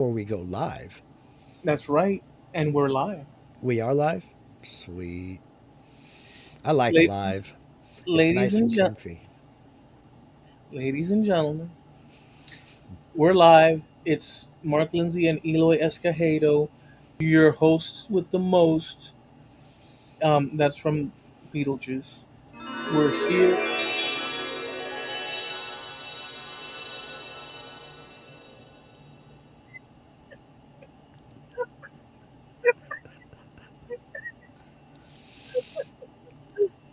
before we go live. That's right. And we're live. We are live? Sweet. I like La- live. It's ladies nice and and comfy. ladies and gentlemen, we're live. It's Mark Lindsay and Eloy Escajedo, your hosts with the most. That's from Beetlejuice. We're here.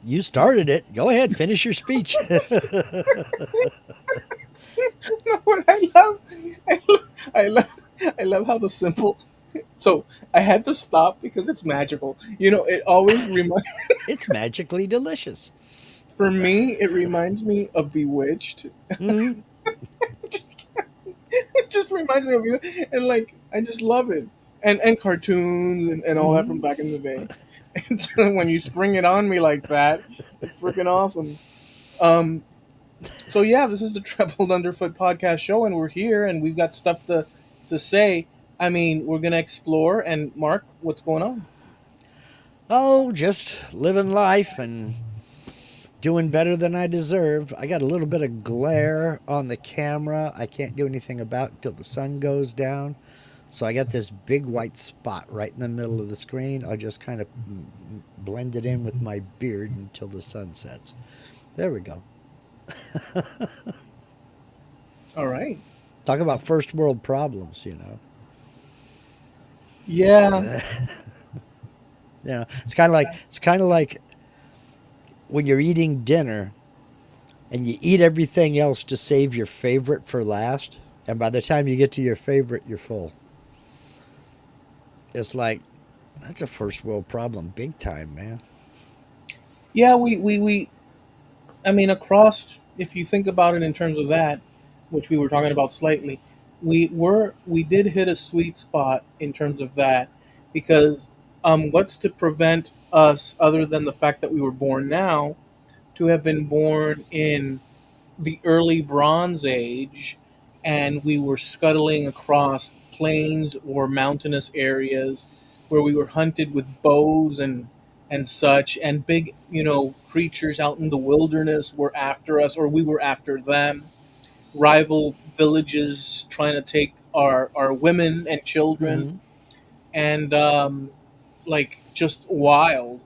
You started it. Go ahead, finish your speech. What I love, I love, I love, I love how the simple. So I had to stop because it's magical. It always reminds. It's magically delicious. For me, it reminds me of Bewitched. Mhm. It just reminds me of you, and like I just love it, and cartoons and all that from Mhm. back in the day. And so when you spring it on me like that, it's freaking awesome. Um, so yeah, this is the Trampled Underfoot podcast show, and we're here, and we've got stuff to say. I mean, we're gonna explore. And Mark, what's going on? Oh, just living life and doing better than I deserve. I got a little bit of glare on the camera. I can't do anything about until the sun goes down. So I got this big white spot right in the middle of the screen. I just kind of blend it in with my beard until the sun sets. There we go. All right. Talk about first world problems, you know. Yeah. It's kind of like when you're eating dinner and you eat everything else to save your favorite for last, and by the time you get to your favorite, you're full. It's like that's a first world problem, big time, man. Yeah. We. I mean, across. If you think about it in terms of that, which we were talking about slightly, we did hit a sweet spot in terms of that, because what's to prevent us, other than the fact that we were born now, to have been born in the early Bronze Age, and we were scuttling across plains or mountainous areas where we were hunted with bows and such, and big creatures out in the wilderness were after us, or we were after them. Rival villages trying to take our women and children, Hmm. and like just wild.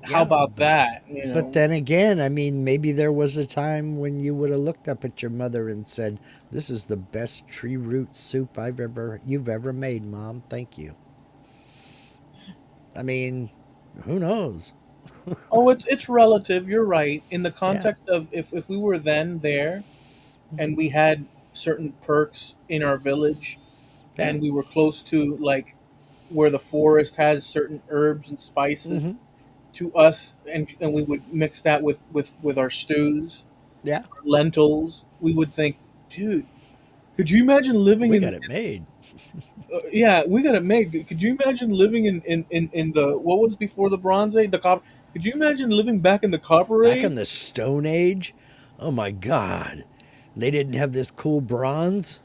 How Yeah, about but that? but then again, I mean, maybe there was a time when you would have looked up at your mother and said, "This is the best tree root soup you've ever made, Mom. Thank you." I mean, who knows? Oh, it's relative. You're right. In the Yeah. context of, if we were then there and we had certain perks in our village, Yeah. and we were close to, like, where the forest has certain herbs and spices Hmm. to us, and we would mix that with our stews, Yeah. lentils, we would think, dude, could you imagine living We in, got it made. yeah, we got it made. Could you imagine living in the, what was before the Bronze Age, the copper? Could you imagine living back in the Copper Back Age? in the Stone Age? Oh my God. They didn't have this cool bronze?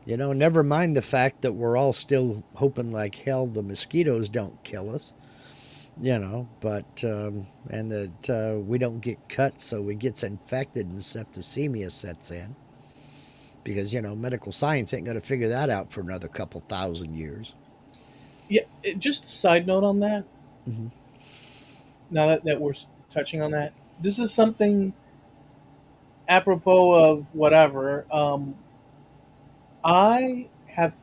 You know, never mind the fact that we're all still hoping like hell the mosquitoes don't kill us, you know, and that we don't get cut so we gets infected and septicemia sets in. Because, you know, medical science ain't going to figure that out for another couple thousand years. Yeah, just a side note on that. Hmm. Now that we're touching on that, this is something apropos of whatever. I have,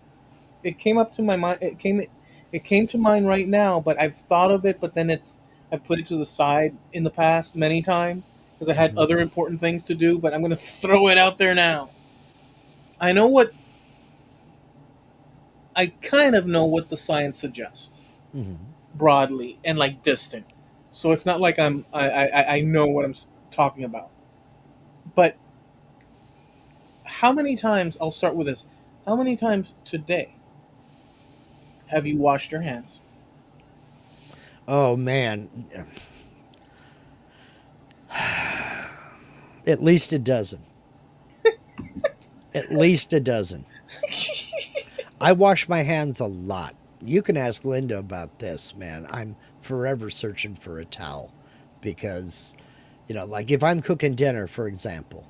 it came up to my mind. It came to mind right now, but I've thought of it. But then I put it to the side in the past many times because I had Hmm. other important things to do. But I'm gonna throw it out there now. I know what I kind of know what the science suggests Hmm. broadly and like distant. So it's not like I know what I'm talking about. But how many times, I'll start with this. How many times today have you washed your hands? Oh, man. At least a dozen. At least a dozen. I wash my hands a lot. You can ask Linda about this, man. I'm forever searching for a towel because, like if I'm cooking dinner, for example,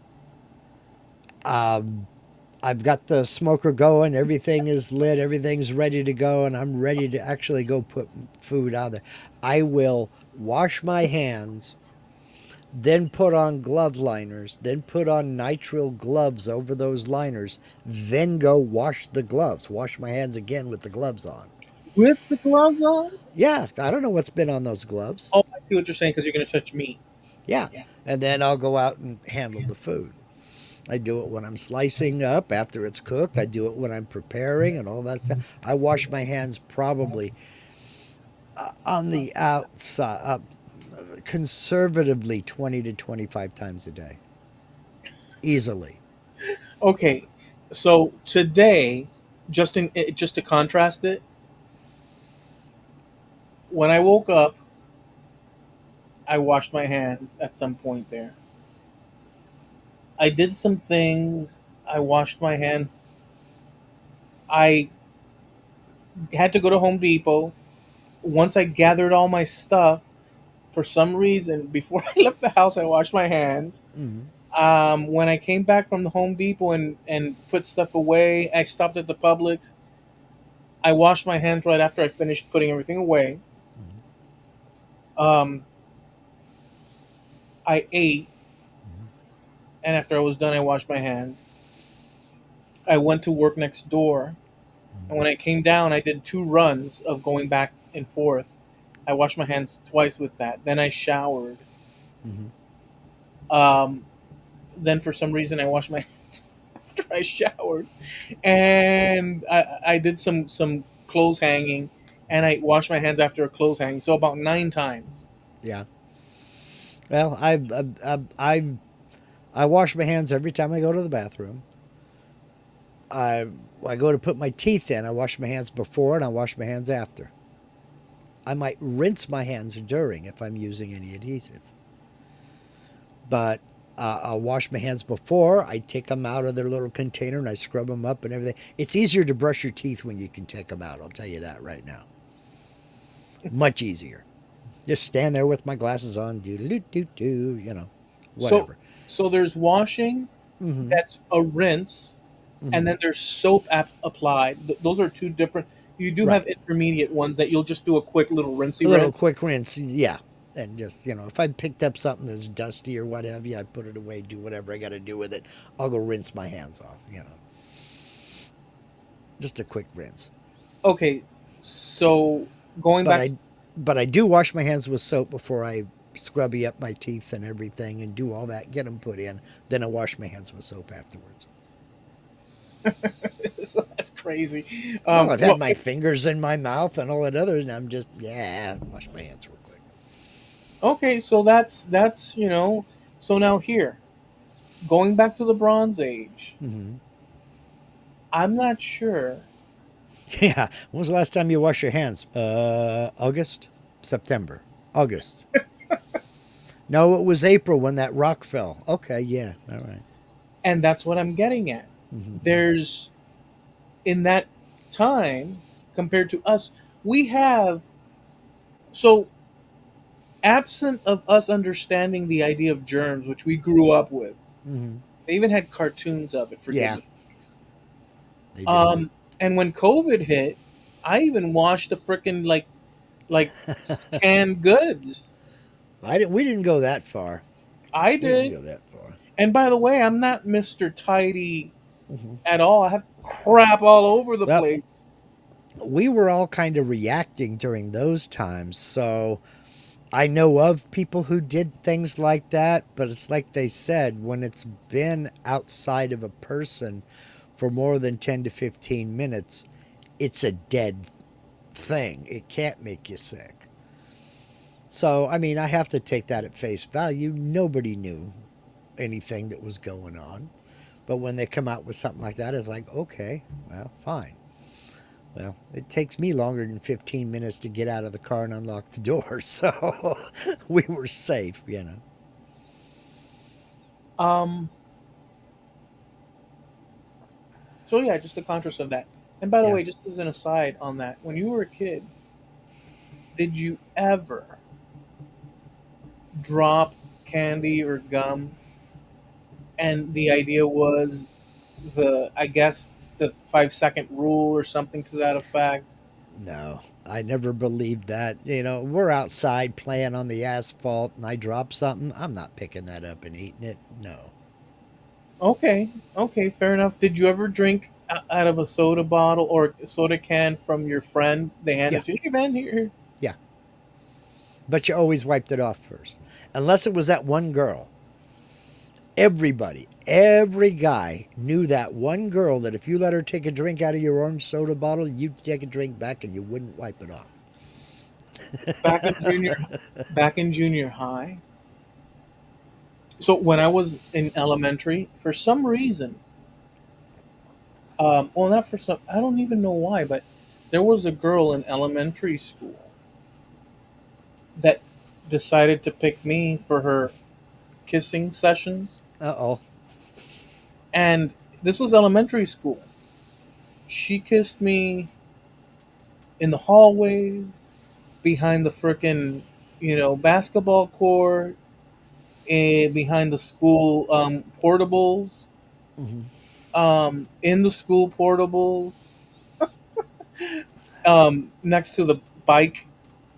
I've got the smoker going, everything is lit, everything's ready to go, and I'm ready to actually go put food out there. I will wash my hands, then put on glove liners, then put on nitrile gloves over those liners, then go wash the gloves, wash my hands again with the gloves on. With the gloves on? Yeah, I don't know what's been on those gloves. Oh, I see what you're saying because you're going to touch meat. Yeah, and then I'll go out and handle the food. I do it when I'm slicing up after it's cooked. I do it when I'm preparing and all that stuff. I wash my hands probably on the outside, conservatively 20 to 25 times a day, easily. Okay, so today, just to contrast it, when I woke up, I washed my hands at some point there. I did some things. I washed my hands. I had to go to Home Depot. Once I gathered all my stuff, for some reason, before I left the house, I washed my hands. Mm-hmm. When I came back from the Home Depot and put stuff away, I stopped at the Publix. I washed my hands right after I finished putting everything away. Um, I ate, and after I was done, I washed my hands. I went to work next door, and when I came down, I did 2 runs of going back and forth. I washed my hands twice with that. Then I showered. Mm-hmm. Um, then for some reason, I washed my hands after I showered, and I did some clothes hanging, and I washed my hands after a clothes hanging. So about 9 times. Yeah. Well, I wash my hands every time I go to the bathroom. I I go to put my teeth in. I wash my hands before and I wash my hands after. I might rinse my hands during if I'm using any adhesive, but I'll wash my hands before. I take them out of their little container and I scrub them up and everything. It's easier to brush your teeth when you can take them out. I'll tell you that right now. Much easier. Just stand there with my glasses on, do do do do, So whatever. so there's washing, Mm-hmm. that's a rinse, and Mm-hmm. then there's soap applied. Those are two different. You do have Right. intermediate ones that you'll just do a quick little A rinsey little rinse. quick rinse, yeah. And just, if I picked up something that's dusty or what have you, I put it away, do whatever I got to do with it. I'll go rinse my hands off. Just a quick rinse. Okay, so going But back, I do wash my hands with soap before I scrubby up my teeth and everything and do all that, get them put in. Then I wash my hands with soap afterwards. so that's crazy. Well, I've had Well, my fingers in my mouth and all that other, and I'm just, yeah, wash my hands real quick. okay, so that's So now here, going back to the Bronze Age, Hmm. I'm not sure. Yeah. When was the last time you washed your hands? August? September. August. No, it was April when that rock fell. Okay, yeah. All right. And that's what I'm getting at. Mm-hmm. There's in that time compared to us, we have so absent of us understanding the idea of germs, which we grew up with. Mm-hmm. They even had cartoons of it, for Yeah, goodness sakes. they did. And when COVID hit, I even washed the frickin' like canned goods. We didn't go that far. I We didn't did. go that far. And by the way, I'm not Mr. Tidy Hmm. at all. I have crap all over the Well, place. we were all kind of reacting during those times. So I know of people who did things like that, but it's like they said, when it's been outside of a person for more than 10 to 15 minutes, it's a dead thing. It can't make you sick. So, I mean, I have to take that at face value. Nobody knew anything that was going on. But when they come out with something like that, it's like, okay, well, fine. Well, it takes me longer than 15 minutes to get out of the car and unlock the door. So we were safe. Um, so yeah, just the contrast of that. And by the Yeah. way, just as an aside on that, when you were a kid, did you ever drop candy or gum? And the idea was I guess, the 5 second rule or something to that effect. No, I never believed that. We're outside playing on the asphalt and I drop something. I'm not picking that up and eating it. No. Okay, okay, fair enough. Did you ever drink out of a soda bottle or a soda can from your friend? They Yeah. handed to you, here, man, here, here. Yeah. But you always wiped it off first. Unless it was that one girl. Everybody, every guy knew that one girl that if you let her take a drink out of your orange soda bottle, you'd take a drink back and you wouldn't wipe it off. Back in junior high. So when I was in elementary, for some reason, well, not for some, I don't even know why, but there was a girl in elementary school that decided to pick me for her kissing sessions. Uh oh. And this was elementary school. She kissed me in the hallways, behind the frickin', basketball court, and behind the school portables, Hmm. in the school portables, next to the bike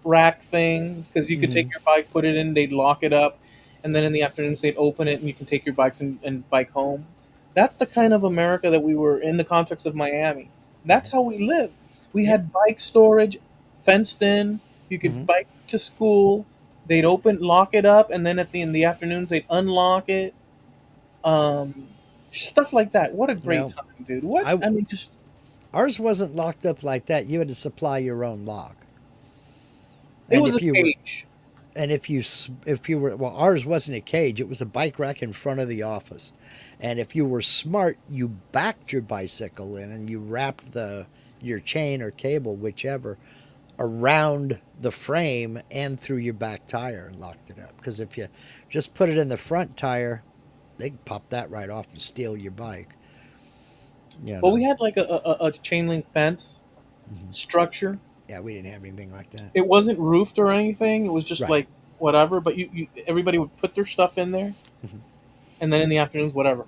rack thing, because you could Hmm. take your bike, put it in, they'd lock it up, and then in the afternoons they'd open it and you can take your bikes and bike home. That's the kind of America that we were in the context of Miami. That's how we lived. We Yeah. had bike storage, fenced in. You could Hmm. bike to school. They'd lock it up, and then in the afternoons they'd unlock it. Um, Stuff like that. What a great No, time, dude. What I I mean, just ours wasn't locked up like that. You had to supply your own lock. it And was a if you were cage. and if you were well, ours wasn't a cage. It was a bike rack in front of the office. And if you were smart, you backed your bicycle in and you wrapped the your chain or cable, whichever, around the frame and through your back tire and locked it up. Because if you just put it in the front tire, they can pop that right off and steal your bike. You Well, we know. had like a chain link fence Hmm. structure. Yeah, we didn't have anything like that. It wasn't roofed or anything. It was just Right. like whatever. But everybody would put their stuff in there, Hmm. and then in the afternoons, whatever.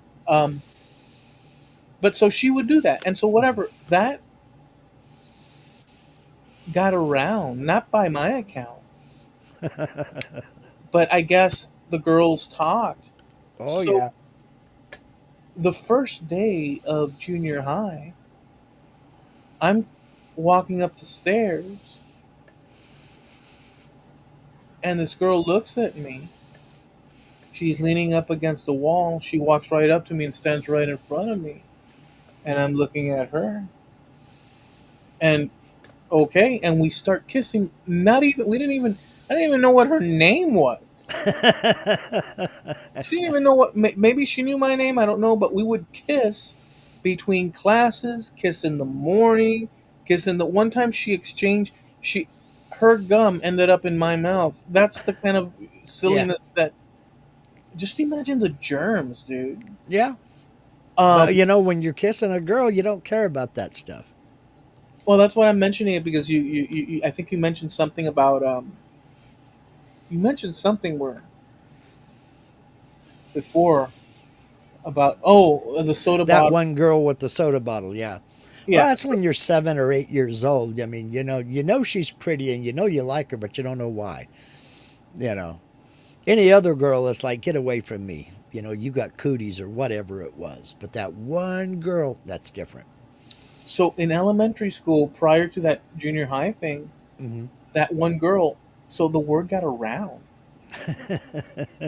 But so she would do that, and so whatever that got around, not by my account, but I guess the girls talked. Oh So yeah. the first day of junior high, I'm walking up the stairs, and this girl looks at me. She's leaning up against the wall. She walks right up to me and stands right in front of me, and I'm looking at her. And okay, and we start kissing. Not even we didn't even I didn't even know what her name was. She didn't even know maybe she knew my name, I don't know, but we would kiss between classes, kiss in the morning, kiss in the one time she exchanged she her gum ended up in my mouth. That's the kind of Yeah. silliness that just imagine the germs, dude. Yeah. But Um when you're kissing a girl, you don't care about that stuff. well, that's why I'm mentioning it because I think you mentioned something about you mentioned something where before about the soda That bottle. one girl with the soda bottle, yeah. Well, Yeah, that's so, when you're 7 or 8 years old. I mean, you know she's pretty and you know you like her, but you don't know why. You know, any other girl is like, get away from me. You got cooties or whatever it was. But that one girl, that's different. so in elementary school, prior to that junior high thing, Hmm. that one girl, so the word got around,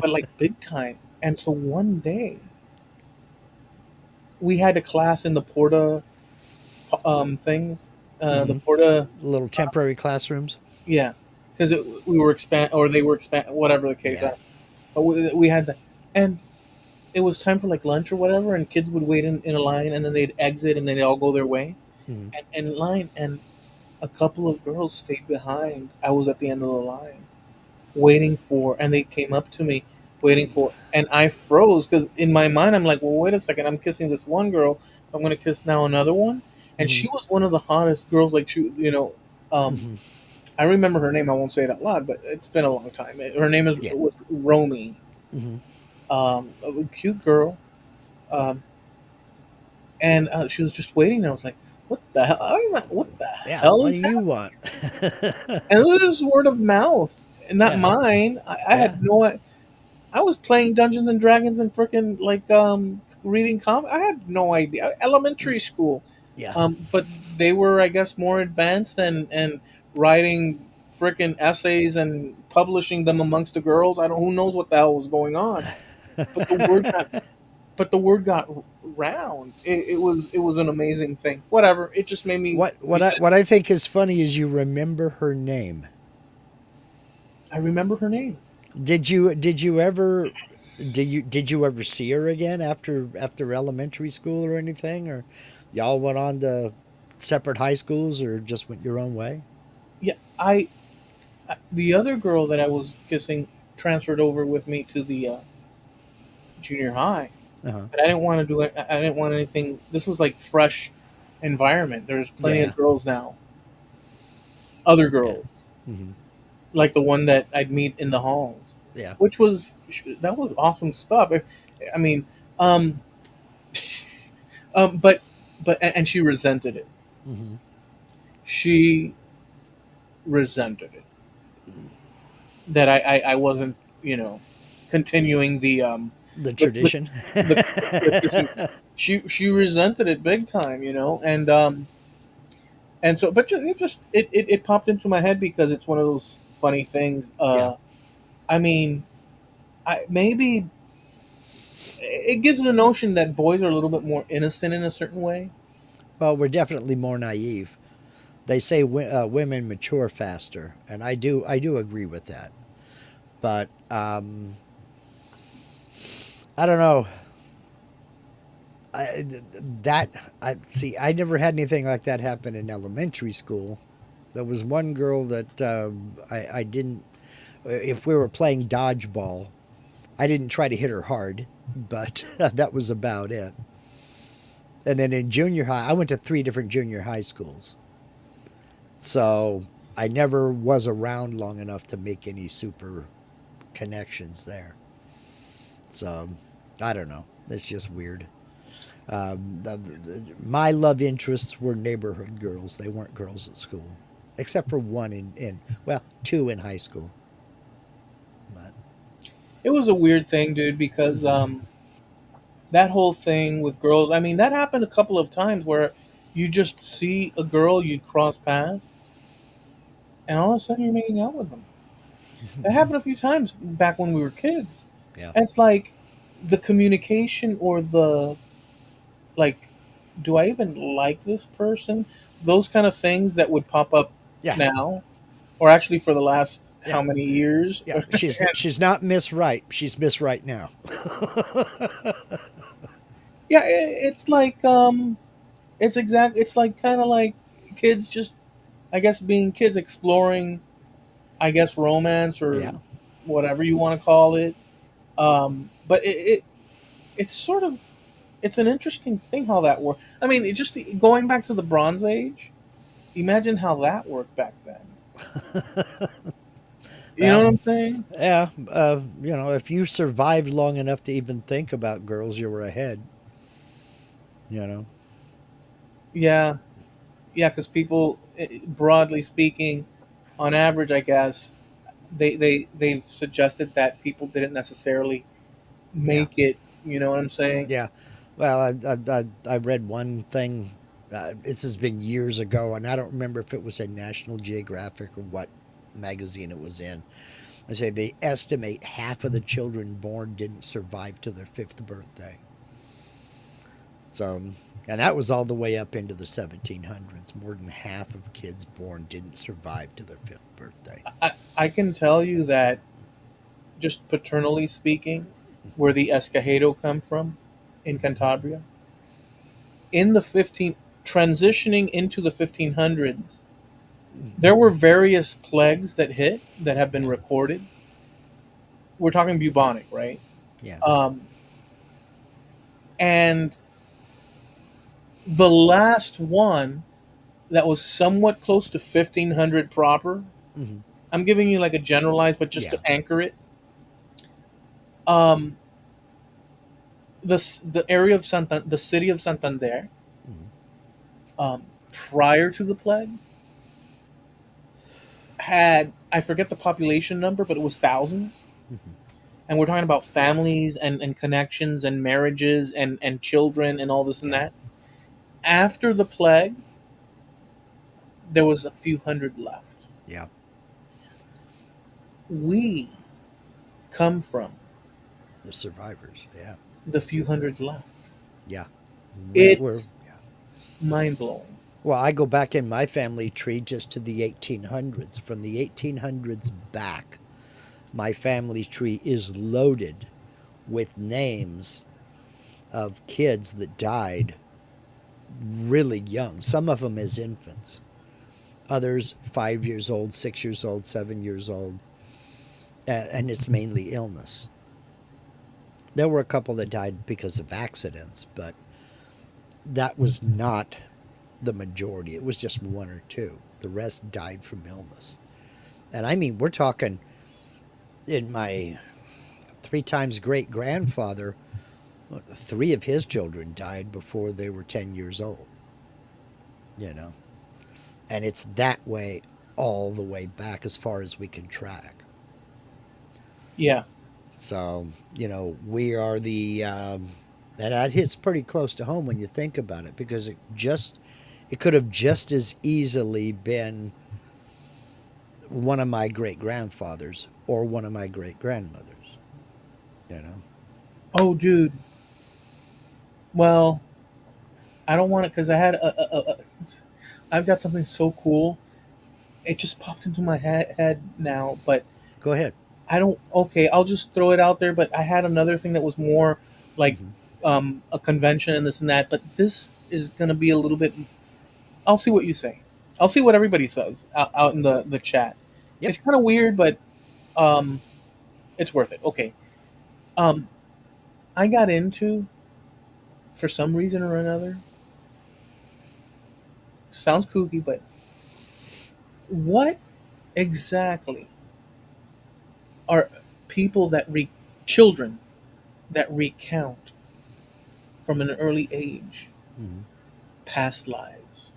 but like big time. And so one day we had a class in the Porta things, the Hmm. Porta, Little temporary classrooms. yeah, because we were expand or they were expand, whatever the case. Yeah. But we had that, and it was time for like lunch or whatever, and kids would wait in a line, and then they'd exit, and then they all go their way, Hmm. and in line, and a couple of girls stayed behind. I was at the end of the line, waiting for, and they came up to me, waiting for, and I froze because in my mind I'm like, well, wait a second, I'm kissing this one girl, I'm gonna kiss now another one, and Mm-hmm. she was one of the hottest girls. Like um, Mm-hmm. I remember her name. I won't say it out loud, but it's been a long time. Her name is Yeah. was Romy. Mm-hmm. A cute girl. Um, and she was just waiting. And I was like, "What the hell? What the Yeah. hell What do is you happening?" want? And it was word of mouth, and not Yeah. mine. I Yeah. had no. I was playing Dungeons and Dragons and freaking reading comic. I had no idea. Elementary school, Yeah. but they were, I guess, more advanced and writing freaking essays and publishing them amongst the girls. I don't. Who knows what the hell was going on? But the word got. But the word got round. It was an amazing thing. Whatever. It just made me. what You what I said what I think is funny is you remember her name. I remember her name. Did you ever did you ever see her again after elementary school or anything, or y'all went on to separate high schools or just went your own way? Yeah, the other girl that I was kissing transferred over with me to the junior high, Uh-huh. but I didn't want to do it. I didn't want anything. This was like fresh environment. There's plenty Yeah. of girls now, other Yeah. girls Hmm. like the one that I'd meet in the halls, Yeah. which was that was awesome stuff. I mean, um, but and she resented it. Hmm. She resented it that I wasn't continuing The the the tradition. the kissing. She resented it big time, and so but it popped into my head because it's one of those funny things. Yeah. I mean, I maybe it gives the notion that boys are a little bit more innocent in a certain way. Well, we're definitely more naive. They say women mature faster, and I do agree with that. But I don't know. I, that I see. I never had anything like that happen in elementary school. There was one girl that I didn't. If we were playing dodgeball, I didn't try to hit her hard, but that was about it. And then in junior high, I went to three different junior high schools, so I never was around long enough to make any super connections there. So I don't know. It's just weird. My love interests were neighborhood girls. They weren't girls at school, except for one in well, two in high school. But It was a weird thing, dude, because mhm. that whole thing with girls. I mean, that happened a couple of times where you just see a girl you'd cross paths, and all of a sudden you're making out with them. That happened a few times back when we were kids. Yeah, And it's like the communication or the like, do I even like this person? Those kind of things that would pop up yeah, now, or actually for the last yeah, how many years? yeah. She's not Miss Right. She's Miss Right now. Yeah, it's like it's like kind of like kids just I guess being kids exploring I guess romance or Yeah. whatever you want to call it. But it's sort of it's an interesting thing how that works. I mean, it just going back to the Bronze Age. Imagine how that worked back then. You know Well, what I'm saying? yeah. If you survived long enough to even think about girls, you were ahead. You know. Yeah, yeah. Because people, broadly speaking, on average, I guess they've suggested that people didn't necessarily Yeah. make it. You know what I'm saying? Yeah. Well, I read one thing. This has been years ago, and I don't remember if it was in National Geographic or what magazine it was in. I say they estimate half of the children born didn't survive to their fifth birthday. So, and that was all the way up into the 1700s. More than half of kids born didn't survive to their fifth birthday. I can tell you that just paternally speaking, where the Escajedo come from in Cantabria, in the 15 transitioning into the 1500s, there were various plagues that hit that have been Yeah. recorded. We're talking bubonic, right? Yeah. Um, and The last one that was somewhat close to 1500 proper. Hmm. I'm giving you like a generalized, but just to Yeah. anchor it. Um, the area of the city of Santander, Hmm. prior to the plague, had, I forget the population number, but it was thousands. Hmm. And we're talking about families and connections and marriages and children and all this and Yeah. that. After the plague, there was a few hundred left. Yeah. We come from The survivors. Yeah. the few hundred left. Yeah. We're It's yeah. mind blowing. Well, I go back in my family tree just to the 1800s. From the 1800s back, my family tree is loaded with names of kids that died really young, some of them as infants, others 5 years old, 6 years old, 7 years old, and it's mainly illness. There were a couple that died because of accidents, but that was not the majority. It was just one or two. The rest died from illness. And I mean, we're talking in my three times great grandfather, three of his children died before they were 10 years old, you know? And it's that way all the way back as far as we can track. Yeah, So, we are and that hits pretty close to home when you think about it because it could have just as easily been one of my great grandfathers or one of my great grandmothers, you know? oh dude, well, I don't want it because I had I've got something so cool. It just popped into my head now, but Go ahead. I don't. Okay, I'll just throw it out there. But I had another thing that was more like Hmm. a convention and this and that. But this is gonna be a little bit. I'll see what you say. I'll see what everybody says out in the chat. Yep. It's kind of weird, but um, it's worth it. Okay. Um, I got into, for some reason or another. Sounds kooky, but what exactly are people children that recount from an early age Hmm. past lives?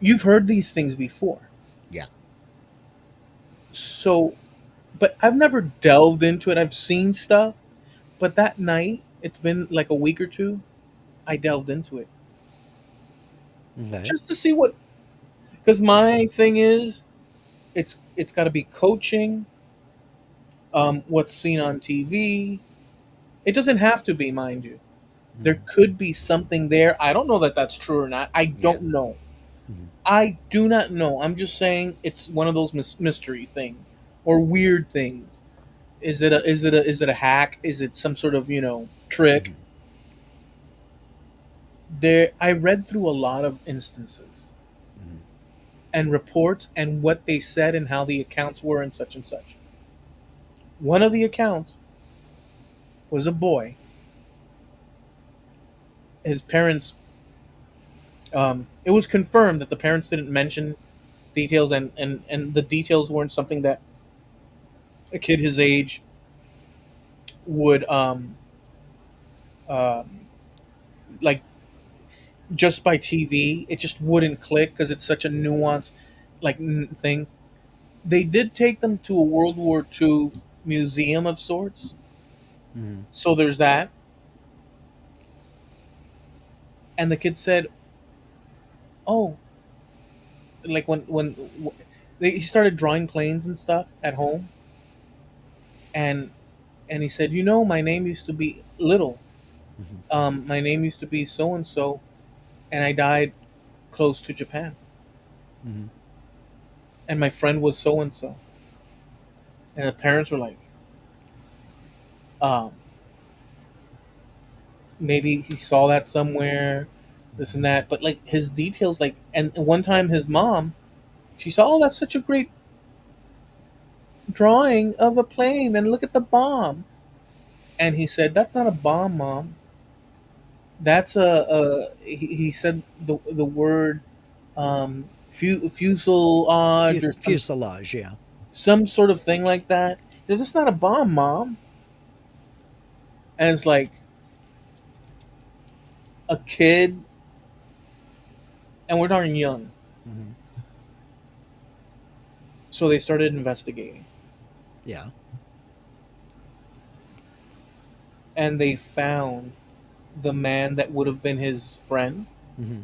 You've heard these things before. Yeah. So, but I've never delved into it. I've seen stuff, but that night, it's been like a week or two, I delved into it Okay. just to see what, because Yeah. my thing is, it's got to be coaching, what's seen on TV. It doesn't have to be, mind you. There Hmm. could be something there. I don't know that that's true or not. I Yeah. don't know. Hmm. I do not know. I'm just saying it's one of those mystery things or weird things. Is it a hack? Is it some sort of trick? Hmm. There, I read through a lot of instances Hmm. and reports and what they said and how the accounts were and such and such. One of the accounts was a boy. His parents. It was confirmed that the parents didn't mention details, and the details weren't something that a kid his age would uh, like just by TV. It just wouldn't click because it's such a nuanced things. They did take them to a World War II museum of sorts, Hmm. so there's that. And the kid said, "Oh, like he started drawing planes and stuff at home, and he said, my name used to be Little. Hmm. My name used to be so and so, and I died close to Japan, Hmm. and my friend was so and so." And the parents were like, um, maybe he saw that somewhere, this and that. But like his details, and one time his mom, she saw, "Oh, that's such a great drawing of a plane, and look at the bomb." And he said, "That's not a bomb, mom. That's he said the word fuselage or Fuselage, yeah. some sort of thing like that. Is this not a bomb, Mom? And it's like a kid, and we're talking young. Hmm. So they started investigating, Yeah. and they found the man that would have been his friend Hmm.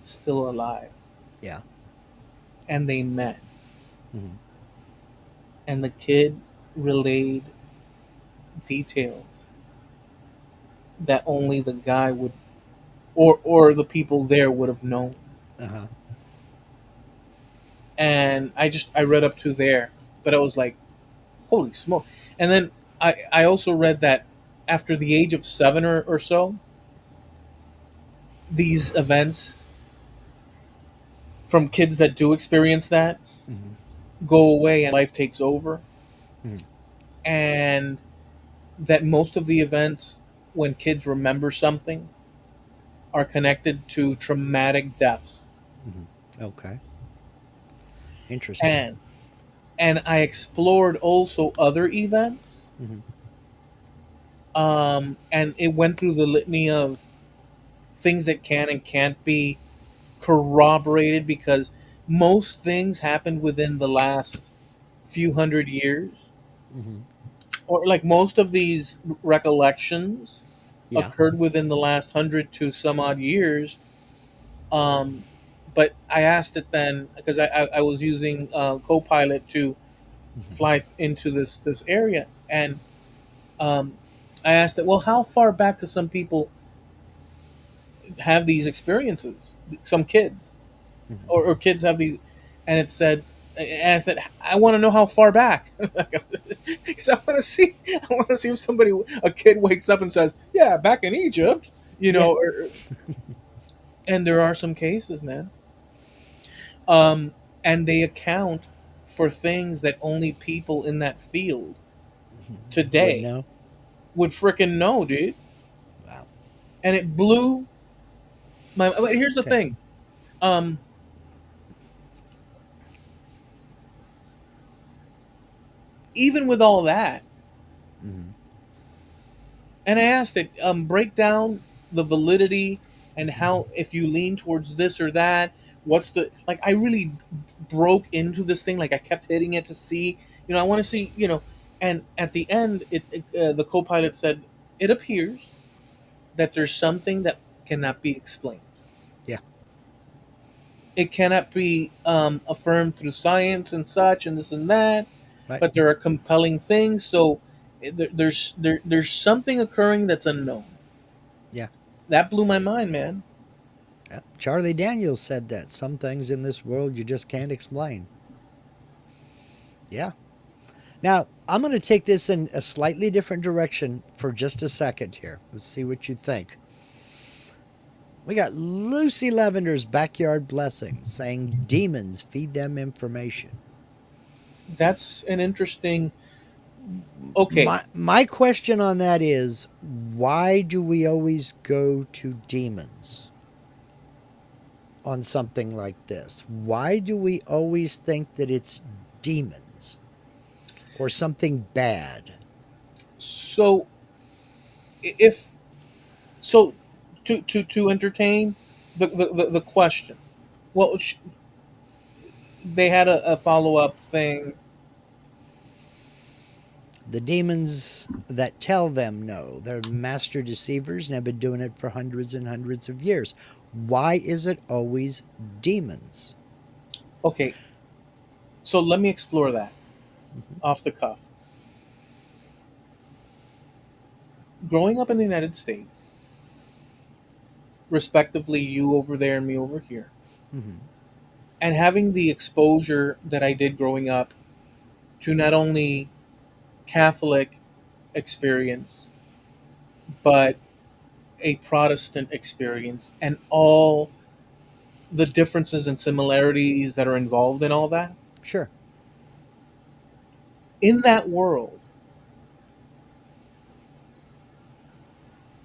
still alive, Yeah. and they met, Hmm. and the kid relayed details that only the guy would or the people there would have known. Uh-huh. And I read up to there, but I was like, holy smoke. And then I also read that after the age of 7 or so, these events from kids that do experience that Hmm. go away and life takes over, Hmm. and that most of the events when kids remember something are connected to traumatic deaths. Hmm. Okay. Interesting. and and I explored also other events, Hmm. and it went through the litany of things that can and can't be corroborated because most things happened within the last few hundred years, Hmm. or like most of these recollections Yeah. occurred within the last 100 to some odd years. um, but I asked it then because I was using Copilot to Hmm. fly into this area, and um, I asked it, well, how far back do some people have these experiences? Some kids, Hmm. or kids have these, and it said, and I said, I want to know how far back, because I want to see if somebody, a kid, wakes up and says, yeah, back in Egypt, Yeah. and there are some cases, man, um, and they account for things that only people in that field Would today know. would frickin' know, dude. Wow. And it blew my. But here's the Okay. thing. Um, Even with all that, Hmm. and I asked it, break down the validity and how if you lean towards this or that, what's the like? I really broke into this thing. Like I kept hitting it to see. I want to see. And at the end, the co-pilot said it appears that there's something that cannot be explained. Yeah. It cannot be affirmed through science and such and this and that, Right. but there are compelling things. So there's something occurring that's unknown. Yeah. That blew my mind, man. Yeah. Charlie Daniels said that some things in this world you just can't explain. Yeah. Now, I'm going to take this in a slightly different direction for just a second here. Let's see what you think. We got Lucy Lavender's Backyard Blessing saying demons feed them information. That's an interesting. Okay, My question on that is why do we always go to demons on something like this? Why do we always think that it's demons or something bad? so if so, to entertain the question. Well, they had a follow up thing. The demons that tell them no, they're master deceivers and have been doing it for hundreds and hundreds of years. Why is it always demons? Okay, so let me explore that Hmm. off the cuff. Growing up in the United States, respectively, you over there and me over here, Hmm. and having the exposure that I did growing up to not only Catholic experience, but a Protestant experience, and all the differences and similarities that are involved in all that. Sure. In that world,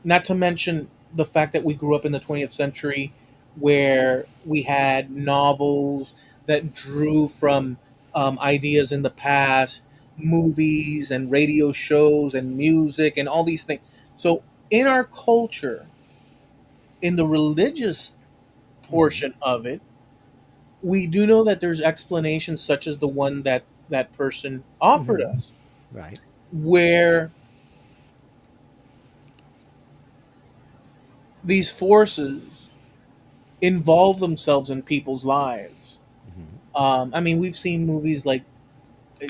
not to mention the fact that we grew up in the 20th century where we had novels that drew from ideas in the past, movies and radio shows and music and all these things. So, in our culture, in the religious Hmm. portion of it, we do know that there's explanations such as the one that that person offered Hmm. us, Right. where these forces involve themselves in people's lives. Hmm. I mean, we've seen movies like,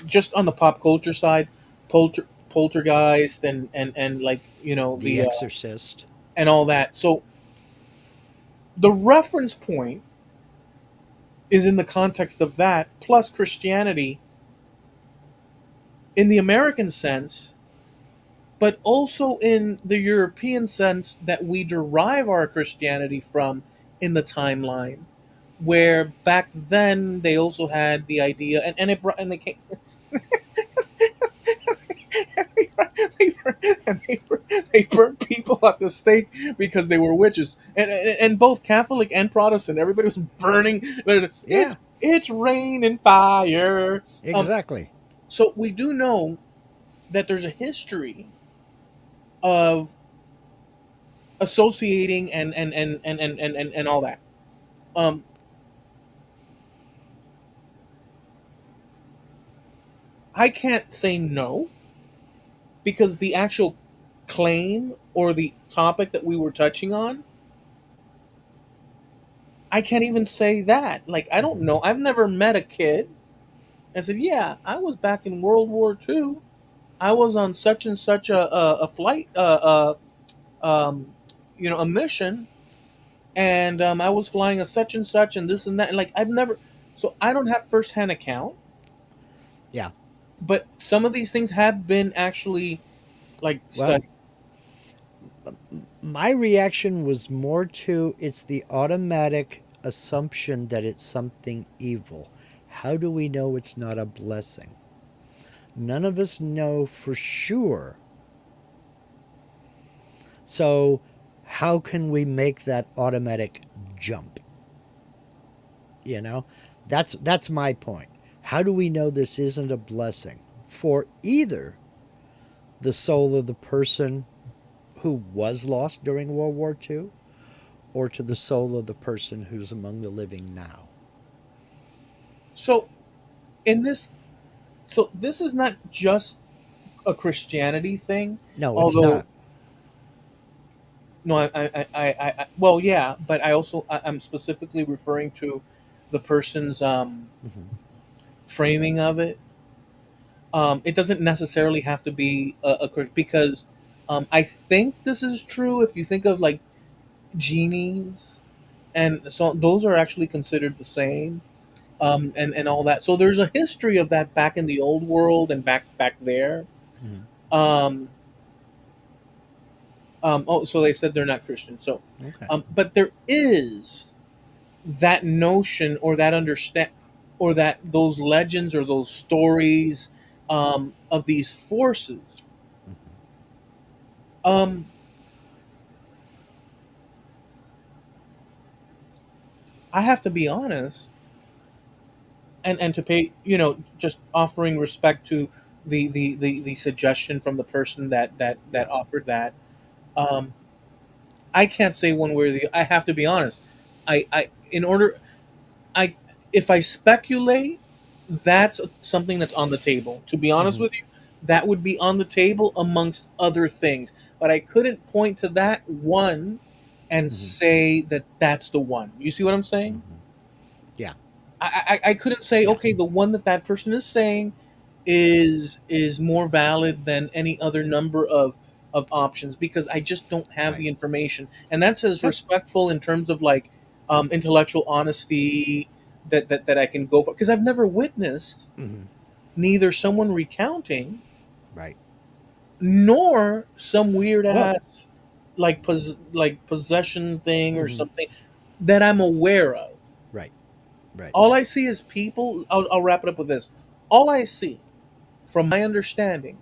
just on the pop culture side, Poltergeist and like, The the Exorcist. and all that. So the reference point is in the context of that plus Christianity in the American sense, but also in the European sense that we derive our Christianity from in the timeline, where back then they also had the idea, and it brought, and they came, they burnt people at the stake because they were witches, and both Catholic and Protestant, everybody was burning. Yeah, It's rain and fire. exactly. So we do know that there's a history of associating and all that. Um, I can't say no because the actual claim or the topic that we were touching on, I can't even say that. Like, I don't Hmm. know. I've never met a kid and said, "Yeah, I was back in World War II. I was on such and such a flight, um, a mission, and I was flying a such and such and this and that." And like, I've never, so I don't have firsthand account, Yeah. but some of these things have been actually like Well, studied. my reaction was more to it's the automatic assumption that it's something evil. How do we know it's not a blessing? None of us know for sure. So, how can we make that automatic jump? You know? That's my point. How do we know this isn't a blessing for either the soul of the person who was lost during World War II or to the soul of the person who's among the living now? So in this, so this is not just a Christianity thing, No, it's although not. no, well, yeah, but I'm specifically referring to the person's Hmm. framing of it. It doesn't necessarily have to be because I think this is true if you think of like genies, and so those are actually considered the same, and all that. So there's a history of that back in the old world and back there. Hmm. Um, oh, so they said they're not Christian. So, Okay. but there is that notion or that understand or that those legends or those stories of these forces. Hmm. Um, I have to be honest, and to pay, just offering respect to the suggestion from the person that Yeah. offered that. Um, I can't say one way or the. I have to be honest. I in order I if I speculate, that's something that's on the table. To be honest Hmm. with you, that would be on the table amongst other things. But I couldn't point to that one and Hmm. say that that's the one. You see what I'm saying? Hmm. Yeah. I couldn't say, Yeah. okay, the one that that person is saying is more valid than any other number of options because I just don't have Right. the information, and that's as Yep. respectful in terms of like intellectual honesty that I can go for because I've never witnessed Hmm. neither someone recounting Right. nor some weird Well. ass like possession thing or Hmm. something that I'm aware of. Right. Right. All I see is people. I'll wrap it up with this. All I see, from my understanding,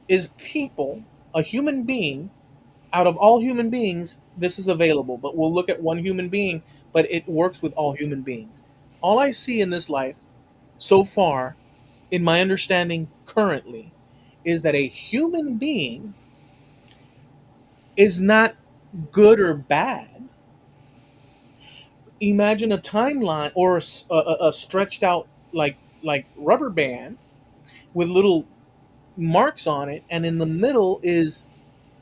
is people, a human being, Out of all human beings, this is available, but we'll look at one human being, but it works with all human beings. All I see in this life so far, in my understanding currently, is that a human being is not good or bad. Imagine a timeline or a stretched out like rubber band with little marks on it, and in the middle is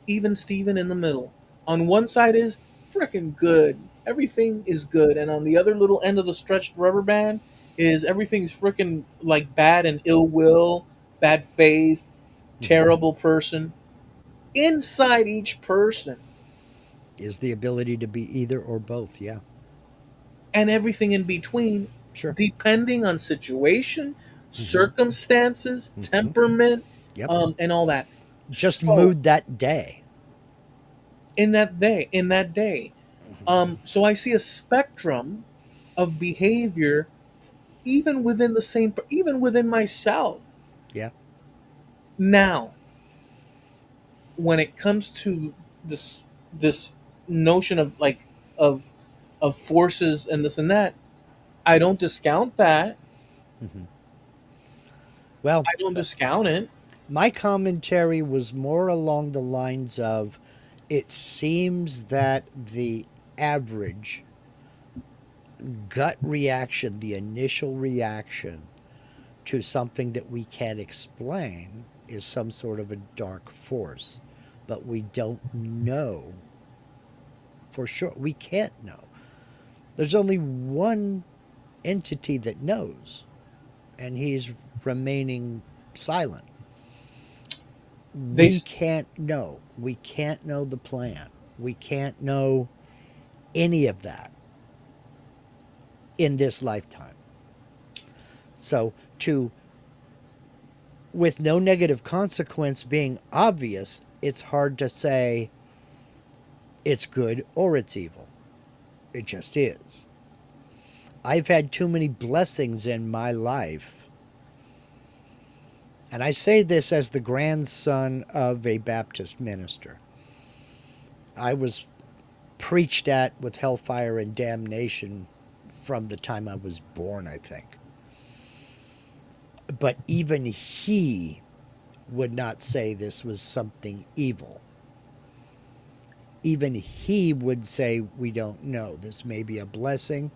even Steven in the middle. On one side is freaking good, everything is good, and on the other little end of the stretched rubber band is everything's freaking like bad and ill will, bad faith, Hmm. terrible person. Inside each person Is the ability to be either or both. Yeah, and everything in between, sure. depending on situation, Hmm. circumstances, Hmm. temperament, Yep. and all that. Just So mood that day. in that day, so I see a spectrum of behavior, even within myself. Yeah. Now, when it comes to this notion of of of forces and this and that, I don't discount that. Hmm. Well, I don't discount it. my commentary was more along the lines of it seems that the average gut reaction, the initial reaction to something that we can't explain, is some sort of a dark force. But we don't know for sure. We can't know. There's only one entity that knows, and he's remaining silent. They We can't know. We can't know the plan. We can't know any of that in this lifetime. So, to with no negative consequence being obvious, it's hard to say it's good or it's evil. It just is. I've had too many blessings in my life. And I say this as the grandson of a Baptist minister. I was preached at with hellfire and damnation from the time I was born, I think. But even he would not say this was something evil. Even he would say, we don't know. This may be a blessing,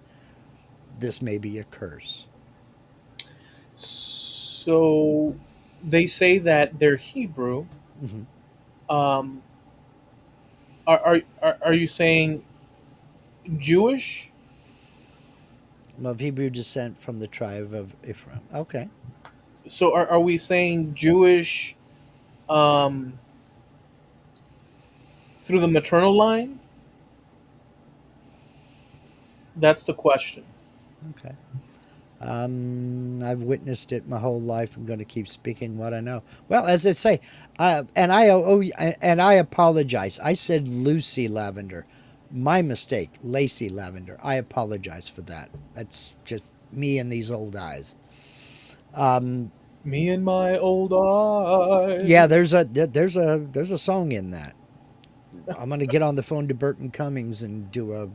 this may be a curse. so they say that they're Hebrew. Mm-hmm. Um, are you saying Jewish? Of Hebrew descent from the tribe of Ephraim. Okay. So are we saying Jewish um, through the maternal line? That's the question. Okay. I've witnessed it my whole life. I'm going to keep speaking what I know. Well, as I say, and I apologize. I said Lucy Lavender. My mistake, Lacey Lavender. I apologize for that. That's just me and these old eyes. Um, Me and my old yeah, eyes. there's a song in that. I'm going to get on the phone to Burton Cummings and do a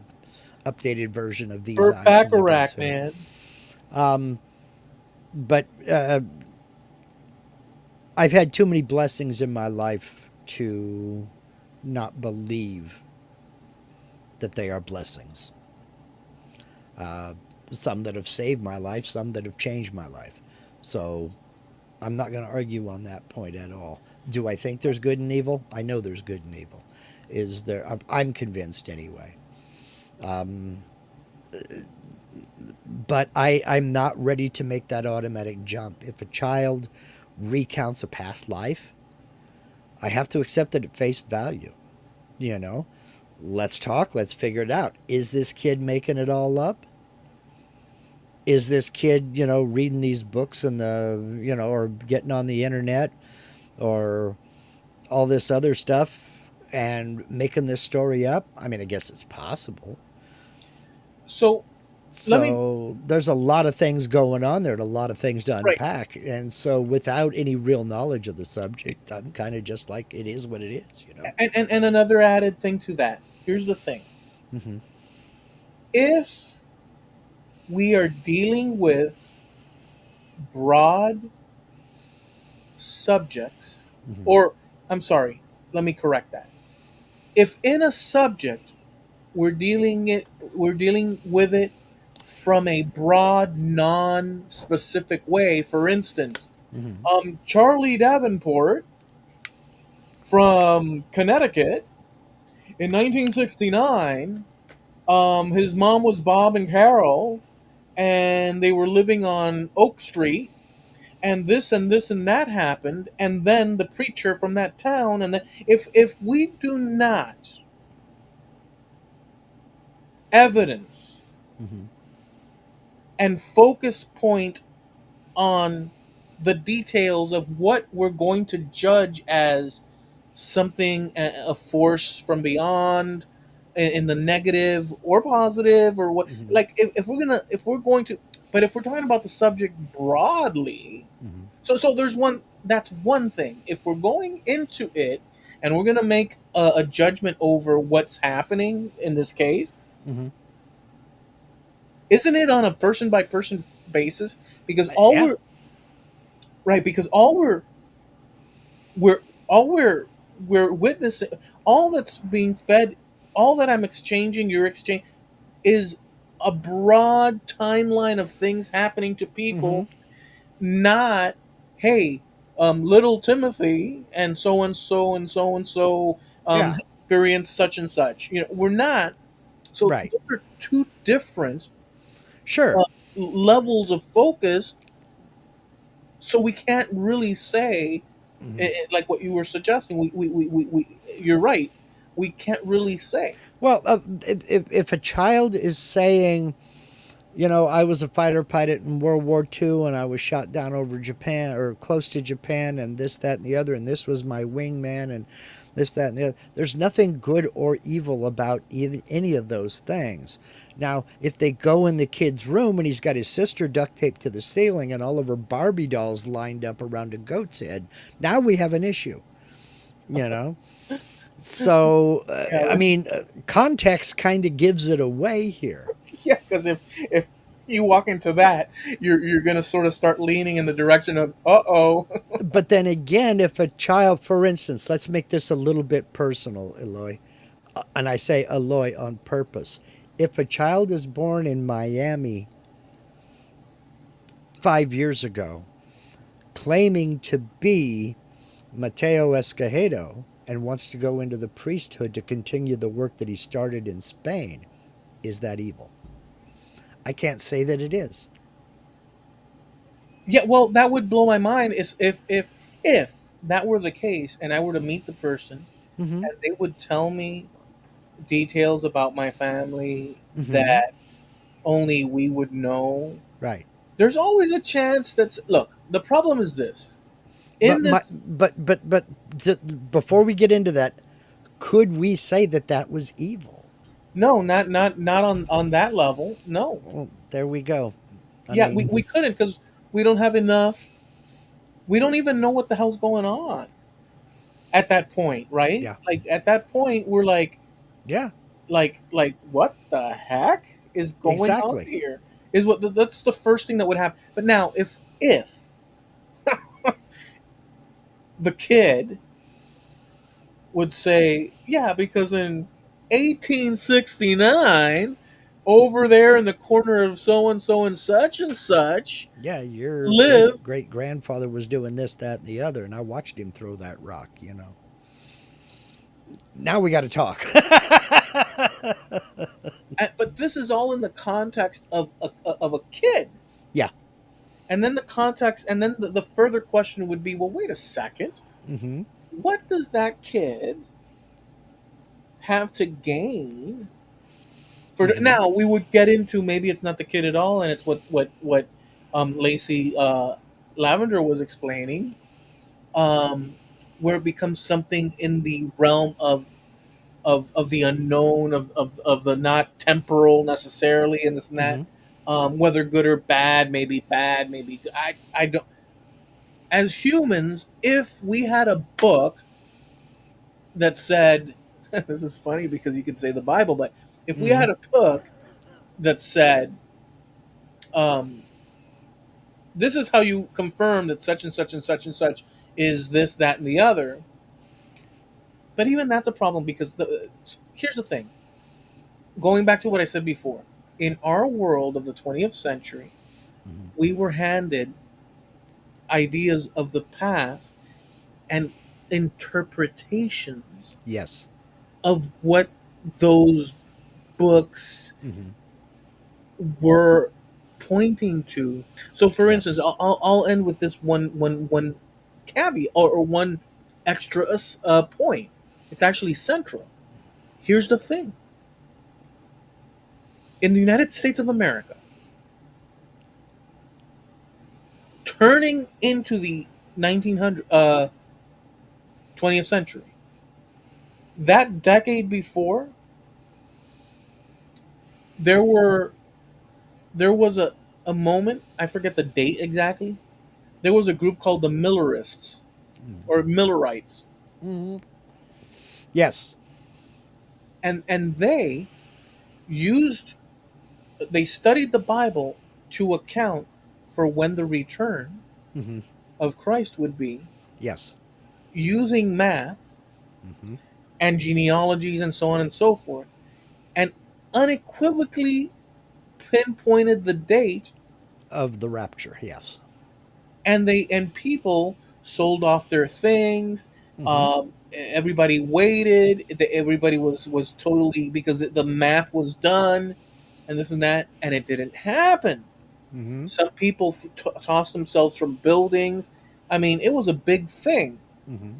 updated version of These Burt Eyes from the Guess Bacharach, Who. man. Um, but I've had too many blessings in my life to not believe that they are blessings. Uh, some that have saved my life, some that have changed my life. So I'm not going to argue on that point at all. Do I think there's good and evil? I know there's good and evil. Is there? I'm convinced anyway. Um, but I'm not ready to make that automatic jump. If a child recounts a past life, I have to accept it at face value. You know, let's talk, let's figure it out. Is this kid making it all up? Is this kid, reading these books and or getting on the internet or all this other stuff and making this story up? I mean, I guess it's possible. So let me So there's a lot of things going on there and a lot of things to right. unpack. And so without any real knowledge of the subject, I'm kind of just like, it is what it is, you know? And another added thing to that. Here's the thing: Hmm. if we are dealing with broad subjects, Hmm. or I'm sorry, let me correct that. If in a subject we're dealing with it from a broad, non-specific way. For instance, Hmm. Charlie Davenport from Connecticut in 1969. His mom was Bob and Carol, and they were living on Oak Street, and this and this and that happened, and then the preacher from that town, and then if we do not evidence Hmm. and focus point on the details of what we're going to judge as something, a force from beyond, in the negative or positive, or what, Hmm. like if we're going to, but if we're talking about the subject broadly, Hmm. so there's one, that's one thing. If we're going into it and we're going to make a judgment over what's happening in this case, Hmm. isn't it on a person by person basis? Because all Yeah. we're right, because we're all we're witnessing, all that's being fed, all that I'm exchanging, you're exchanging, is a broad timeline of things happening to Hmm. people, not, hey, little Timothy and so and so and so and so Yeah. experienced such and such. We're not. So Right. those are two different Sure. uh, levels of focus. So we can't really say, Hmm. like what you were suggesting. You're right. We can't really say. Well, if a child is saying, I was a fighter pilot in World War II and I was shot down over Japan or close to Japan and this, that, and the other, and this was my wingman and this, that, and the other. There's nothing good or evil about any of those things. Now, if they go in the kid's room and he's got his sister duct taped to the ceiling and all of her Barbie dolls lined up around a goat's head, now we have an issue, you know? So, Yeah, context kind of gives it away here. yeah. Because if you walk into that, you're gonna sort of start leaning in the direction of, uh-oh. But then again, if a child, for instance, let's make this a little bit personal, Eloy, and I say Eloy on purpose. If a child is born in Miami 5 years ago, claiming to be Mateo Escojedo and wants to go into the priesthood to continue the work that he started in Spain, is that evil? I can't say that it is. Yeah, well, that would blow my mind is if that were the case, and I were to meet the person Mm-hmm. and they would tell me details about my family Mm-hmm. that only we would know. Right. There's always a chance that's, look, the problem is this. In But my this, but before we get into that, could we say that that was evil? no, not on that level. No. Well, there we go. I Yeah, mean, we couldn't, because we don't have enough. We don't even know what the hell's going on at that point, right? yeah, Like at that point, we're yeah, like what the heck is going on exactly. here? Is what that's the first thing that would happen. But now, if the kid would say, yeah, because in 1869, over there in the corner of so and such and such, Yeah, your great lived. great grandfather was doing this, that, and the other, and I watched him throw that rock. Now we got to talk. But this is all in the context of a kid. Yeah. And then the context, and then the further question would be, well, wait a second. Mm-hmm. What does that kid have to gain for Mm-hmm. now? We would get into, maybe it's not the kid at all, and it's what Lacey Lavender was explaining, um, where it becomes something in the realm of the unknown, of the not temporal necessarily, and this and Mm-hmm. that. Whether good or bad, maybe bad, maybe good. I don't. As humans, if we had a book that said, this is funny because you could say the Bible, but if we Hmm. had a book that said, um, this is how you confirm that such and such and such and such is this, that, and the other. But even that's a problem because here's the thing. Going back to what I said before, in our world of the 20th century, Hmm. we were handed ideas of the past and interpretations Yes. of what those books Hmm. were pointing to. So, for instance, Yes. I'll end with this one caveat or one extra point. It's actually central. Here's the thing: in the United States of America, turning into the 20th century, that decade before, there were there was a moment. I forget the date exactly. There was a group called the Millerists or Millerites, Hmm. Yes. and used they studied the Bible to account for when the return Hmm. of Christ would be, Yes. using math Hmm. and genealogies and so on and so forth, and unequivocally pinpointed the date. Of the rapture. Yes. And people sold off their things. Hmm. Everybody waited. Everybody was totally, because the math was done, and this and that, and it didn't happen. Hmm. Some people tossed themselves from buildings. I mean, it was a big thing, Hmm.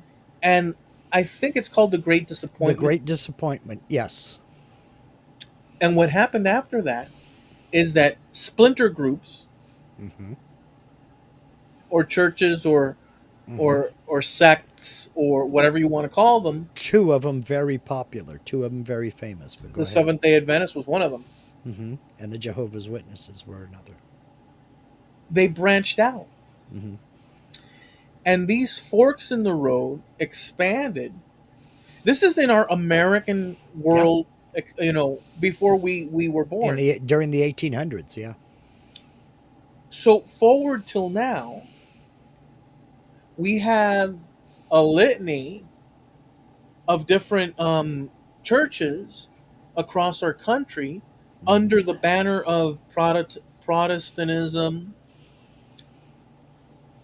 and I think it's called the Great The Disappointment. great disappointment. Yes. And what happened after that is that splinter groups Hmm. or churches Hmm. or sects or whatever you want to call them. Two of them very popular. Two of them very famous. But go The ahead. Seventh Day Adventist was one of them. And the Jehovah's Witnesses were another. They branched out, Hmm. and these forks in the road expanded. This is in our American Yeah. world, before we were In born. the during the 1800s. Yeah. So forward till now, we have a litany of different churches across our country Hmm. under the banner of Protestantism,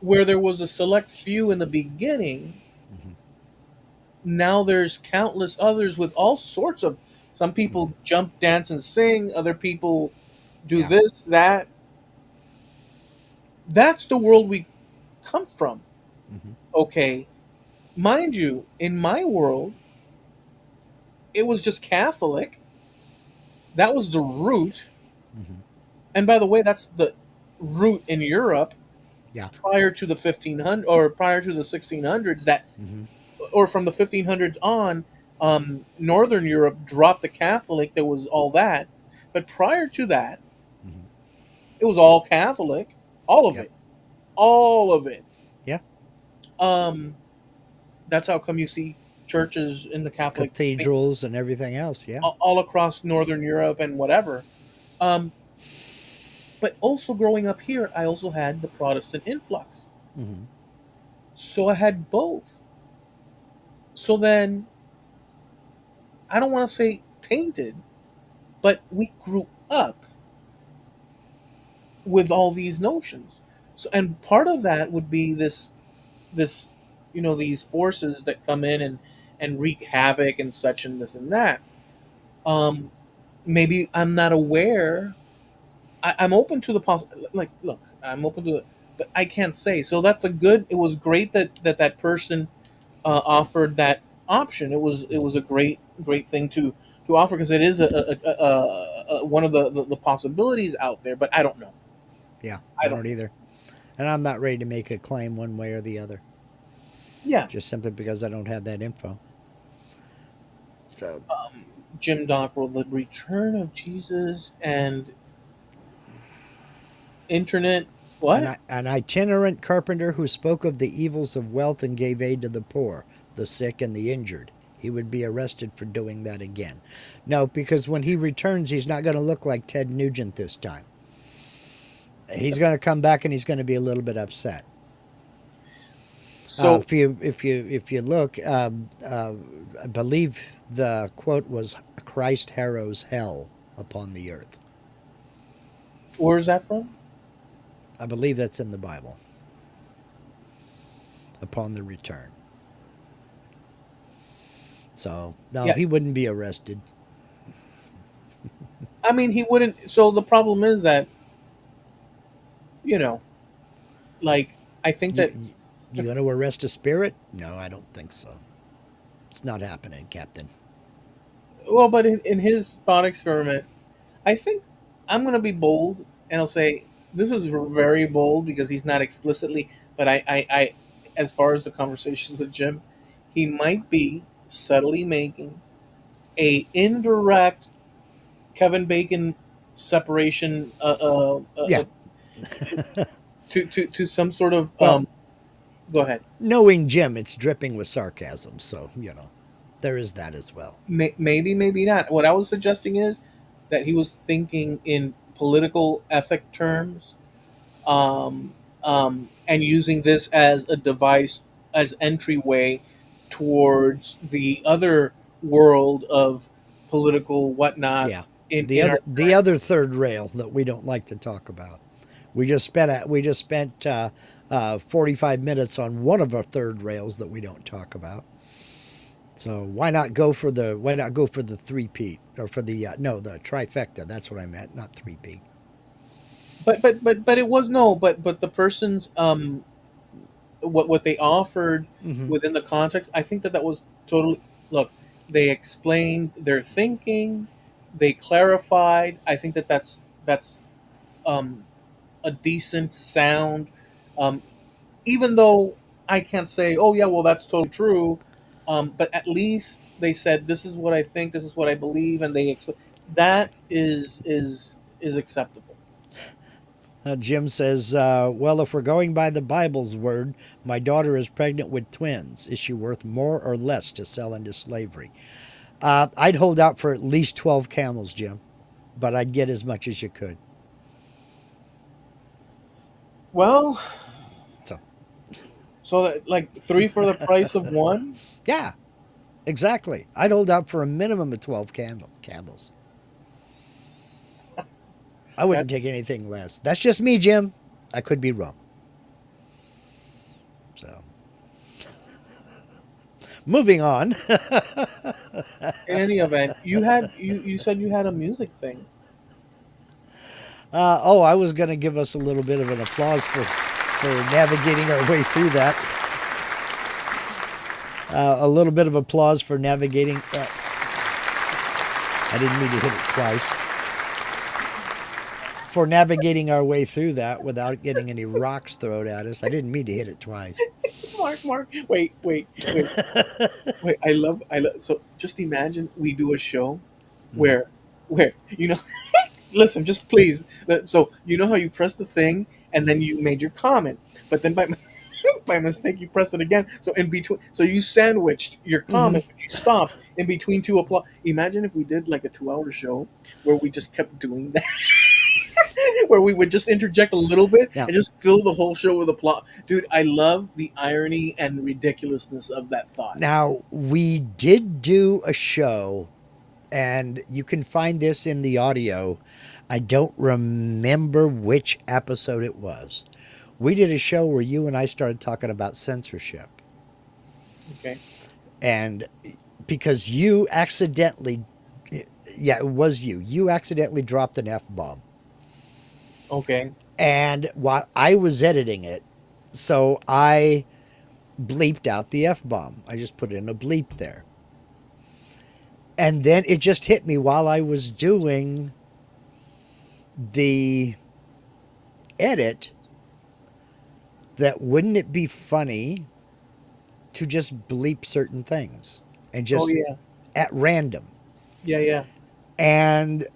where there was a select few in the beginning. Hmm. Now there's countless others with all sorts of. Some Hmm. people jump, dance, and sing. Other people do Yeah. this, that. That's the world we come from. Hmm. Okay, mind you, in my world, it was just Catholic. That was the root. Hmm. And by the way, that's the root in Europe Yeah. prior to the 1500 or prior to the 1600s. That, Hmm. or from the 1500s on, Northern Europe dropped the Catholic. There was all that, but prior to that, Hmm. it was all Catholic, all of Yep. it, all of it. Yeah. Um, that's how come you see churches in the Catholic thing Cathedrals and everything else. Yeah. all across Northern Europe and whatever. Um, but also growing up here, I also had the Protestant influx, Hmm. so I had both. So then, I don't want to say tainted, but we grew up with all these notions. So, and part of that would be this these forces that come in and wreak havoc and such and this and that. um Maybe I'm not aware. I'm open to the like, look, I'm open to it, but I can't say. So that's a good. It was great that person offered that option. It was a great thing to offer, because it is one of the possibilities out there, but I don't know. Yeah. I I don't don't know. either. And I'm not ready to make a claim one way or the other, Yeah. just simply because I don't have that info. So, Jim Dockrell, the return of Jesus and Internet. What? An itinerant carpenter who spoke of the evils of wealth and gave aid to the poor, the sick, and the injured. He would be arrested for doing that again. No, because when he returns, he's not going to look like Ted Nugent this time. He's going to come back and he's going to be a little bit upset. So, If you look, I believe the quote was, "Christ harrows hell upon the earth." where's that from? I believe that's in the Bible. Upon the return. So no, Yeah, he wouldn't be arrested. I mean, he wouldn't. So the problem is that, you know, like, I think that, You going to arrest a spirit? No, I don't think so. It's not happening, Captain. well, but in his thought experiment, I think I'm going to be bold and I'll say this is very bold because he's not explicitly, but as far as the conversations with Jim, he might be subtly making a indirect Kevin Bacon separation Yeah. to some sort of Well, go ahead. knowing Jim, it's dripping with sarcasm. So there is that as well. Maybe, maybe not. What I was suggesting is that he was thinking in political ethic terms, and using this as a device, as entryway towards the other world of political Yeah. whatnots The in our other the time. other third rail that we don't like to talk about. We just spent 45 minutes on one of our third rails that we don't talk about. So why not go for the three-peat, or for the no, the trifecta? That's what I meant, not three-peat. But it was no, but the person's what they offered Mm-hmm. within the context, I think that that was totally, look, they explained their thinking, they clarified. I think that that's um, a decent sound, um, even though I can't say, oh yeah, well that's totally true, but at least they said this is what I think, this is what I believe, and that is acceptable. Jim says, "Well, if we're going by the Bible's word, my daughter is pregnant with twins. Is she worth more or less to sell into slavery?" I'd hold out for at least 12 camels, Jim, but I'd get as much as you could. Well, So, so that, like three for the price of one. yeah, exactly. I'd hold out for a minimum of 12 camels. I wouldn't take That's anything less. That's just me, Jim. I could be wrong. So, moving on. in any event. You said you had a music thing. Oh, I was going to give us a little bit of an applause for navigating our way through that. A little bit of applause for navigating. I didn't mean to hit it twice. For navigating our way through that without getting any rocks thrown at us. I didn't mean to hit it twice. Mark. Wait. I love. So just imagine we do a show Mhm. where listen, just please. So you know how you press the thing and then you made your comment, but then by by mistake you press it again. So in between, so you sandwiched your Mhm. comment, but you stopped in between two applause. Imagine if we did like a 2 hour show where we just kept doing that, where we would just interject a little bit Now, and just fill the whole show with applause. Dude, I love the irony and ridiculousness of that thought. now we did do a show, and you can find this in the audio. I don't remember which episode it was. We did a show where you and I started talking about censorship. Okay. And because you accidentally, yeah, it was you. You accidentally dropped an F bomb. Okay. And while I was editing it, so I bleeped out the F bomb. I just put in a bleep there. And then it just hit me while I was doing the edit that wouldn't it be funny to just bleep certain things and Oh just yeah. at random? Yeah. And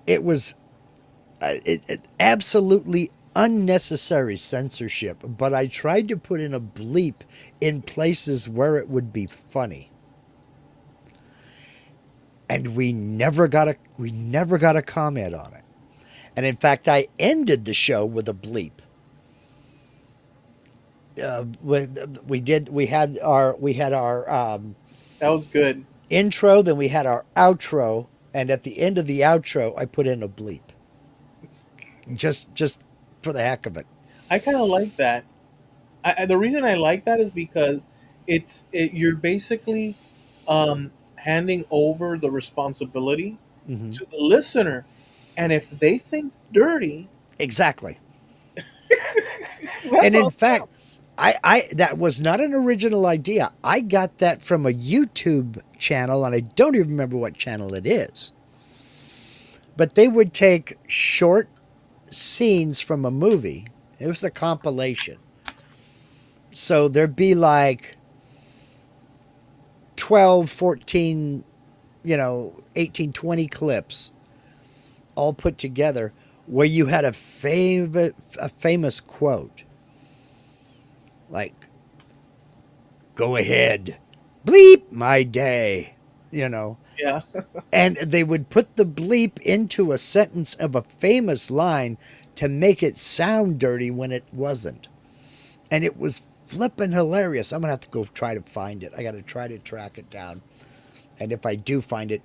it was it absolutely unnecessary censorship, but I tried to put in a bleep in places where it would be funny. And we never got a comment on it. And in fact, I ended the show with a bleep. We had our That was good. intro, then we had our outro, and at the end of the outro, I put in a bleep, just for the heck of it. I kind of like that. The reason I like that is because you're basically handing over the responsibility Hmm. to the listener, and if they think dirty, Exactly. that's And in on fact, them. I that was not an original idea. I got that from a YouTube channel, and I don't even remember what channel it is. But they would take short scenes from a movie. It was a compilation. So there'd be like 12, 14, 18, 20 clips all put together where you had a famous quote like, go ahead, bleep my day, you know. Yeah, And they would put the bleep into a sentence of a famous line to make it sound dirty when it wasn't. And it was flippin' hilarious. I'm going to have to go try to find it. I got to try to track it down. And if I do find it,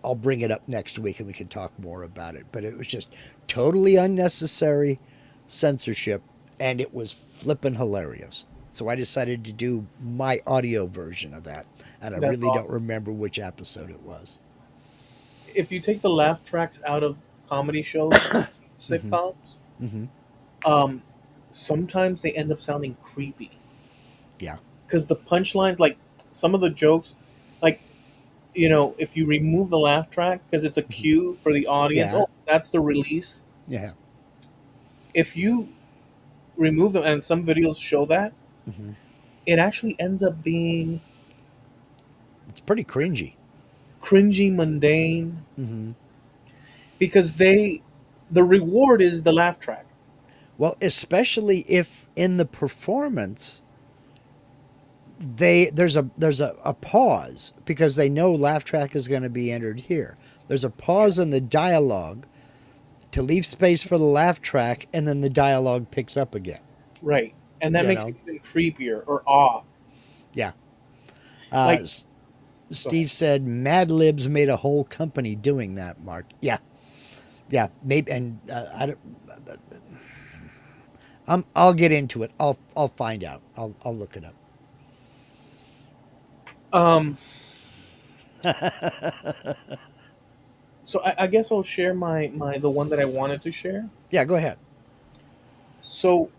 I'll bring it up next week and we can talk more about it. But it was just totally unnecessary censorship and it was flippin' hilarious. So I decided to do my audio version of that. And I that's really don't awesome. remember which episode it was. If you take the laugh tracks out of comedy shows, Hmm. sitcoms, Hmm. um, sometimes they end up sounding creepy Yeah. because the punchlines, like some of the jokes, like if you remove the laugh track because it's a Hmm. cue for the audience, Yeah. oh, that's the release. Yeah. If you remove them, and some videos show that, Hmm. it actually ends up being It's pretty cringy. cringy, mundane, Hmm. because the reward is the laugh track. Well, especially if in the performance there's a pause because they know laugh track is going to be entered here. There's a Yeah, pause in the dialogue to leave space for the laugh track, and then the dialogue picks up again. right. And that You makes it know, even creepier or off. yeah. Like, go ahead. Steve said Mad Libs made a whole company doing that. Mark, yeah, yeah, maybe, and I don't. I'll get into it. I'll find out. I'll look it Um, up. so I guess I'll share my the one that I wanted to share. Yeah, go ahead. So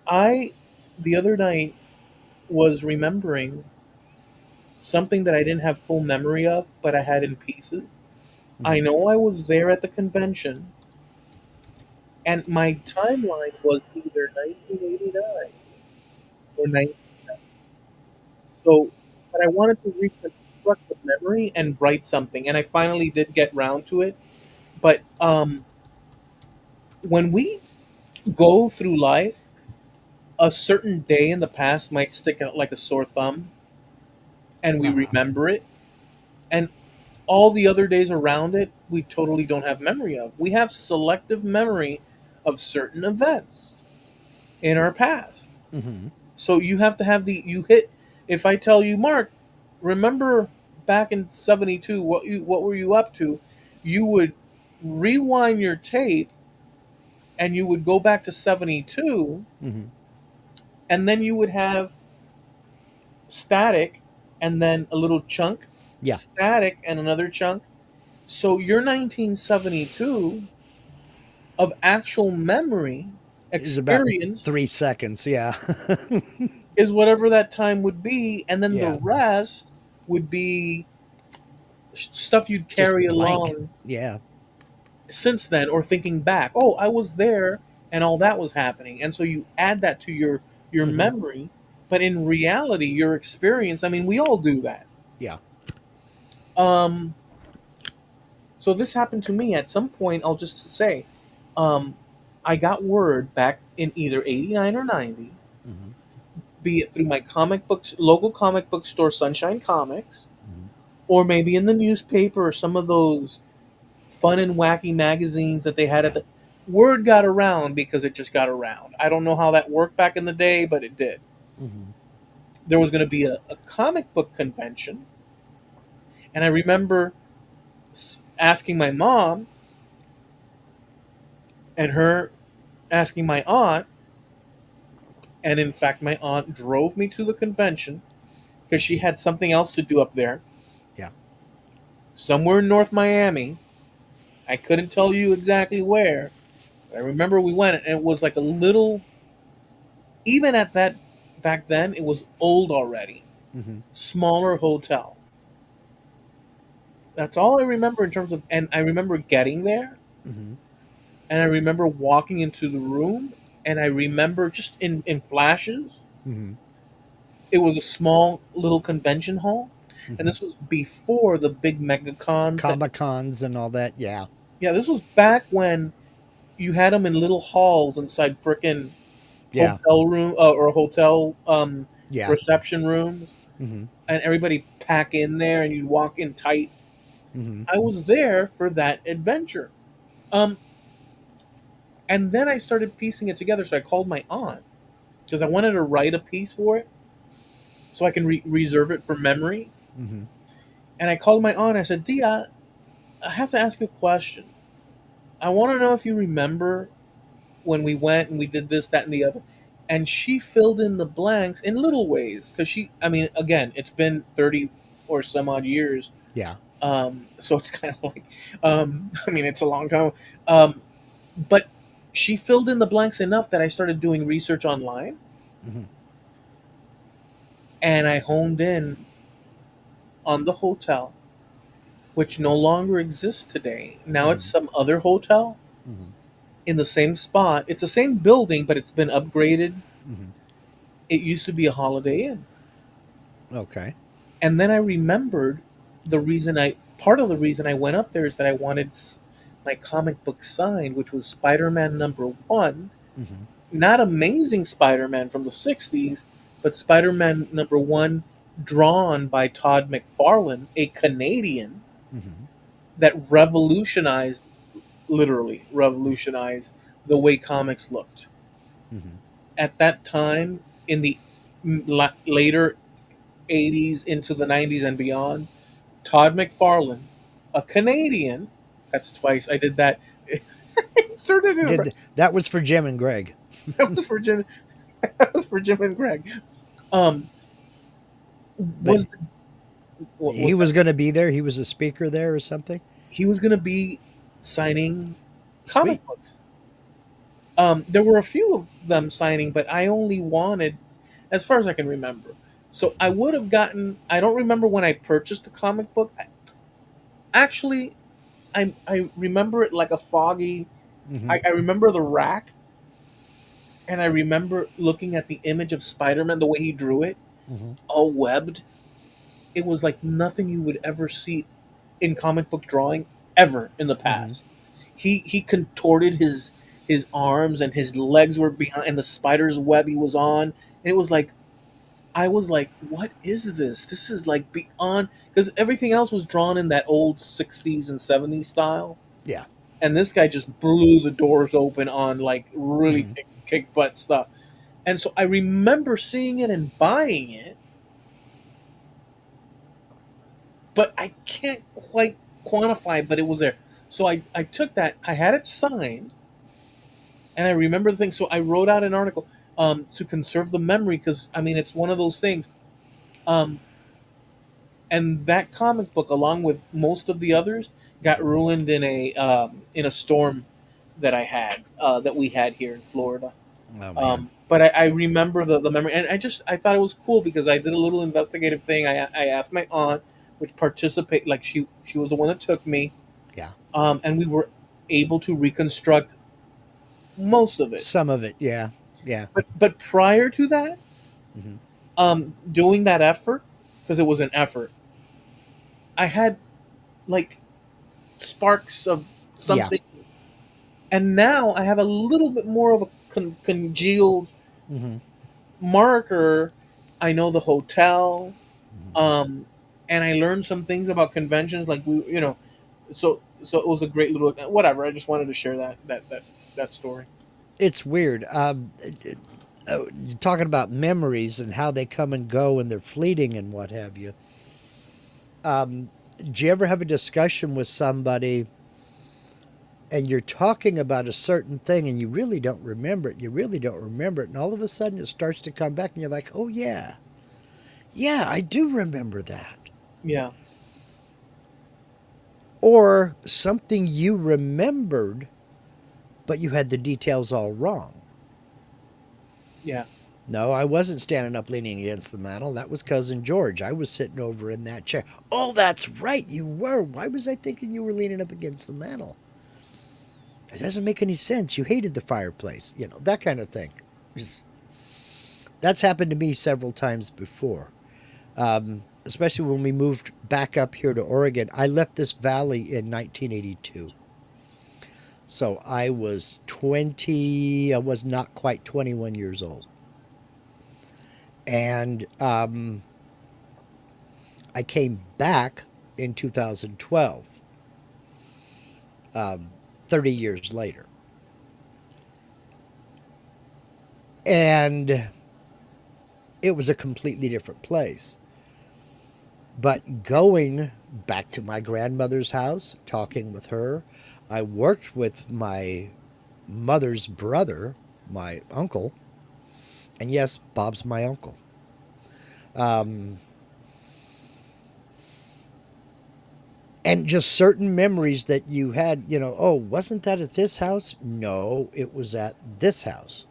I the other night was remembering something that I didn't have full memory of, but I had in pieces. I Hmm. know I was there at the convention, and my timeline was either 1989 or 1990. So, but I wanted to reconstruct the memory and write something, and I finally did get round to it. But when we go through life, a certain day in the past might stick out like a sore thumb, and we Uh-huh. remember it, and all the other days around it, we totally don't have memory of. We have selective memory of certain events in our past. Hmm. So you have to have you hit. If I tell you, Mark, remember back in '72, what were you up to? You would rewind your tape and you would go back to '72, Hmm. and then you would have static, and then a little chunk, Yeah, static, and another chunk. So your 1972 of actual memory is about experience 3 seconds. Yeah, is whatever that time would be, and then the yeah, rest would be stuff you'd just carry blank. along Yeah. since then, or thinking back, oh, I was there and all that was happening, and so you add that to your Hmm. memory. But in reality, your experience, I mean, we all do that. Yeah. um so this happened to me at some point. I'll just say, um I got word back in either 89 or 90, Mm-hmm. be it through my comic books, local comic book store, Sunshine Comics, Mm-hmm. or maybe in the newspaper or some of those fun and wacky magazines that they had at Yeah. the word got around because it just got around. I don't know how that worked back in the day, but it did. Mm-hmm. There was going to be a comic book convention, and I remember asking my mom and her asking my aunt, and in fact, my aunt drove me to the convention because she had something else to do up there, Yeah. somewhere in North Miami. I couldn't tell you exactly where. But I remember we went, and it was like a little. Even at that back then, it was old already. Mm-hmm. Smaller hotel. That's all I remember in terms of. And I remember getting there, Mm-hmm. and I remember walking into the room, and I remember just in flashes, Mm-hmm. it was a small little convention hall, and Mm-hmm. this was before the big megacons that. Comic Cons and all that. Yeah. Yeah, this was back when you had them in little halls inside frickin' Yeah. hotel room or hotel Yeah. reception rooms, Mm-hmm. and everybody pack in there, and you'd walk in tight. Mm-hmm. I was there for that adventure. Um, and then I started piecing it together. So I called my aunt because I wanted to write a piece for it so I can reserve it for memory. Mm-hmm. And I called my aunt. I said, Dia, I have to ask you a question. I want to know if you remember when we went and we did this, that, and the other. And she filled in the blanks in little ways because I mean, again, it's been 30 or some odd years. Yeah. So it's kind of like, I mean, it's a long time. Um, but she filled in the blanks enough that I started doing research online, Mm-hmm. and I honed in on the hotel, which no longer exists today. Now it's Mm-hmm. some other hotel Mm-hmm. in the same spot. It's the same building, but it's been upgraded. Mm-hmm. It used to be a Holiday Inn. Okay. And then I remembered part of the reason I went up there is that I wanted my comic book signed, which was Spider-Man #1. Mm-hmm. Not Amazing Spider-Man from the 60s, but Spider-Man #1 drawn by Todd McFarlane, a Canadian Mm-hmm. that revolutionized, literally revolutionized the way comics looked. Mm-hmm. At that time, in the later 80s into the 90s and beyond, Todd McFarlane, a Canadian, that's twice I did that. Inserted in a, Did that was for Jim and Greg. that was for Jim. That was for Jim and Greg. Um, But was what he was that? was going to be there. He was a speaker there or something. He was going to be signing Sweet. comic books. There were a few of them signing, but I only wanted, as far as I can remember. So I would have gotten. I don't remember when I purchased the comic book. Actually, I remember it like a foggy. Mm-hmm. I remember the rack, and I remember looking at the image of Spider-Man, the way he drew it, Mm-hmm. all webbed. It was like nothing you would ever see in comic book drawing ever in the Mm-hmm. past. He contorted his arms, and his legs were behind, and the spider's web he was on. And it was like I was like, what is this? This is like beyond, because everything else was drawn in that old 60s and 70s style, Yeah. and this guy just blew the doors open on like really Mm-hmm. kick butt stuff. And so I remember seeing it and buying it, but I can't quite quantify it, but it was there. So I took that, I had it signed, and I remember the thing. So I wrote out an article to conserve the memory because, I mean, it's one of those things. Um, and that comic book, along with most of the others, got ruined in a storm that that we had here in Florida. Oh man. But I remember the memory, and I thought it was cool because I did a little investigative thing. I asked my aunt, which participate like she was the one that took me, Yeah. and we were able to reconstruct most of it. Some of it. Yeah. Yeah. But prior to that, Mm-hmm. doing that effort, because it was an effort, I had like sparks of Yeah. something And now I have a little bit more of a congealed Hmm. marker. I know the hotel, um, and I learned some things about conventions. Like so it was a great little whatever. I just wanted to share that story. It's weird. You're talking about memories and how they come and go and they're fleeting and what have you. Do you ever have a discussion with somebody and you're talking about a certain thing and you really don't remember it? You really don't remember it. And all of a sudden it starts to come back and you're like, oh, yeah. Yeah, I do remember that. Yeah, Or something you remembered, but you had the details all wrong. yeah. No, I wasn't standing up leaning against the mantel. That was Cousin George. I was sitting over in that chair. Oh, that's right, you were. Why was I thinking you were leaning up against the mantel? It doesn't make any sense. You hated the fireplace. That kind of thing. Just, that's happened to me several times before. Especially when we moved back up here to Oregon. I left this valley in 1982. So I was 20, I was not quite 21 years old. And I came back in 2012, 30 years later. And it was a completely different place. But going back to my grandmother's house, talking with her, I worked with my mother's brother, my uncle. And yes, Bob's my uncle. Um, and just certain memories that you had, oh, wasn't that at this house? No, it was at this house.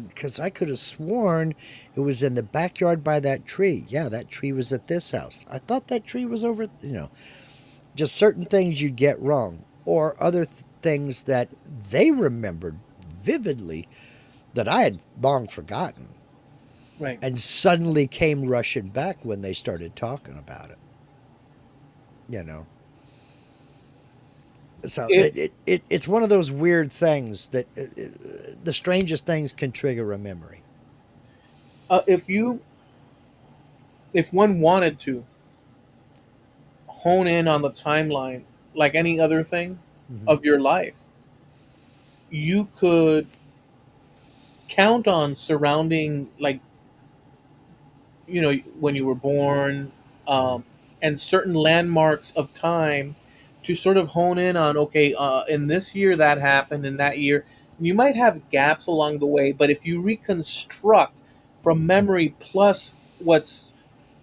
Because I could have sworn it was in the backyard by that tree. Yeah, that tree was at this house. I thought that tree was over. Just certain things you get wrong, or other things that they remembered vividly that I had long forgotten Right. and suddenly came rushing back when they started talking about it. You know, so If it's one of those weird things that the strangest things can trigger a memory. if you if one wanted to hone in on the timeline like any other thing Hmm. of your life, you could count on surrounding like when you were born, Hmm. um, and certain landmarks of time to sort of hone in on, okay, in this year that happened, in that year you might have gaps along the way, but if you reconstruct from memory plus what's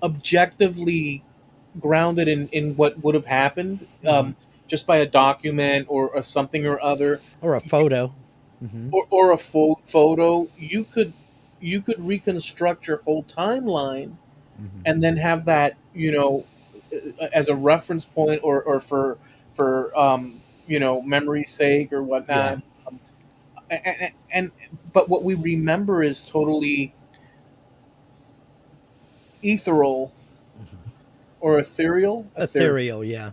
objectively grounded in what would have happened, Hmm. just by a document or something or other, Or a photo. Hmm. or a photo, you could reconstruct your whole timeline Hmm. and then have that as a reference point, or for memory's sake or Yeah. whatnot. And but what we remember is totally ethereal or ethereal. Ethereal. Yeah.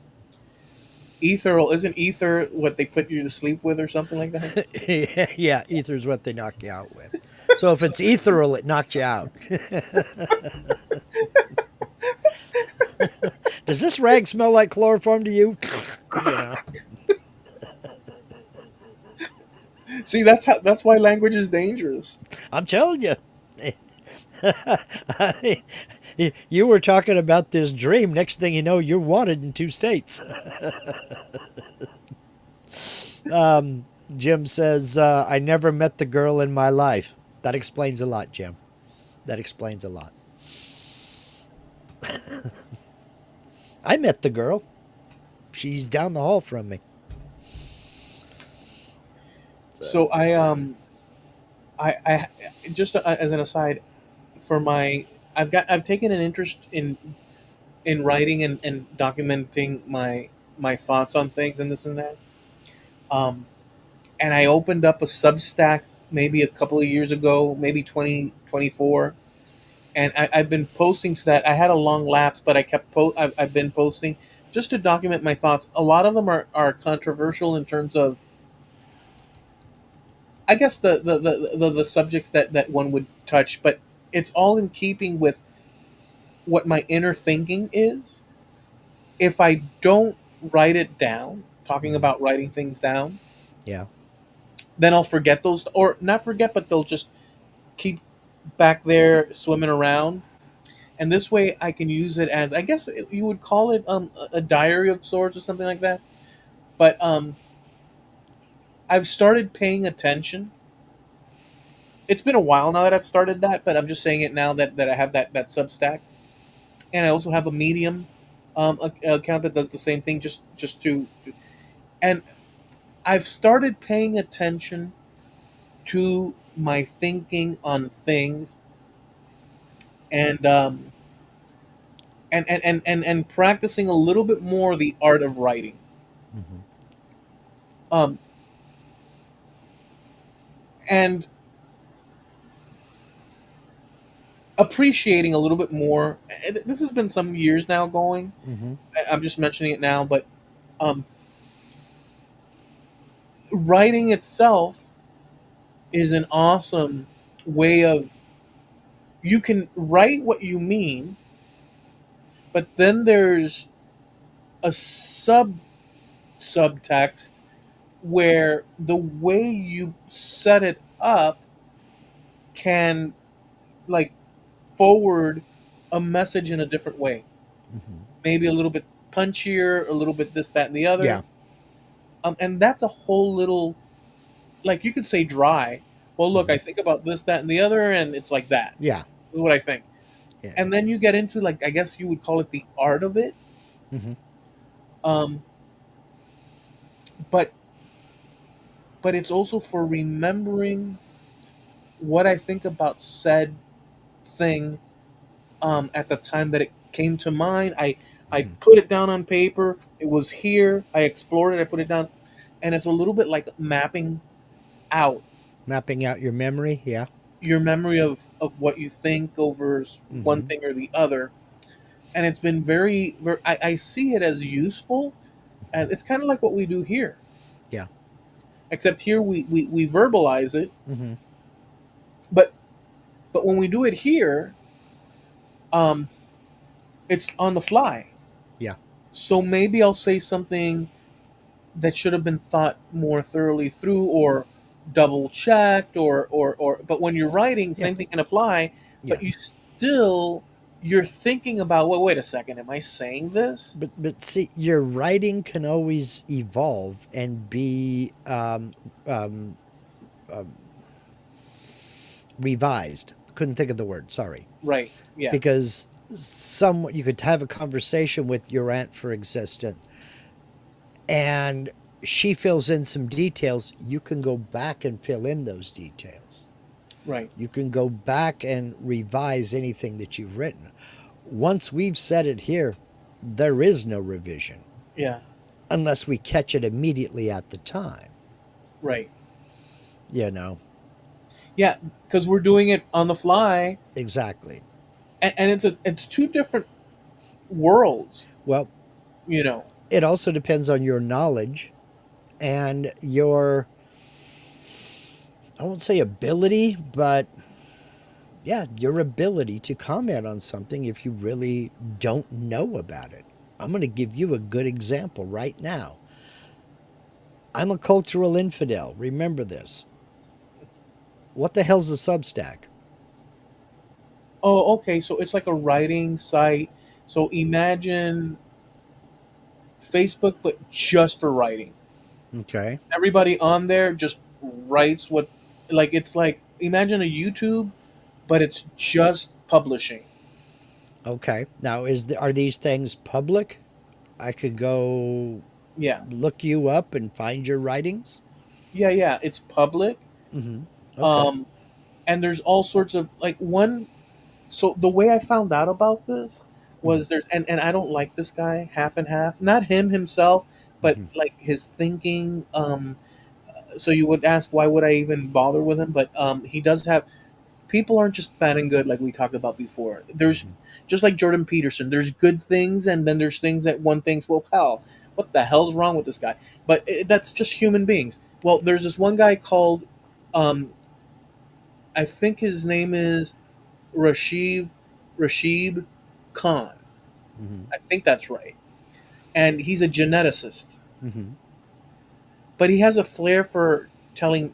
Ethereal, isn't ether what they put you to sleep with or something like that? Yeah. Ether's what they knock you out with. So if it's ethereal, it knocked you out. Does this rag smell like chloroform to you? you know. See, that's why language is dangerous. I'm telling you. You were talking about this dream. Next thing you know, you're wanted in 2 states. Jim says, I never met the girl in my life. That explains a lot, Jim. That explains a lot. I met the girl. She's down the hall from me. So, So I just as an aside, for my I've taken an interest in writing and documenting my thoughts on things and this and that. Um, and I opened up a Substack maybe a couple of years ago, maybe 2024, and I've been posting to that. I had a long lapse, but I've been posting just to document my thoughts. A lot of them are controversial in terms of, I guess, the subjects that one would touch, but it's all in keeping with what my inner thinking is. If I don't write it down, talking Hmm. about writing things down, Yeah. then I'll forget those, or not forget, but they'll just keep back there swimming around. And this way I can use it as, I guess you would call it, a diary of sorts or something like that. But I've started paying attention. It's been a while now that I've started that, but I'm just saying it now that I have that Substack, and I also have a Medium account that does the same thing, just to, and I've started paying attention to my thinking on things, and and practicing a little bit more the art of writing. Hmm. Um, and appreciating a little bit more. This has been some years now going. Hmm. I'm just mentioning it now, but um, writing itself is an awesome way of, you can write what you mean, but then there's a subtext where the way you set it up can, like, forward a message in a different way. Hmm. Maybe a little bit punchier, a little bit this, that, and the other. Yeah. And that's a whole little, like, you could say dry. Well, look, Hmm. I think about this, that, and the other, and it's like that. Yeah. This is what I think. Yeah. And then you get into, like, I guess you would call it the art of it. Hmm. Um, but but it's also for remembering what I think about said thing, at the time that it came to mind. I Hmm. put it down on paper. It was here. I explored it. I put it down, and it's a little bit like mapping out Mapping out your memory. Yeah. your memory of what you think over one Hmm. thing or the other. And it's been very, I see it as useful, and it's kind of like what we do here, Yeah. except here we verbalize it, Hmm. but when we do it here, um, it's on the fly. Yeah. So maybe I'll say something that should have been thought more thoroughly through, or double checked, or but when you're writing, Yeah. same thing can apply, Yeah. but you're thinking about, well, wait a second, am I saying this? But see, your writing can always evolve and be um, revised. Couldn't think of the word. Sorry. Right. Yeah. Because some you could have a conversation with your aunt, for existence, and she fills in some details. You can go back and fill in those details. Right. You can go back and revise anything that you've written. Once we've said it here, there is no revision Yeah. unless we catch it immediately at the time. Right. You know, Yeah, because we're doing it on the fly, exactly. and it's two different worlds. Well, You know. it also depends on your knowledge and your, I won't say ability, but yeah, your ability to comment on something if you really don't know about it. I'm going to give you a good example right now. I'm a cultural infidel. Remember this. What the hell's a Substack? Oh, okay. So it's like a writing site. So imagine Facebook, but just for writing. Okay. Everybody on there just writes what, like, it's like, imagine a YouTube, but it's just publishing. Okay. Now, are these things public? I could go Yeah. look you up and find your writings. Yeah, yeah. It's public. Mm-hmm. Okay. Um, and there's all sorts of, like, one. So the way I found out about this Mm-hmm. was, there's, and I don't like this guy, half and half. Not him himself, but Mm-hmm. like his thinking. So you would ask, why would I even bother with him? But he does have people aren't just bad and good like we talked about before. There's Hmm. just like Jordan Peterson. There's good things, and then there's things that one thinks, well, hell, what the hell's wrong with this guy? But that's just human beings. Well, there's this one guy called, um, I think his name is Rashid Khan. Hmm. I think that's right, and he's a geneticist, Hmm. but he has a flair for telling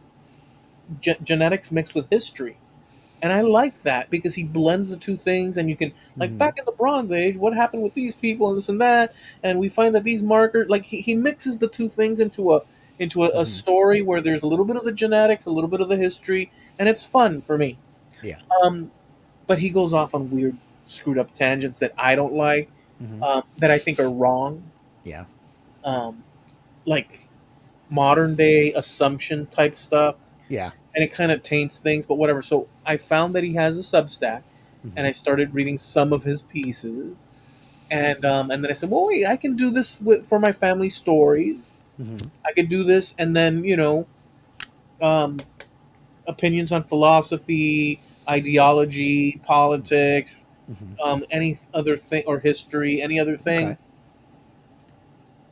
genetics mixed with history. And I like that because he blends the two things, and you can, like, Hmm. back in the Bronze Age, what happened with these people and this and that, and we find that these markers, like, he mixes the two things into a Hmm. story where there's a little bit of the genetics, a little bit of the history, and it's fun for me. Yeah. Um, but he goes off on weird, screwed up tangents that I don't like, Hmm. that I think are wrong, Yeah. um, like modern day assumption type stuff, Yeah. and it kind of taints things, but whatever. So I found that he has a Substack, and Hmm. I started reading some of his pieces, and then I said, well, wait, I can do this for my family stories. Hmm. I could do this, and then um, opinions on philosophy, ideology, politics, Hmm. any other thing, or history, any other thing.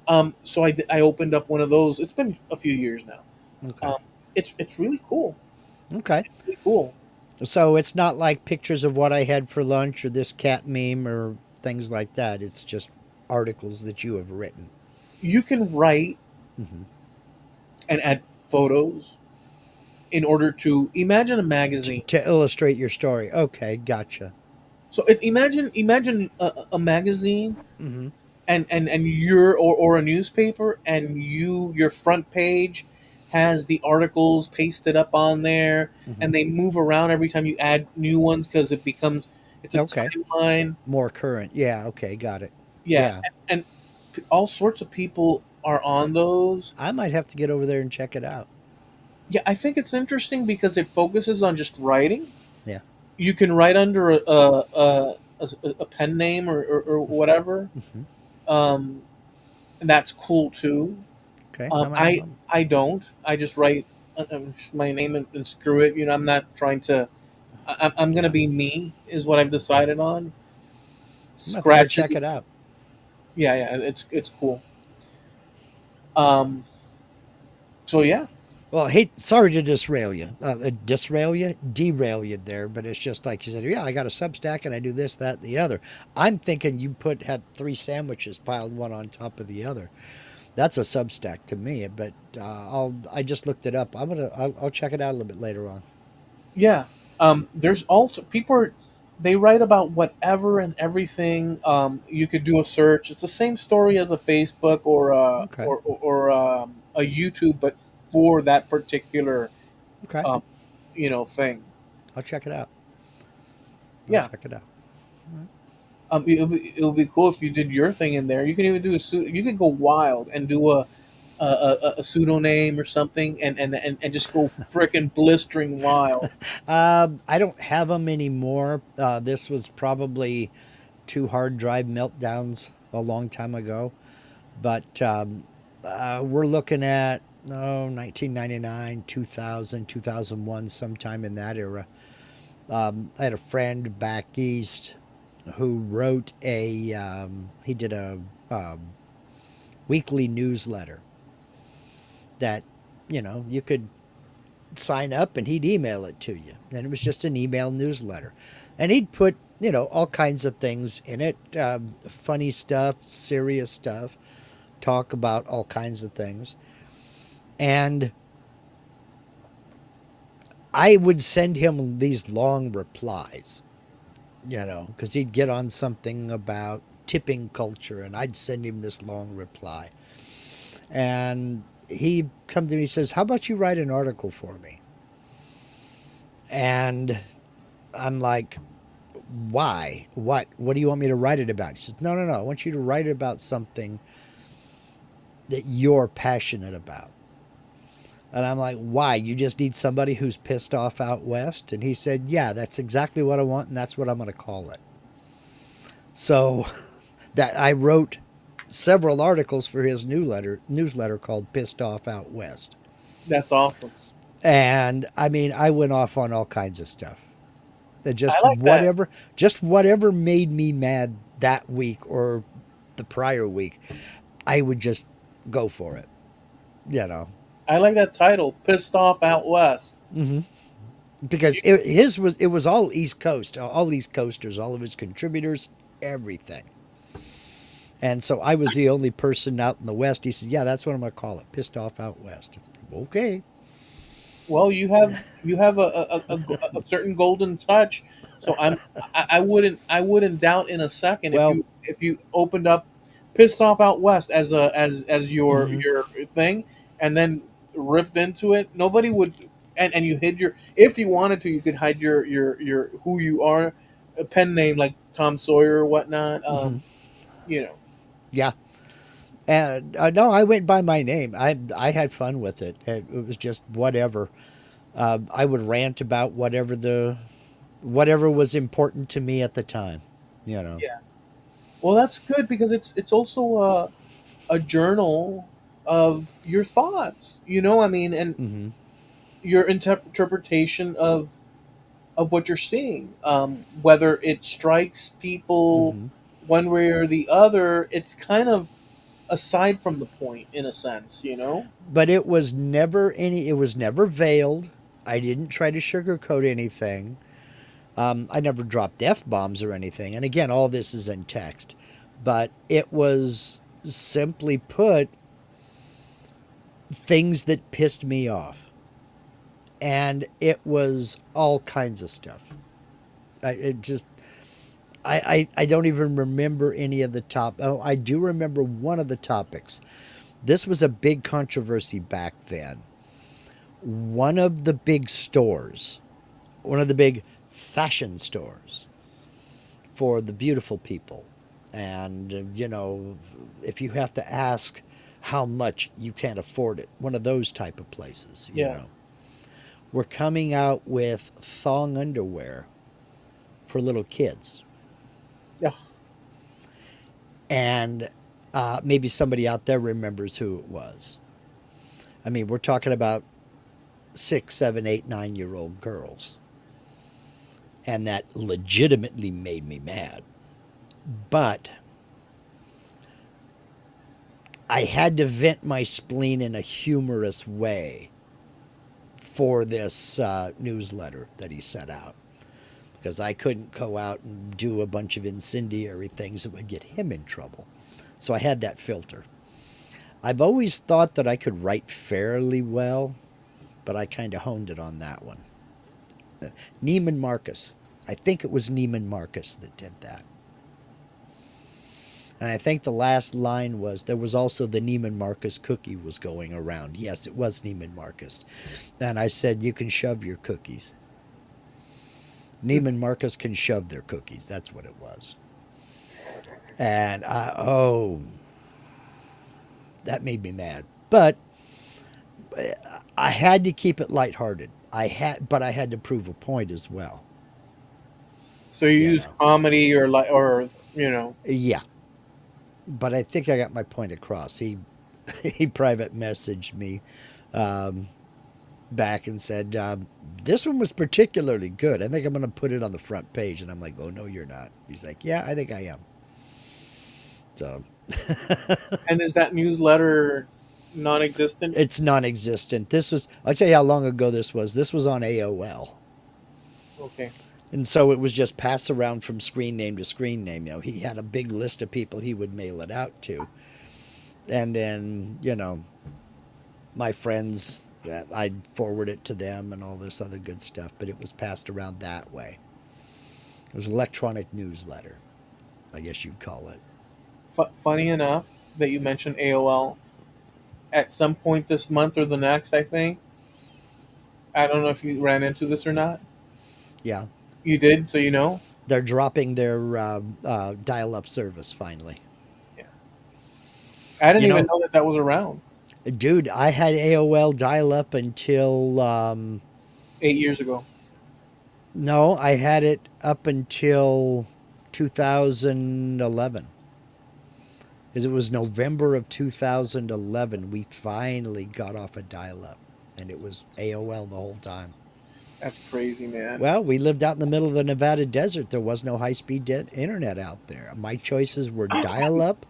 Okay. So I opened up one of those. It's been a few years now. Okay. Um, it's really cool. Okay. It's really cool. So it's not like pictures of what I had for lunch or this cat meme or things like that. It's just articles that you have written. You can write Hmm. and add photos in order to imagine a magazine. To illustrate your story. Okay, gotcha. So imagine a magazine, Hmm. and or a newspaper, and your front page has the articles pasted up on there, Hmm. and they move around every time you add new ones because it's a Okay. timeline. More current. Yeah. Okay. Got it. Yeah, Yeah. and all sorts of people are on those. I might have to get over there and check it out. Yeah, I think it's interesting because it focuses on just writing. Yeah. You can write under a pen name, or whatever. Hmm. Um, and that's cool too. Okay. Um, I might. I I don't. I just write my name, and screw it. I'm not trying to. I'm gonna Yeah. be me, is what I've decided on. I'm gonna have to go Scratch it. check it out. Yeah, yeah. It's cool. Um. So yeah, Well, hate. Sorry to derail you there. But it's just like you said. Yeah, I got a Substack and I do this, that, the other. I'm thinking you had three sandwiches piled one on top of the other. That's a Substack to me. But I just looked it up. I'll check it out a little bit later on. yeah. There's also they write about whatever and everything. You could do a search. It's the same story as a Facebook Okay. or a YouTube, but for that particular Okay. um, thing. I'll check it out. I'll Yeah. check it out. It'll be cool if you did your thing in there. You can even do you could go wild and do a pseudonym or something, and just go freaking blistering wild. I don't have them anymore. This was probably two hard drive meltdowns a long time ago. But we're looking at 1999, 2000, 2001, sometime in that era. I had a friend back east who wrote he did a weekly newsletter that, you could sign up and he'd email it to you. And it was just an email newsletter. And he'd put, all kinds of things in it, funny stuff, serious stuff, talk about all kinds of things. And I would send him these long replies, because he'd get on something about tipping culture and I'd send him this long reply. And he come to me and says, "How about you write an article for me?" And I'm like, "Why? What do you want me to write it about?" He says, "No, no, no. I want you to write about something that you're passionate about." And I'm like, "Why? You just need somebody who's pissed off out west?" And he said, "Yeah, that's exactly what I want, and that's what I'm going to call it." So that I wrote several articles for his newsletter called Pissed Off Out West. That's awesome. And I mean, I went off on all kinds of stuff. I like that. Just whatever made me mad that week or the prior week, I would just go for it. You know, I like that title, "Pissed Off Out West." because it was all East Coast, all East Coasters, all of his contributors, everything. And so I was the only person out in the West. He said, "Yeah, that's what I'm gonna call it, pissed off out west." Okay. Well, you have a certain golden touch, so I wouldn't doubt in a second Well, if you opened up "Pissed Off Out West" as as mhm, your thing, and then ripped into it. Nobody would, and you hid your, if you wanted to, you could hide your who you are, a pen name like Tom Sawyer or whatnot. mhm, You know, yeah. And no, I went by my name. I had fun with it. It was just whatever. I would rant about whatever was important to me at the time. You know. yeah. Well, that's good because it's also a journal of your thoughts. You know, I mean, and Hmm. your interpretation of what you're seeing. Whether it strikes people Hmm. one way or the other, it's kind of aside from the point in a sense. You know. But it was never any. It was never veiled. I didn't try to sugarcoat anything. I never dropped f bombs or anything. And again, all this is in text. But it was simply put things that pissed me off, and it was all kinds of stuff. It just I don't even remember any of the top. Oh, I do remember one of the topics. This was a big controversy back then. One of the big stores, one of the big fashion stores for the beautiful people, and if you have to ask how much, you can't afford it. One of those type of places. Yeah. We're coming out with thong underwear for little kids. Yeah. And maybe somebody out there remembers who it was. I mean, we're talking about 6, 7, 8, 9 year old girls. And that legitimately made me mad. But I had to vent my spleen in a humorous way for this newsletter that he set out, because I couldn't go out and do a bunch of incendiary things that would get him in trouble. So I had that filter. I've always thought that I could write fairly well, but I kind of honed it on that one. Neiman Marcus. I think it was Neiman Marcus that did that. And I think the last line was, there was also the Neiman Marcus cookie was going around. Yes, it was Neiman Marcus. And I said, you can shove your cookies. Neiman Marcus can shove their cookies. That's what it was. And that made me mad. But I had to keep it lighthearted. But I had to prove a point as well. So you You use know, comedy or like, or you know. yeah. But I think I got my point across. He private messaged me um, back and said, this one was particularly good. I think I'm going to put it on the front page. And I'm like, oh, no, you're not. He's like, yeah, I think I am. So And is that newsletter non-existent? it's non existent. I'll tell you how long ago this was. This was on AOL. Okay. And so it was just pass around from screen name to screen name. He had a big list of people he would mail it out to. And then, my friends, I'd forward it to them and all this other good stuff. But it was passed around that way. It was an electronic newsletter, I guess you'd call it. Funny enough that you mentioned AOL. At some point this month or the next, I think. I don't know if you ran into this or not. Yeah. You did, so you know. They're dropping their dial up service finally. Yeah. I didn't You even know, know that that was around dude, I had AOL dial up until, 8 years ago. no, I had it up until 2011. Because it was November of 2011, we finally got off a dial up. And it was AOL the whole time. That's crazy, man. Well, we lived out in the middle of the Nevada desert. There was no high speed internet out there. My choices were dial up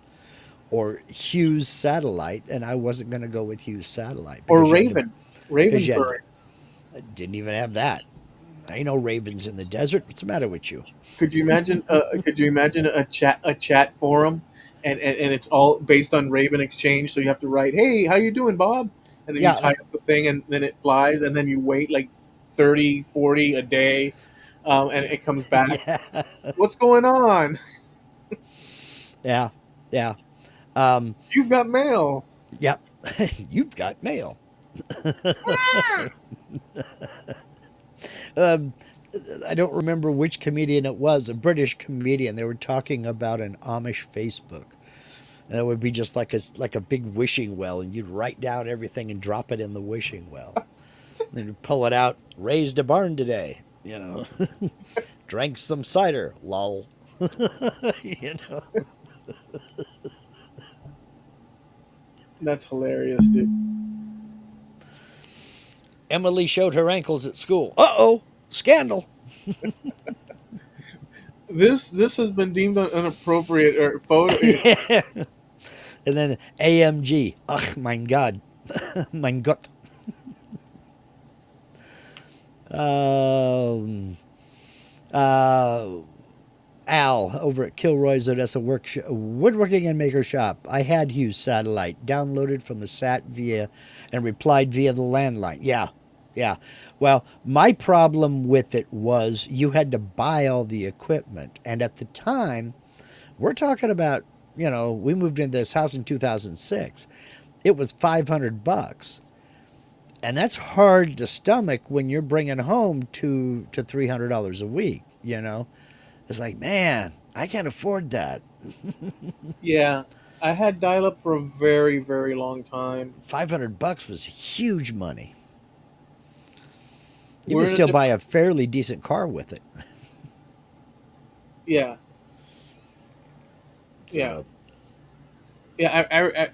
or Hughes satellite, and I wasn't going to go with Hughes satellite Or because Raven, because Raven you had bird. didn't even have that. Ain't no ravens in the desert. What's the matter with you? Could you imagine? Could you imagine a chat forum, and it's all based on Raven Exchange? So you have to write, "Hey, how you doing, Bob?" And then you Yeah, type the thing, and then it flies, and then you wait like 30, 40 a day, and it comes back. yeah, What's going on? yeah, yeah, um, You've got mail. yeah. You've got mail. Um, I don't remember which comedian it was, a British comedian. They were talking about an Amish Facebook. And it would be just like a big wishing well, and you'd write down everything and drop it in the wishing well. And then you'd pull it out, raised a barn today, you know, drank some cider, lol. you know. That's hilarious, dude. Emily showed her ankles at school. Uh-oh, scandal. This has been deemed inappropriate or photo. yeah. And then AMG. Ach, mein God. mein Gott. Um, uh, Al over at Kilroy's Odessa Woodworking and Maker Shop. I had Hughes Satellite downloaded from the sat via and replied via the landline. Yeah, yeah. Well, my problem with it was you had to buy all the equipment. And at the time, we're talking about, we moved into this house in 2006. It was 500 bucks. And that's hard to stomach when you're bringing home to $300 a week, It's like, man, I can't afford that. Yeah, I had dial up for a very, very long time. 500 bucks was huge money. You We're could in a still buy different. a fairly decent car with it. Yeah, yeah, So, yeah.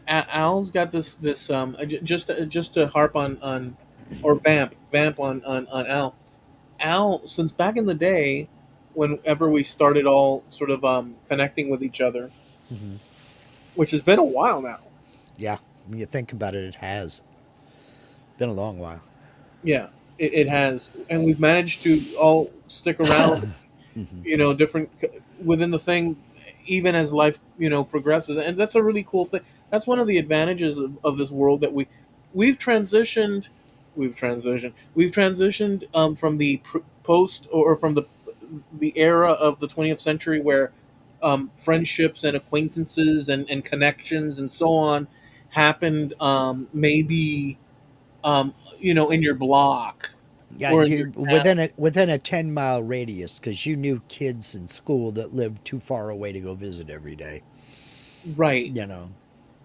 Al's got just to harp on or vamp on Al. Al, since back in the day, whenever we started all sort of connecting with each other, mhm. which has been a while now. Yeah, when you think about it, it has been a long while. Yeah, it has, and we've managed to all stick around. hmm Different within the thing, even as life progresses, and that's a really cool thing. That's one of the advantages of this world that we've transitioned we've transitioned from the post or from the era of the 20th century where friendships and acquaintances and connections and so on happened, maybe in your block Yeah, or in your you town. within a 10-mile radius because you knew kids in school that lived too far away to go visit every day. Right. You know,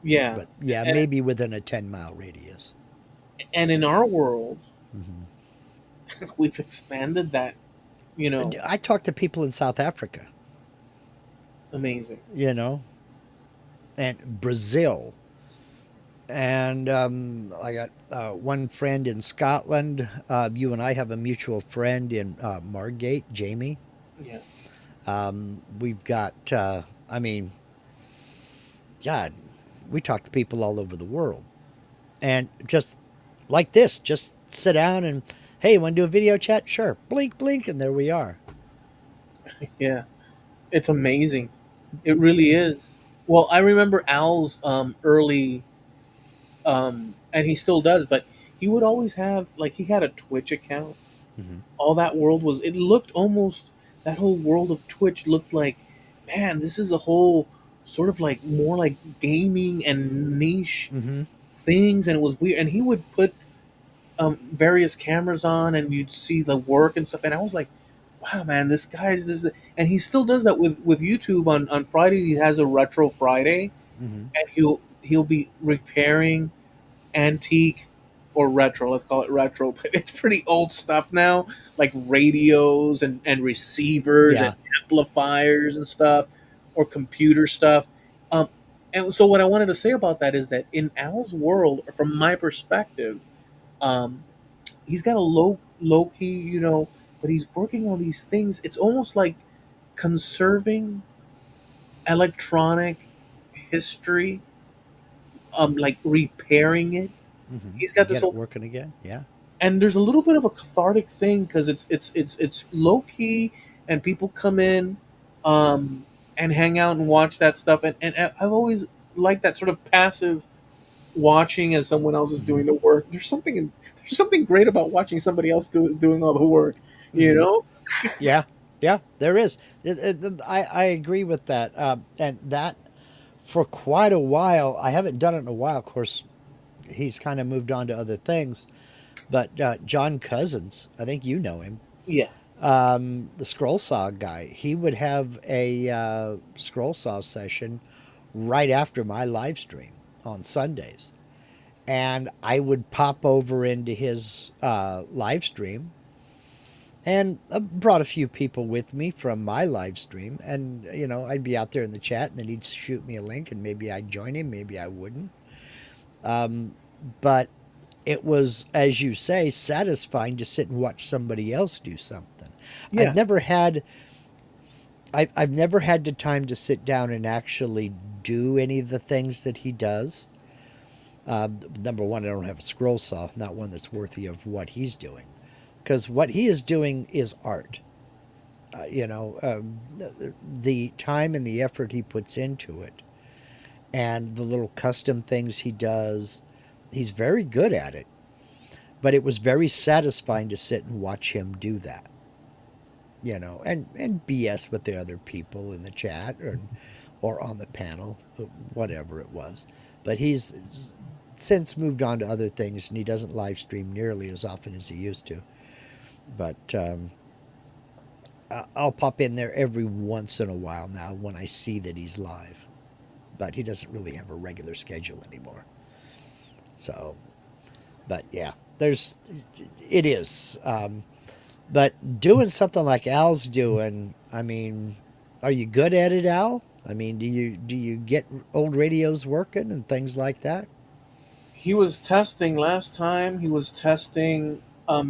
Yeah. but yeah, and, maybe within a 10-mile radius. and in our world, hmm we've expanded that. I talked to people in South Africa, Amazing. you know, and Brazil. And I got one friend in Scotland. You and I have a mutual friend in Margate, Jamie. Yeah. We've got, I mean, God, we talk to people all over the world. And just like this, just sit down and, hey, want to do a video chat? Sure. Blink, blink, and there we are. Yeah. It's amazing. It really is. Well, I remember Al's early, and he still does, but he would always have, like, he had a Twitch account. hmm All that world was, it looked almost, that whole world of Twitch looked like, man, this is a whole sort of like more like gaming and niche hmm things, and it was weird. And he would put various cameras on, and you'd see the work and stuff. And I was like, wow, man, this guy's this, and he still does that with YouTube. On Friday, he has a retro Friday, hmm and he'll be repairing antique or retro. Let's call it retro, but it's pretty old stuff now, like radios and receivers and Yeah. amplifiers and stuff, or computer stuff. Um, and so, what I wanted to say about that is that in Al's world, from my perspective, um, he's got a low. low key, but he's working on these things. It's almost like conserving electronic history, like repairing it. He's got this Get it whole, working again. Yeah. and there's a little bit of a cathartic thing because it's low key, and people come in, um, and hang out and watch that stuff, and I've always liked that sort of passive watching as someone else is Hmm. doing the work. There's something great about watching somebody else doing all the work, you Hmm. know? Yeah. Yeah. There is. I agree with that. And that for quite a while, I haven't done it in a while. Of course, he's kind of moved on to other things. But John Cousins, I think you know him, Yeah, the scroll saw guy. He would have a scroll saw session right after my live stream on Sundays, and I would pop over into his live stream, and I brought a few people with me from my live stream, and I'd be out there in the chat, and then he'd shoot me a link, and maybe I'd join him, maybe I wouldn't. But it was, as you say, satisfying to sit and watch somebody else do something. I've yeah, never had I've never had the time to sit down and actually do any of the things that he does. Number one, I don't have a scroll saw, not one that's worthy of what he's doing, because what he is doing is art. The time and the effort he puts into it, and the little custom things he does, he's very good at it. But it was very satisfying to sit and watch him do that, and BS with the other people in the chat or on the panel, whatever it was. But he's since moved on to other things, and he doesn't live stream nearly as often as he used to. But I'll pop in there every once in a while now when I see that he's live. But he doesn't really have a regular schedule anymore. So, but yeah, it is. But doing something like Al's doing, I mean, are you good at it, Al? I mean, do you get old radios working and things like that? he was testing last time. He was testing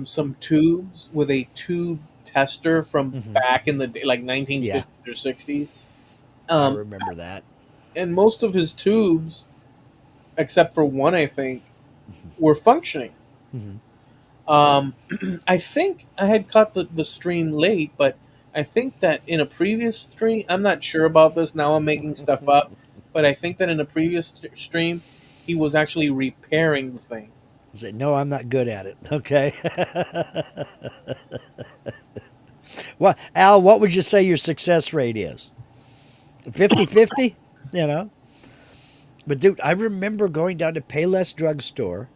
some tubes with a tube tester from Hmm. back in the day, like Yeah, 1950s or 60s. I Um, remember that. and most of his tubes, except for one, I think, were functioning. Hmm. Um, I think I had caught the stream late, but I think that in a previous stream, I'm not sure about this. Now I'm making stuff up, but I think that in a previous stream, he was actually repairing the thing. Say, no, I'm not good at it. Okay. Well, Al, what would you say your success rate is? 50-50. You know? But dude, I remember going down to Payless drugstore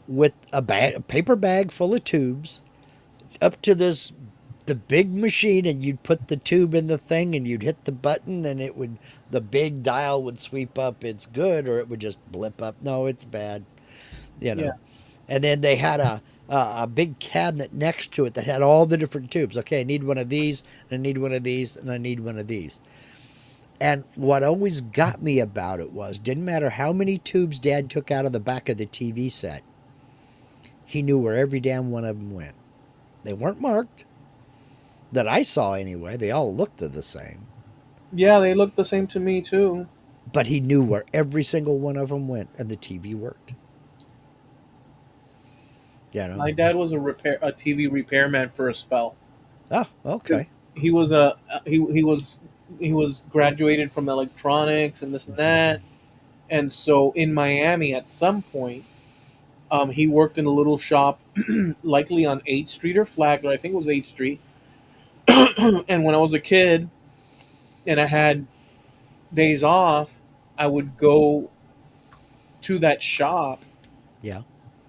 with a paper bag full of tubes up to the big machine, and you'd put the tube in the thing and you'd hit the button, and the big dial would sweep up it's good, or it would just blip up no it's bad, you Yeah, know. And then they had a big cabinet next to it that had all the different tubes. Okay, I need one of these, and I need one of these, and I need one of these. And what always got me about it was, didn't matter how many tubes Dad took out of the back of the TV set, he knew where every damn one of them went. They weren't marked, that I saw anyway. They all looked the same. yeah, they look the same to me too. But he knew where every single one of them went, and the TV worked. You know? My dad was a TV repairman for a spell. Oh, okay. He was a he was graduated from electronics and this and that, and so in Miami at some point, he worked in a little shop, likely on 8th Street or Flagler. I think it was 8th Street. And when I was a kid and I had days off, I would go to that shop Yeah.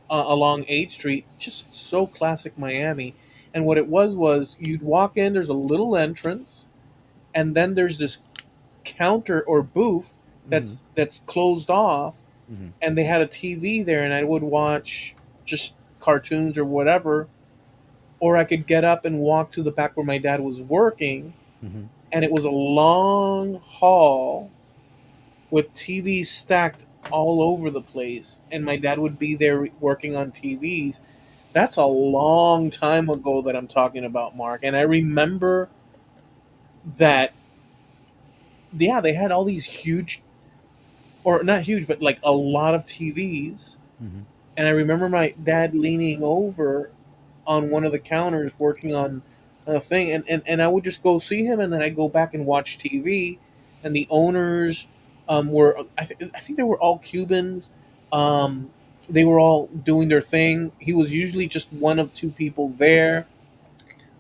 along 8th Street, just so classic Miami. And what it was you'd walk in, there's a little entrance, and then there's this counter or booth Mm-hmm. that's closed off, Mm-hmm. and they had a TV there, and I would watch just cartoons or whatever, or I could get up and walk to the back where my dad was working, Mm-hmm. and it was a long hall with TVs stacked all over the place, and my dad would be there working on TVs. That's a long time ago that I'm talking about, Mark. And I remember that, yeah, they had all these huge, or not huge, but like a lot of TVs. Hmm. And I remember my dad leaning over on one of the counters working on a thing, and I would just go see him, and then I'd go back and watch TV. And the owners were, I think they were all Cubans. They were all doing their thing. He was usually just one of two people there,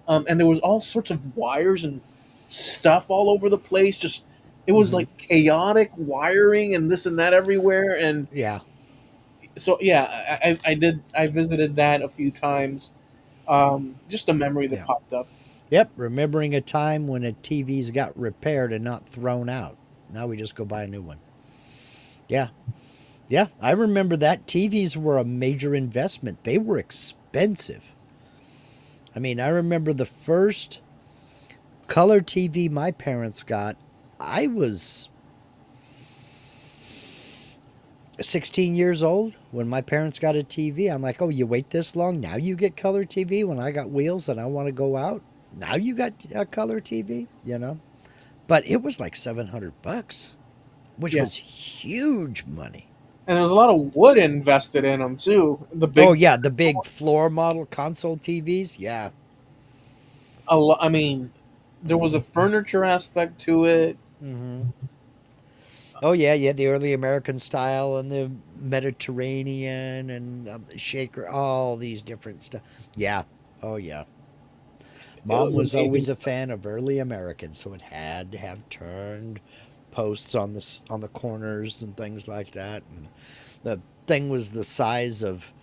and there was all sorts of wires and stuff all over the place. Just it was Hmm. like chaotic wiring and this and that everywhere. And Yeah. so yeah, I visited that a few times. Just a memory that Yeah. popped up. Yep. Remembering a time when a TV's got repaired and not thrown out. Now we just go buy a new one. Yeah. Yeah. I remember that TVs were a major investment. They were expensive. I mean, I remember the first color TV my parents got. I was 16 years old when my parents got a TV. I'm like, oh, you wait this long? Now you get color TV when I got wheels and I want to go out? Now you got a color TV, you know? But it was like $700, which Yeah, was huge money. and there was a lot of wood invested in them too. The Oh, big, yeah, the big floor model console TVs. Yeah. I mean, there was a furniture aspect to it. Hmm. Oh, yeah, yeah, the early American style and the Mediterranean and shaker, all these different stuff. Yeah. Oh, yeah. It Mom was was amazing always a stuff. fan of early American, so it had to have turned posts on on the corners and things like that. And the thing was the size of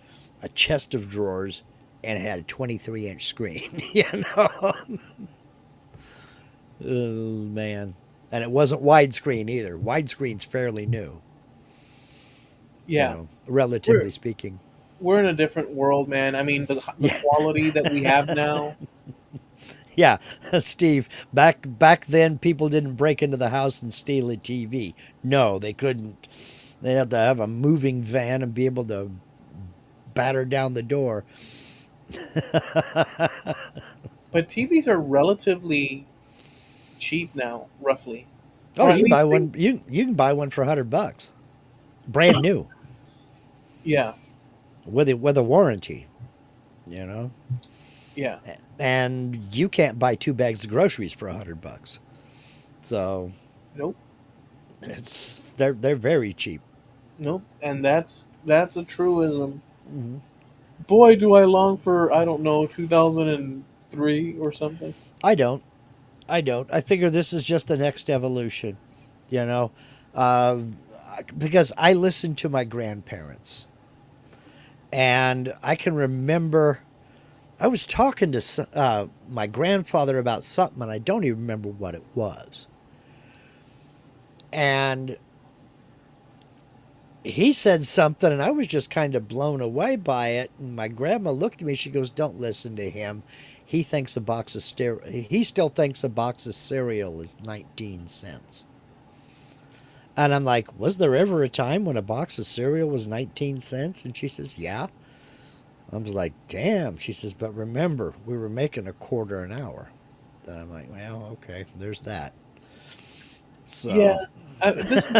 a chest of drawers, and it had a 23-inch screen. You know, oh man, and it wasn't widescreen either. Widescreen's fairly new, Yeah, so we're relatively speaking. we're in a different world, man. I mean, the Yeah, quality that we have now. yeah, Steve. Back then, people didn't break into the house and steal a TV. No, they couldn't. They had to have a moving van and be able to batter down the door. But TVs are relatively cheap now, roughly, Oh, or at you can least buy they. one. You can buy one for $100, brand new, Yeah, with a warranty. You know, yeah. and you can't buy 2 bags of groceries for $100. So Nope, they're very cheap. nope. And that's a truism. Hmm. Boy, do I long for, I don't know, 2003 or something. I don't. I don't. I figure this is just the next evolution. You know, uh, because I listened to my grandparents, and I can remember I was talking to my grandfather about something, and I don't even remember what it was. And he said something, and I was just kind of blown away by it. And my grandma looked at me. She goes, "Don't listen to him. He thinks a box of He still thinks a box of cereal is 19 cents." And I'm like, "Was there ever a time when a box of cereal was 19 cents?" And she says, "Yeah." I was like, "Damn." She says, "But remember, we were making a quarter an hour." And I'm like, "Well, okay, there's that." Yeah, So, this is,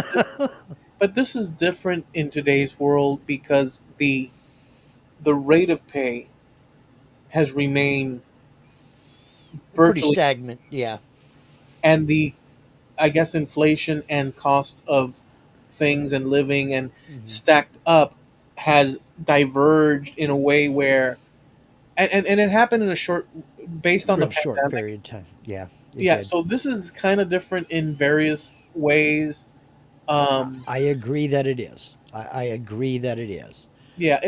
but this is different in today's world because the rate of pay has remained pretty virtually, stagnant. Yeah. and the, I guess, inflation and cost of things and living and Hmm. stacked up has diverged in a way where, and it happened in a short, based on the Real short pandemic. period of time. Yeah, it Yeah, did. so this is kind of different in various ways. Um, I agree that it is. I agree that it is. yeah,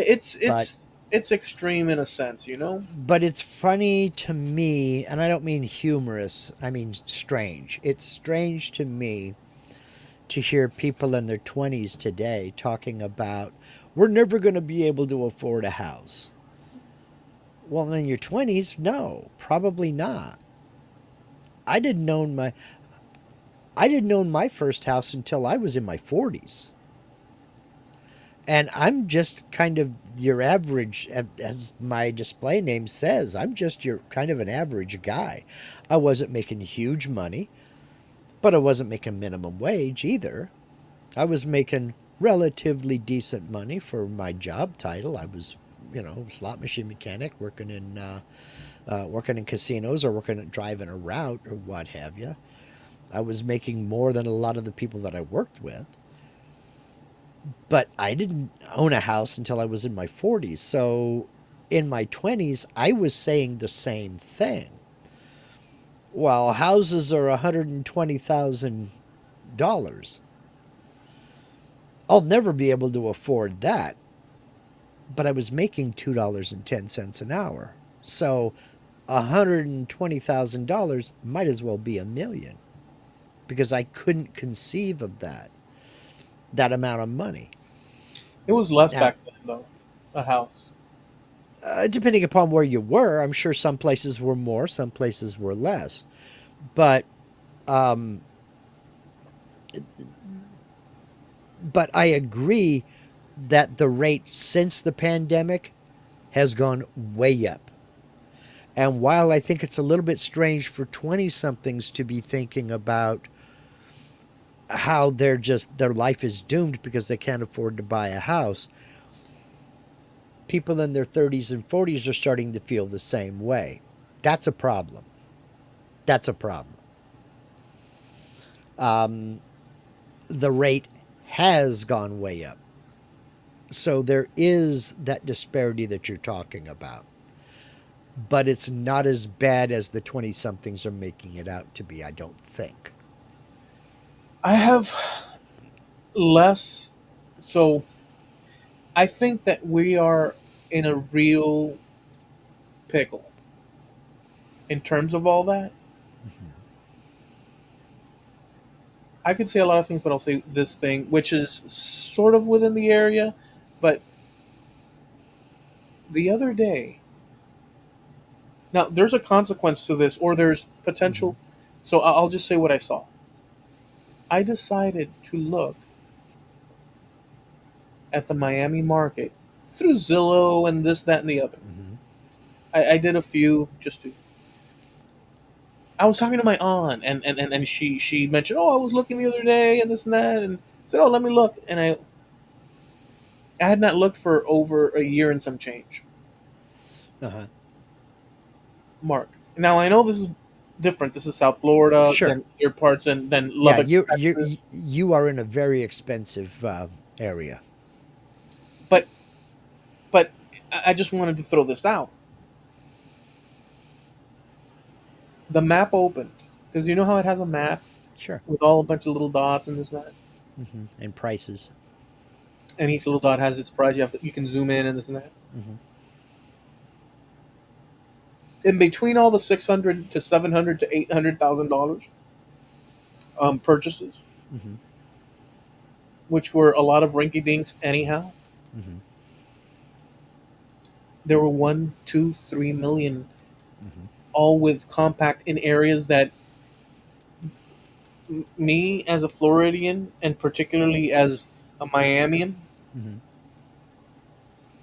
But it's extreme in a sense, you know. it's funny to me, and I don't mean humorous, I mean strange. It's strange to me to hear people in their 20s today talking about we're never going to be able to afford a house. Well, in your 20s, no, probably not. I didn't own my I didn't own my first house until I was in my 40s. And I'm just kind of your average, as my display name says, I'm just your kind of an average guy. I wasn't making huge money, but I wasn't making minimum wage either. I was making relatively decent money for my job title. I was, slot machine mechanic, working in casinos or working at driving a route or what have you. I was making more than a lot of the people that I worked with. But I didn't own a house until I was in my 40s. So in my 20s, I was saying the same thing. Well, houses are $120,000. I'll never be able to afford that. But I was making $2.10 an hour. So $120,000 might as well be a million because I couldn't conceive of that amount of money. It was less Now, back then, though. A house. depending upon where you were, I'm sure some places were more, some places were less. But um, but I agree that the rate since the pandemic has gone way up. And while I think it's a little bit strange for 20 somethings to be thinking about how their life is doomed because they can't afford to buy a house, people in their 30s and 40s are starting to feel the same way. That's a problem. That's a problem. Um, the rate has gone way up. So there is that disparity that you're talking about. But it's not as bad as the 20 somethings are making it out to be, I don't think. I have less. So I think that we are in a real pickle in terms of all that. Mm-hmm. I could say a lot of things, but I'll say this thing, which is sort of within the area. But the other day, now there's a consequence to this, or there's Mm-hmm. potential. So I'll just say what I saw. I decided to look at the Miami market through Zillow and this, that, and the other. Mm-hmm. I did a few just to. I was talking to my aunt, and she mentioned, oh, I was looking the other day and this and that, and said, oh, let me look, and I had not looked for over a year and some change. Uh-huh. Mark. Now I know this is different. This is South Florida Sure. than your parts and than Yeah, Lubbock, you Texas. you are in a very expensive area. But but I just wanted to throw this out. The map opened because you know how it has a map Sure. with all a bunch of little dots and this and that, Mm-hmm. And prices. and each little dot has its price. You can zoom in and this and that. Mm-hmm. In between all the 600 to 700 to $800,000 purchases, Mm-hmm. which were a lot of rinky dinks anyhow, Mm-hmm. there were 1, 2, 3 million, Mm-hmm. all with compact in areas that me as a Floridian and particularly as a Miamian Mm-hmm.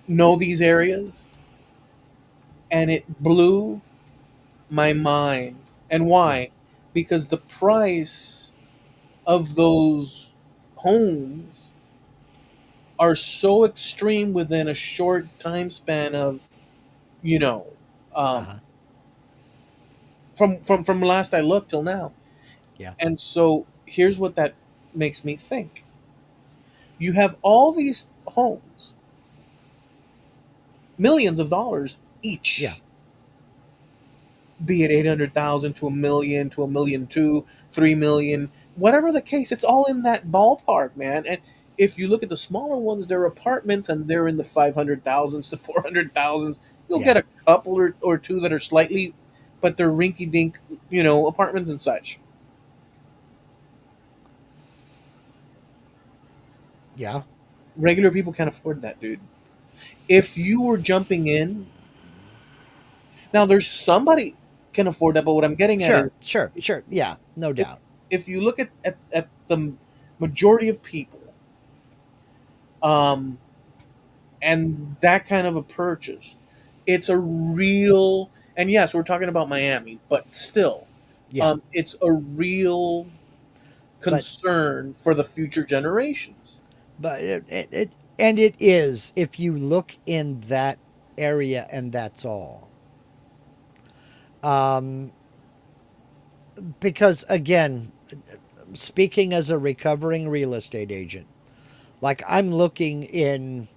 know these areas, and it blew my mind. And Yeah. why? Because the price of those homes are so extreme within a short time span of, you know, um, Uh-huh. from last I looked till now. Yeah. And so here's what that makes me think: you have all these homes, millions of dollars Yeah. each, be it 800,000 to a million to a million two, 3 million, whatever the case. It's all in that ballpark, man. And if you look at the smaller ones, they're apartments and they're in the 500,000s to 400,000s. You'll Yeah. get a couple or two that are slightly, but they're rinky dink, apartments and such. Yeah. Regular people can't afford that, dude. If you were jumping in, now there's somebody can afford that, but what I'm getting at is Sure. Sure. Sure. Yeah. No if, doubt. if you look at the majority of people, And that kind of a purchase, it's a real, and yes, we're talking about Miami, but still, Yeah, it's a real but concern for the future generations. it and it is if you look in that area, and that's all. Um, because again, speaking as a recovering real estate agent, like I'm looking in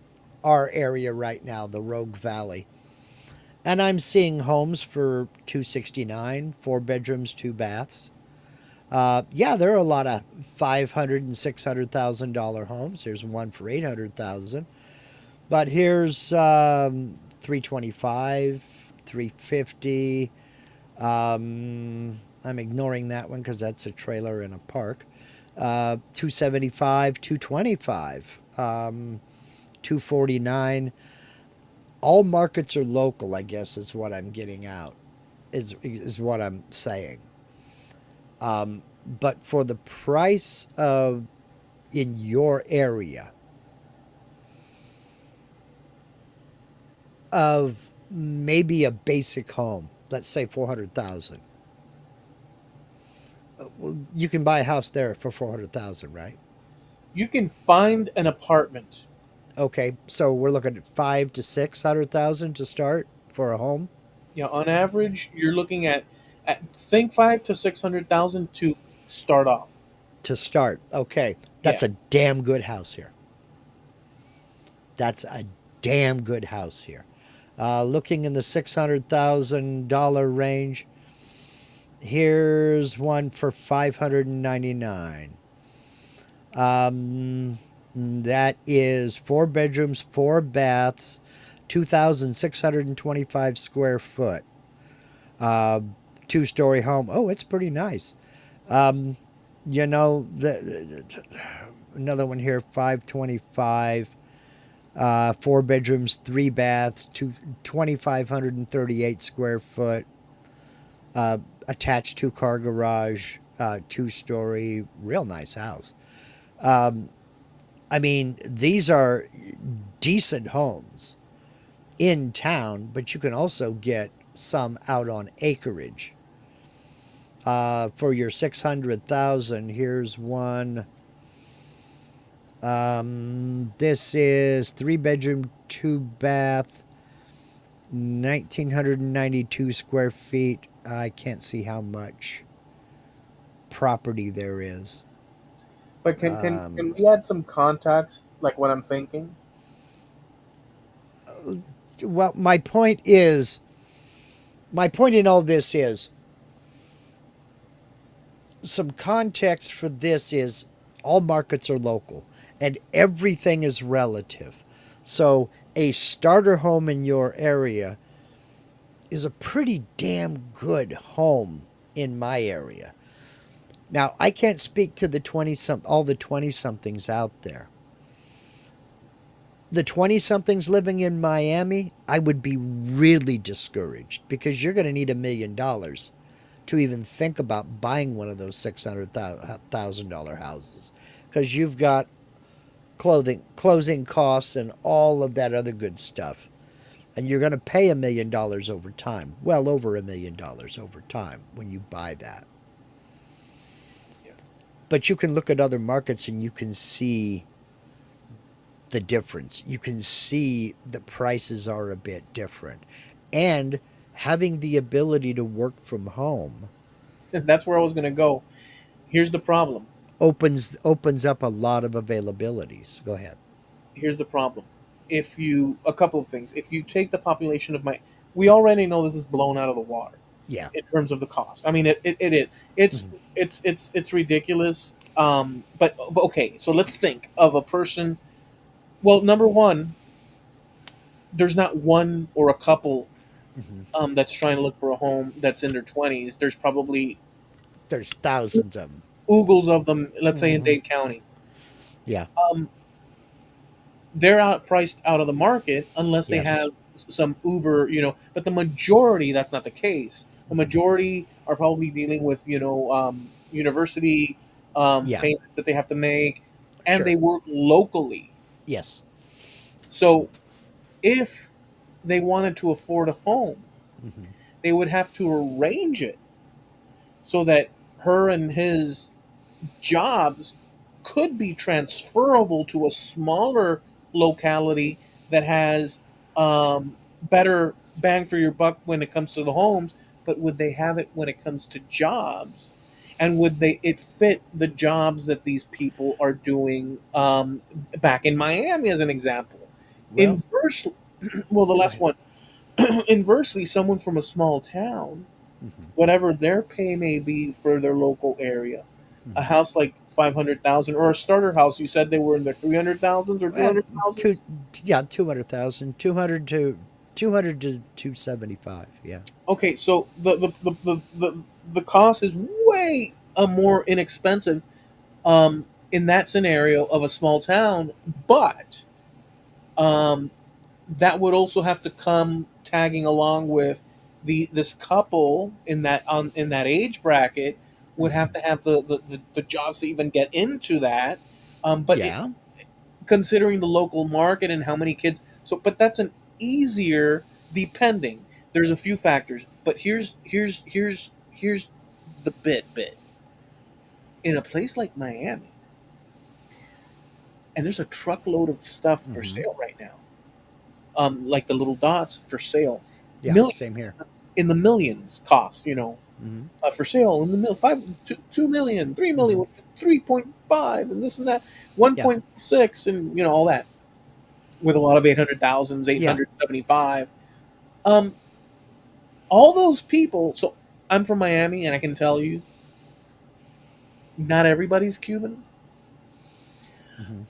our area right now, the Rogue Valley, and I'm seeing homes for 269, 4 bedrooms, 2 baths. Yeah, there are a lot of 500 and $600,000 homes. Here's one for 800,000, but here's 325, 350. I'm ignoring that one because that's a trailer in a park. 275, 225, 249. All markets are local, I guess, is what I'm getting out, is what I'm saying. But for the price of in your area of maybe a basic home, let's say 400,000, you can buy a house there for 400,000, right? You can find an apartment. Okay, so we're looking at 5 to 600,000 to start for a home On average, you're looking at think 5 to 600,000 to start off. to start. Okay, Yeah, that's a damn good house here. That's a damn good house here. Looking in the $600,000 range, here's one for 599. That is 4 bedrooms, 4 baths, 2,625 square foot, uh, 2 story home. Oh, it's pretty nice. Um, another one here, 525, 4 bedrooms, 3 baths, 2,538 square foot, attached 2 car garage, 2 story, real nice house. I mean, these are decent homes in town, but you can also get some out on acreage. For your 600,000, here's one. This is 3 bedroom, 2 bath, 1,992 square feet. I can't see how much property there is. but can Um, we add some context, like what I'm thinking? well, my point in all this is some context for this is all markets are local and everything is relative. So a starter home in your area is a pretty damn good home in my area. Now, I can't speak to the 20 some all the 20 somethings out there. The 20 somethings living in Miami, I would be really discouraged because you're going to need $1 million to even think about buying one of those $600,000 houses because you've got closing costs, and all of that other good stuff. And you're going to pay $1 million over time, well over $1 million over time when you buy that. Yeah. But you can look at other markets and you can see the difference. You can see the prices are a bit different. And having the ability to work from home That's where I was going to go. Here's the problem. opens up a lot of availabilities. Go ahead. Here's the problem. If you A couple of things. If you take the population of my, we already know this is blown out of the water Yeah. in terms of the cost. I mean, it is. It's Mhm. it's ridiculous. But okay, so let's think of a person. Well, number one, there's not one or a couple Mhm. that's trying to look for a home that's in their 20s. There's probably There's thousands of them. oogles of them. Let's say in Hmm. Dade County, Yeah. um, they're priced out of the market unless they Yes. have some Uber. But the majority, that's not the case. The Hmm. majority are probably dealing with university Yeah. payments that they have to make, and Sure. they work locally. Yes. So If they wanted to afford a home, Hmm. they would have to arrange it so that her and his jobs could be transferable to a smaller locality that has better bang for your buck when it comes to the homes, but would they have it when it comes to jobs? And would they it fit the jobs that these people are doing back in Miami, as an example? Well, Inversely, well, the go last ahead. one. Inversely, someone from a small town, Hmm. whatever their pay may be for their local area, a Hmm. house like 500,000 or a starter house, you said they were in the 300,000s or two Well, hundred two, thousands. yeah, 200,000, 200 to 275. Yeah. Okay, so the cost is way more inexpensive in that scenario of a small town, but um, that would also have to come tagging along with this couple in that age bracket would have Hmm. to have the jobs to even get into that. But it, Yeah. considering the local market and how many kids, but that's an easier depending. There's a few factors, but here's the bit in a place like Miami, and there's a truckload of stuff for Hmm. sale right now. Like the little dots for sale, Yeah. Same millions here. in the millions cost. Hmm. For sale in the mill, 2 million, 3 million, Hmm. with 3.5, and this and that, Yeah. 1.6, and all that, with a lot of 800,000s, Yeah. 875. Um, all those people. So I'm from Miami, and I can tell you, not everybody's Cuban, Hmm.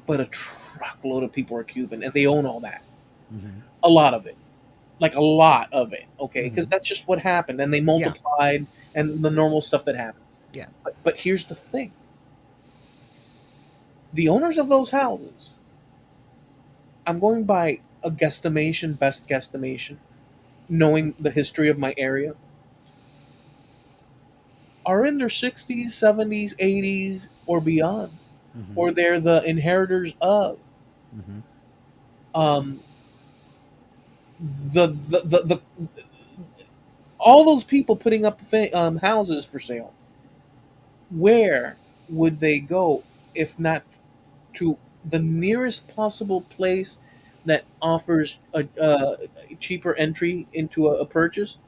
but a truckload of people are Cuban, and they own all that. Hmm. A lot of it, like a lot of it. Okay, because Hmm. that's just what happened, and they Yeah. multiplied, and the normal stuff that happens. Yeah. But here's the thing: the owners of those houses, I'm going by a guesstimation, best guesstimation, knowing the history of my area, are in their 60s, 70s, 80s, or beyond, Hmm. or they're the inheritors of Hmm. um, the all those people putting up houses for sale. Where would they go if not to the nearest possible place that offers a cheaper entry into a purchase,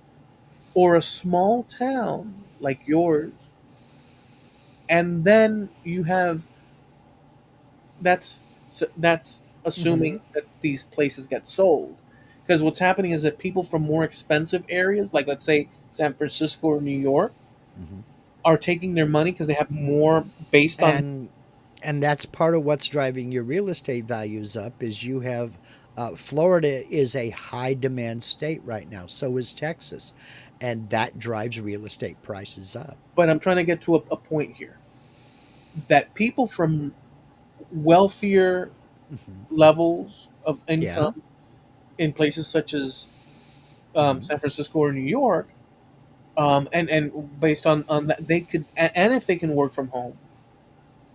or a small town like yours? And then you have that's that's Hmm. assuming that these places get sold, because what's happening is that people from more expensive areas, like let's say San Francisco or New York, Hmm. are taking their money because they have more based on. And that's part of what's driving your real estate values up is you have Florida is a high demand state right now. So is Texas, and that drives real estate prices up. But I'm trying to get to a point here that people from wealthier Hmm. levels of Yeah. income in places such as Hmm. San Francisco or New York, and based on that, they could, and if they can work from home,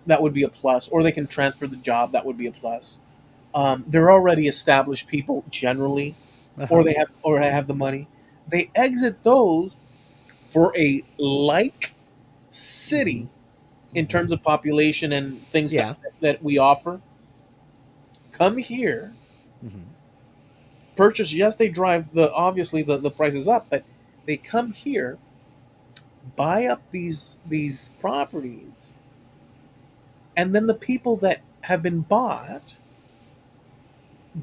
that would be a plus, or they can transfer the job, that would be a plus. They're already established people generally, Uh huh. or have the money. They exit those for a like Hmm. city in Hmm. terms of population and things Yeah. that we offer. Come here, Hmm. purchase. Yes, they drive obviously the prices up, but they come here, buy up these properties, and then the people that have been bought,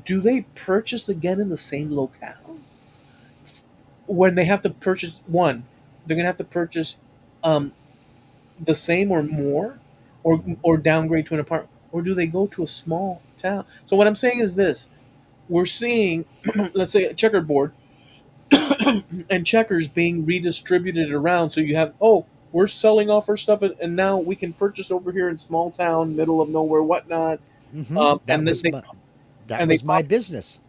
do they purchase again in the same locale? When they have to purchase one, they're gonna have to purchase um, the same or more, Hmm. or downgrade to an apartment, or do they go to a small town? So what I'm saying is this: we're seeing, let's say, a checkerboard and checkers being redistributed around. So you have, oh, we're selling off our stuff, and now we can purchase over here in small town, middle of nowhere, whatnot. Hmm. And then That they was my pop. business.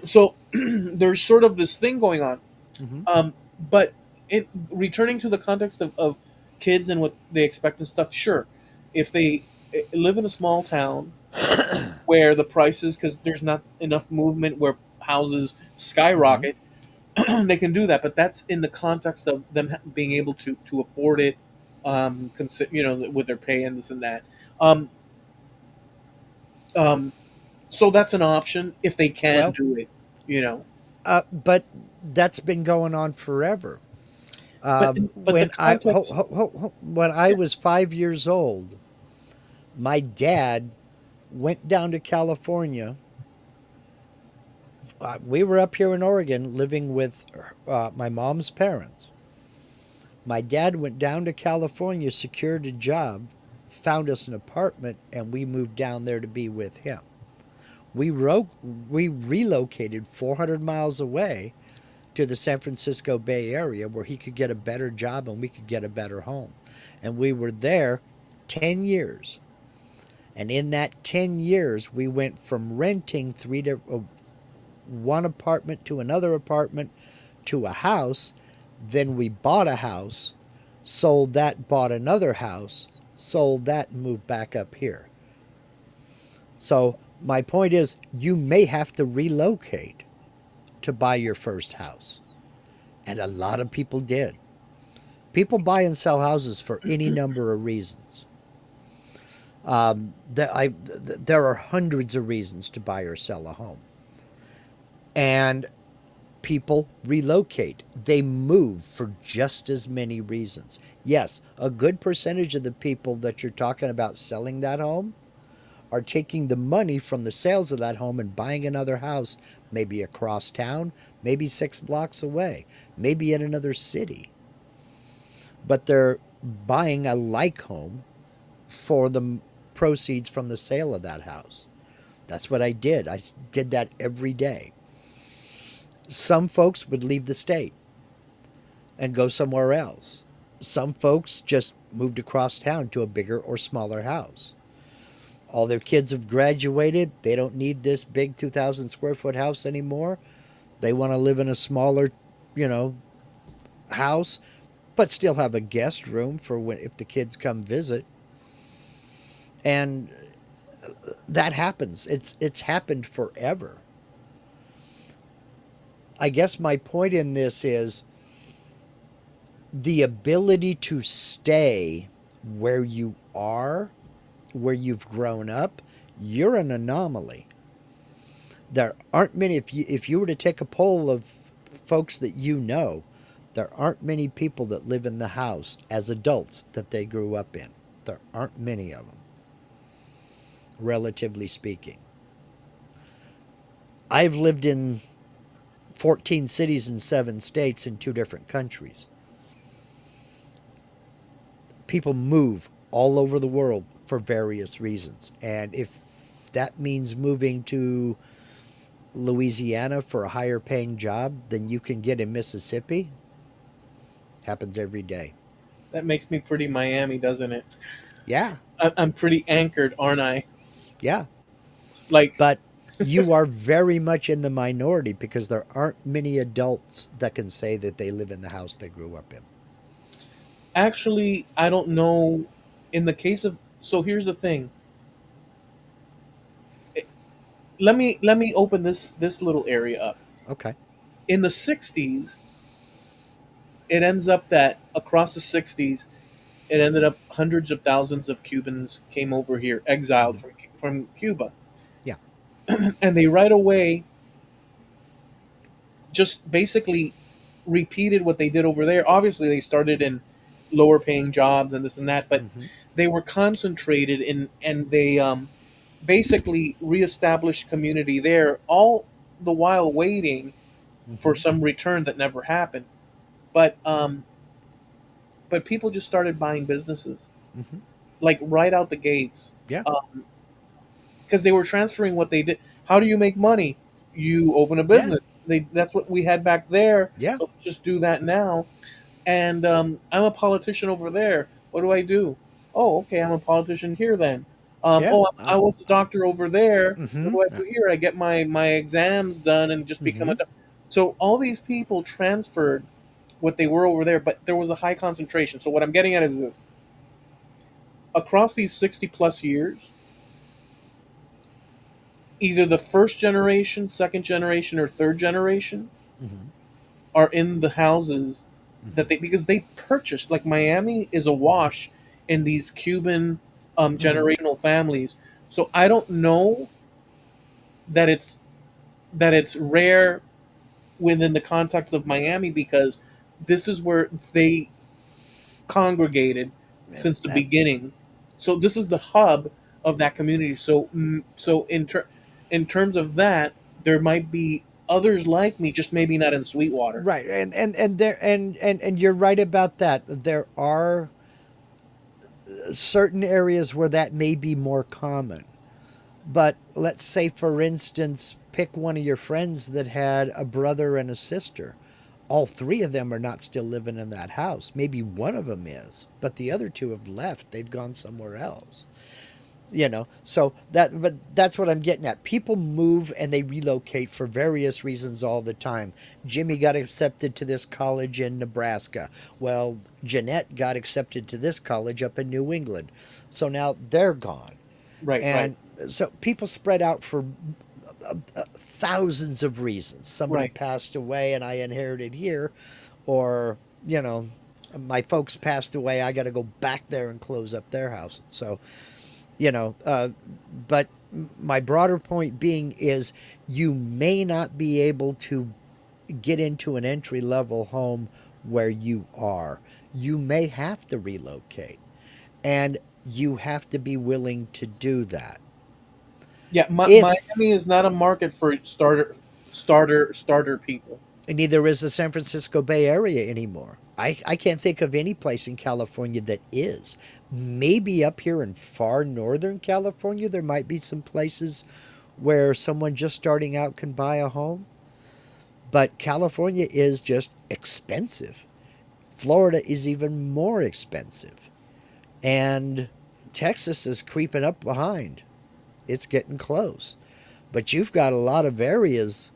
So there's sort of this thing going on. Hmm. But returning to the context of kids and what they expect and stuff, sure, if they live in a small town, where the prices, because there's not enough movement where houses Hmm. skyrocket, they can do that. But that's in the context of them being able to afford it, with their pay and this and that. Um, um, so that's an option if they can Well, do it. You know, but that's been going on forever. but the context. When I Yeah. was 5 years old, my dad went down to California. We were up here in Oregon living with my mom's parents. My dad went down to California, secured a job, found us an apartment, and we moved down there to be with him. We relocated 400 miles away to the San Francisco Bay Area where he could get a better job and we could get a better home. And we were there 10 years. And in that 10 years, we went from renting one apartment to another apartment to a house. Then we bought a house, sold that, bought another house, sold that, and moved back up here. So my point is, you may have to relocate to buy your first house. And a lot of people did. People buy and sell houses for any number of reasons. There are hundreds of reasons to buy or sell a home. And people relocate. They move for just as many reasons. Yes, a good percentage of the people that you're talking about selling that home are taking the money from the sales of that home and buying another house, maybe across town, maybe 6 blocks away, maybe in another city. But they're buying a like home for the proceeds from the sale of that house. That's what I did. I did that every day. Some folks would leave the state and go somewhere else. Some folks just moved across town to a bigger or smaller house. All their kids have graduated. They don't need this big 2,000 square foot house anymore. They want to live in a smaller, you know, house, but still have a guest room for when if the kids come visit. And that happens. It's happened forever. I guess my point in this is the ability to stay where you are, where you've grown up. You're an anomaly. There aren't many. If you were to take a poll of folks that you know, there aren't many people that live in the house as adults that they grew up in. There aren't many of them, relatively speaking. I've lived in 14 cities in 7 states in 2 different countries. People move all over the world for various reasons. And if that means moving to Louisiana for a higher paying job than you can get in Mississippi, happens every day. That makes me pretty Miami, doesn't it? Yeah, I'm pretty anchored, aren't I? yeah. Like, But you are very much in the minority because there aren't many adults that can say that they live in the house they grew up in. actually, I don't know. In the case of, so here's the thing. Let me open this little area up. Okay. In the '60s, it ends up that across the '60s, it ended up hundreds of thousands of Cubans came over here, exiled Hmm. from Cuba, Yeah. and they right away just basically repeated what they did over there. Obviously, they started in lower paying jobs and this and that, but Hmm. they were concentrated in, and they basically reestablished community there, all the while waiting for Hmm. some return that never happened. But but people just started buying businesses Hmm. like right out the gates, Yeah. because they were transferring what they did. How do you make money? You open a Yeah. business. That's what we had back there. Yeah. So let's just do that now. And I'm a politician over there. What do I do? Oh, okay, I'm a politician here then. Yeah. Oh, I was a doctor over there. What Hmm. do I do here? I get my exams done and just become Hmm. a doctor. So all these people transferred what they were over there, but there was a high concentration. So what I'm getting at is this: across these 60 plus years, either the first generation, second generation, or third generation Hmm. are in the houses that Hmm. they, because they purchased, like Miami is awash in these Cuban Hmm. generational families. So I don't know that it's rare within the context of Miami, because this is where they congregated And since the that beginning. So this is the hub of that community. So in terms of that, there might be others like me, just maybe not in Sweetwater. right, and there and you're right about that. There are certain areas where that may be more common. But let's say, for instance, pick one of your friends that had a brother and a sister. All three of them are not still living in that house. Maybe one of them is, but the other two have left. They've gone somewhere else. So but that's what I'm getting at. People move and they relocate for various reasons all the time. Jimmy got accepted to this college in Nebraska. Well, Jeanette got accepted to this college up in New England. So now they're gone. Right, right, And so people spread out for thousands of reasons. Somebody right. passed away and I inherited here, or, you know, my folks passed away. I got to go back there and close up their house. So, you know, but my broader point being is you may not be able to get into an entry level home where you are. You may have to relocate, and you have to be willing to do that. Yeah, If Miami is not a market for starter people. neither is the San Francisco Bay Area anymore. I can't think of any place in California that is. Maybe up here in far northern California, there might be some places where someone just starting out can buy a home. But California is just expensive. Florida is even more expensive. And Texas is creeping up behind. It's getting close. But you've got a lot of areas.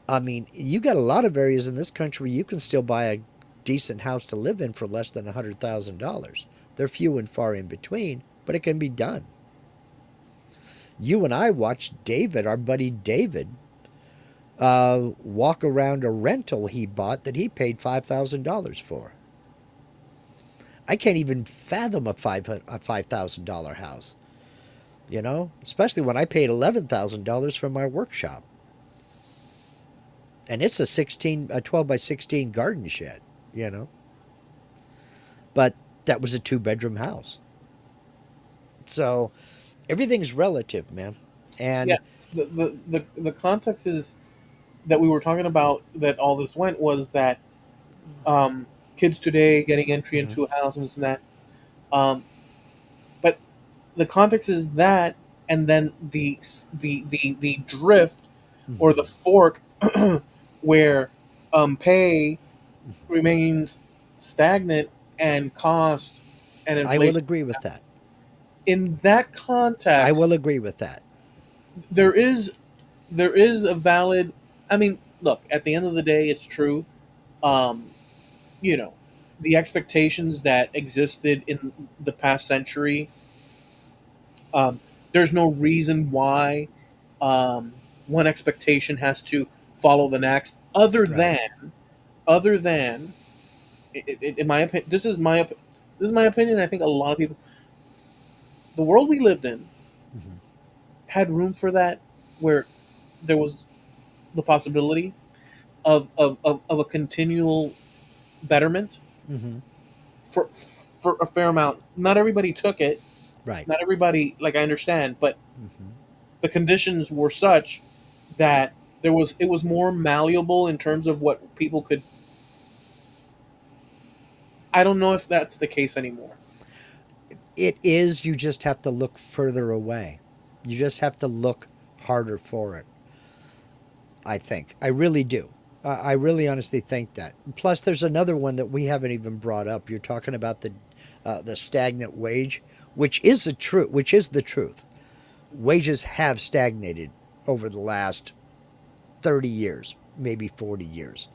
I mean, you got a lot of areas in this country you can still buy a decent house to live in for less than $100,000. They're few and far in between, but it can be done. You and I watched David, our buddy David, walk around a rental he bought that he paid $5,000 for. I can't even fathom a $5,000 house, especially when I paid $11,000 for my workshop. And it's a 12 by 16 garden shed, you know. But that was a two-bedroom house. So everything's relative, man. Yeah, And the context is that we were talking about, that all this went was that um, kids today getting entry mhm, into a house and this and that. Um, but the context is that, and then the drift or the mhm. fork where pay remains stagnant and cost and I will inflation. agree with that. In that I context, will agree with that. there is there is a valid. I mean, look, at the end of the day, it's true. Um, you know, the expectations that existed in the past century. There's no reason why one expectation has to follow the next, Right. other than, in my opinion, this is my opinion. I think a lot of people, the world we lived in, Mhm. had room for that, where there was the possibility of a continual betterment Mhm. for a fair amount. Not everybody took it. Right. Not everybody, like, I understand, but Mhm. the conditions were such that it was more malleable in terms of what people could. I don't know if that's the case anymore. It is, you just have to look further away. You just have to look harder for it, I think. I really do. I really honestly think that. Plus, there's another one that we haven't even brought up. You're talking about the stagnant wage, which is the truth. Wages have stagnated over the last 30 years, maybe 40 years.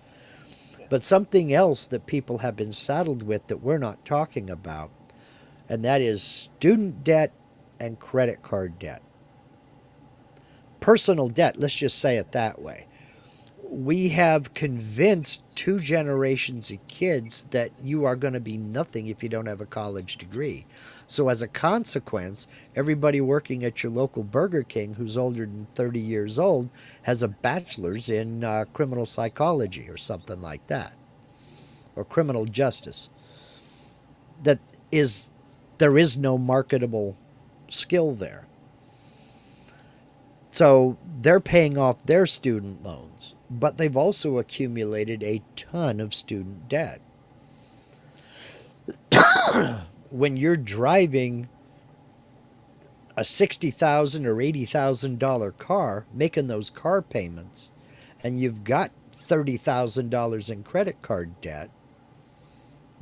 But something else that people have been saddled with that we're not talking about, and that is student debt and credit card debt. personal debt, let's just say it that way. We have convinced two generations of kids that you are going to be nothing if you don't have a college degree. So, as a consequence, everybody working at your local Burger King who's older than 30 years old has a bachelor's in criminal psychology or something like that, or criminal justice. That is, there is no marketable skill there. So they're paying off their student loans, but they've also accumulated a ton of student debt. When you're driving a $60,000 or $80,000 car, making those car payments, and you've got $30,000 in credit card debt,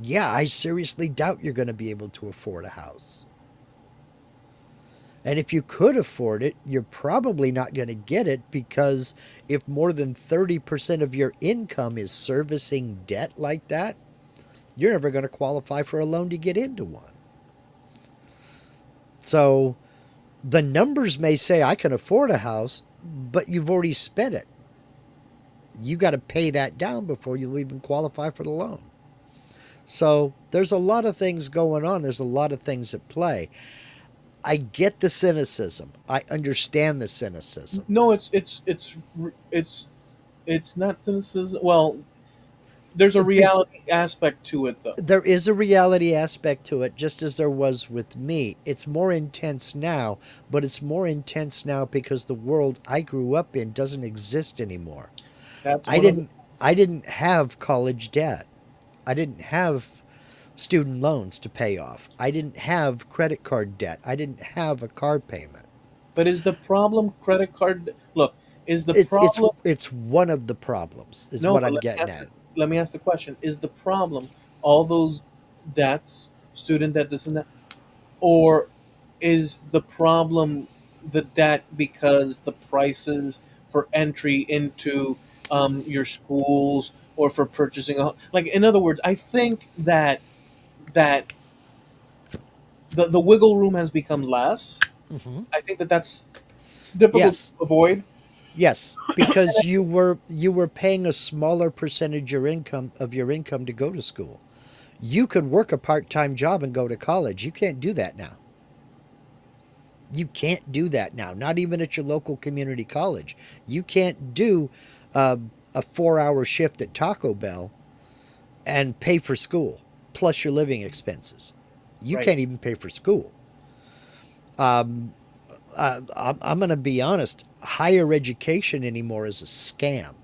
yeah, I seriously doubt you're going to be able to afford a house. And if you could afford it, you're probably not going to get it because if more than 30% of your income is servicing debt like that, you're never going to qualify for a loan to get into one. So the numbers may say I can afford a house, but you've already spent it. You got to pay that down before you even qualify for the loan. So there's a lot of things going on. There's a lot of things at play. I get the cynicism. I understand the cynicism. No, it's it's not cynicism. Well, there's a Be- reality aspect to it, though. there is a reality aspect to it, just as there was with me. It's more intense now, but it's more intense now because the world I grew up in doesn't exist anymore. That's I one of the didn't I didn't have college debt. I didn't have student loans to pay off. I didn't have credit card debt. I didn't have a car payment. But is the problem credit card? Look, is the It, it's problem? it's one of the problems, is No, what but I'm getting at. let me ask the question: is the problem all those debts, student debt, this and that, or is the problem the debt because the prices for entry into your schools or for purchasing a like? In other words, I think that the wiggle room has become less. Hmm. I think that that's difficult Yes, to avoid. yes, because you were paying a smaller percentage of your income to go to school. You could work a part-time job and go to college. You can't do that now. You can't do that now. Not even at your local community college. You can't do uh, a 4-hour shift at Taco Bell and pay for school plus your living expenses. You Right. can't even pay for school. Um, I'm going to be honest. Higher education anymore is a scam.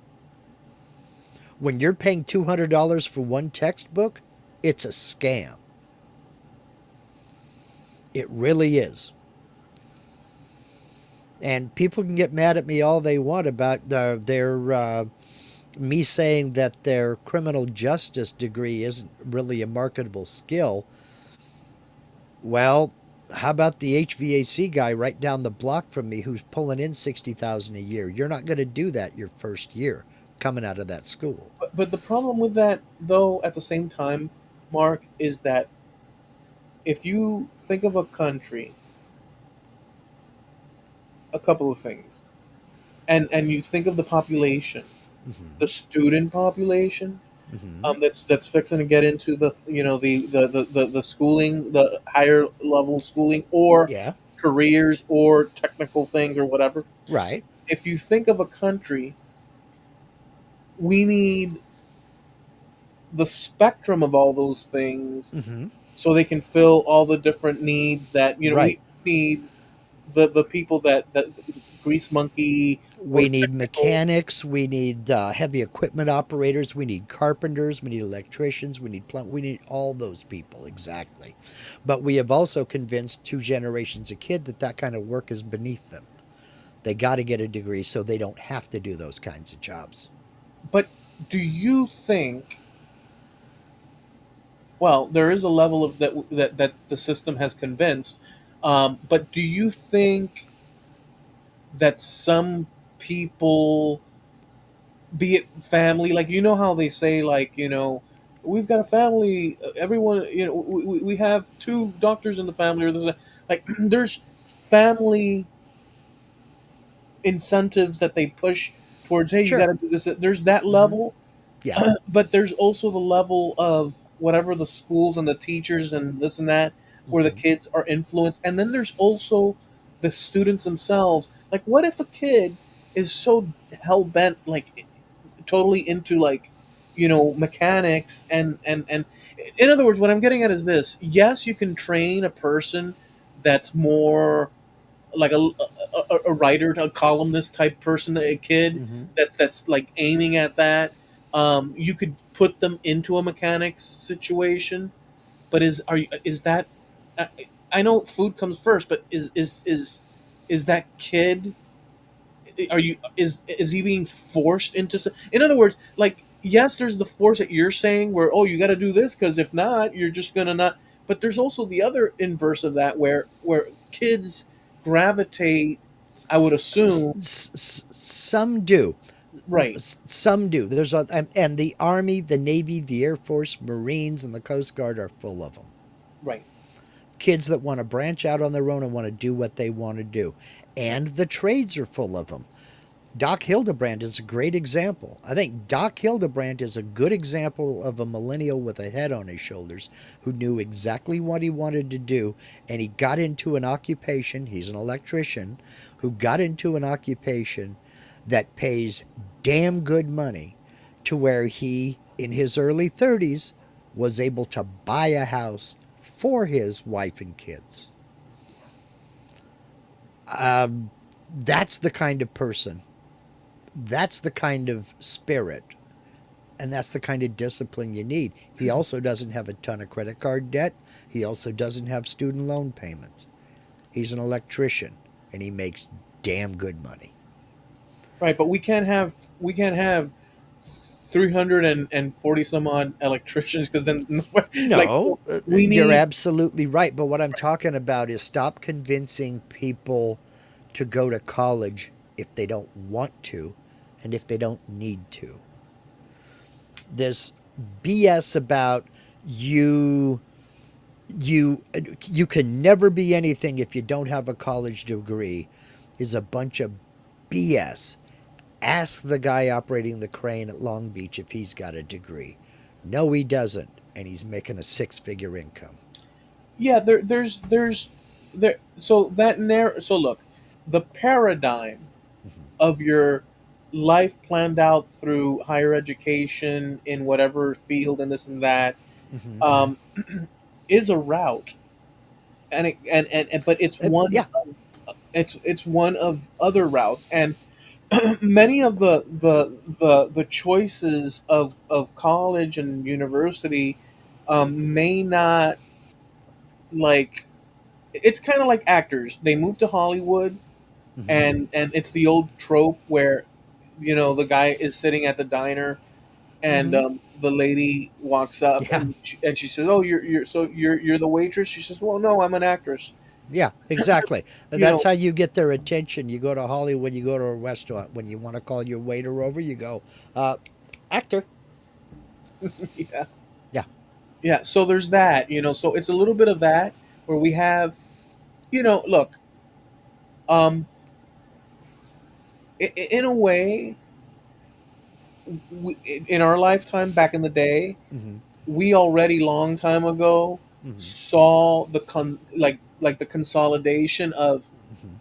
When you're paying $200 for one textbook, it's a scam. It really is. And people can get mad at me all they want about their me saying that their criminal justice degree isn't really a marketable skill. Well, how about the HVAC guy right down the block from me who's pulling in 60,000 a year? You're not going to do that your first year coming out of that school. But the problem with that, though, at the same time, Mark, is that if you think of a country, a couple of things, and you think of the population, Hmm. the student population, Hmm. that's fixing to get into the the schooling, the higher level schooling, or Yeah, careers or technical things or whatever. right. If you think of a country, we need the spectrum of all those things Hmm. so they can fill all the different needs that Right. we need the people that grease monkey or We need technical. mechanics. We need heavy equipment operators. We need carpenters. We need electricians. We need plumb. We need all those people exactly. But we have also convinced two generations of kid that that kind of work is beneath them. They got to get a degree so they don't have to do those kinds of jobs. But do you think, well, there is a level of that the system has convinced, but do you think that some people, be it family, like you know how they say, like, we've got a family, everyone, we have two doctors in the family, or this, like there's family incentives that they push towards, hey, you got Sure. to do this. There's that Hmm. level, Yeah. but there's also the level of whatever the schools and the teachers and this and that, where the Hmm. kids are influenced, and then there's also the students themselves. Like, what if a kid is so hell bent, like totally into like, mechanics, and in other words, what I'm getting at is this: yes, you can train a person that's more like a writer, a columnist type person, a kid Hmm. that's like aiming at that. You could put them into a mechanics situation, but is that? I, I know food comes first, but is that kid? Are you is he being forced into? In other words, like, yes, there's the force that you're saying, where, oh, you got to do this because if not, you're just gonna not. But there's also the other inverse of that, where kids gravitate, I would assume. Some do. Right, Some do. There's a and the Army, the Navy, the Air Force, Marines, and the Coast Guard are full of them. right. Kids that want to branch out on their own and want to do what they want to do, and the trades are full of them. Doc Hildebrand is a great example. I think Doc Hildebrand is a good example of a millennial with a head on his shoulders who knew exactly what he wanted to do, and he got into an occupation. He's an electrician who got into an occupation that pays damn good money, to where he, in his early 30s, was able to buy a house for his wife and kids. Um, that's the kind of person, that's the kind of spirit, and that's the kind of discipline you need. He also doesn't have a ton of credit card debt. He also doesn't have student loan payments. He's an electrician and he makes damn good money. Right, but we can't have 340 some odd electricians, because then like, No, we you're need. absolutely right. But what I'm talking about is stop convincing people to go to college if they don't want to and if they don't need to. This BS about you you you can never be anything if you don't have a college degree is a bunch of BS. Ask the guy operating the crane at Long Beach if he's got a degree. No, he doesn't, and he's making a six-figure income. Yeah, there's there so that narrow so look, the paradigm Mm-hmm. of your life planned out through higher education in whatever field and this and that, Mm-hmm. um, is a route, and but it's one Yeah. of it's one of other routes, and many of the choices of college and university, may not, like, it's kind of like actors. They move to Hollywood, Mm-hmm. and it's the old trope where, the guy is sitting at the diner, and Mm-hmm. the lady walks up, Yeah. and she says, "Oh, you're the waitress." She says, "Well, no, I'm an actress." Yeah. Exactly. You That's know, how you get their attention. You go to Hollywood. You go to a restaurant. When you want to call your waiter over, you go, uh, "Actor." yeah, Yeah. yeah. So there's that. So it's a little bit of that, where we have, look, um, in a way, in our lifetime back in the day, Mm-hmm. we already long time ago Mm-hmm. saw like the consolidation of Mm-hmm.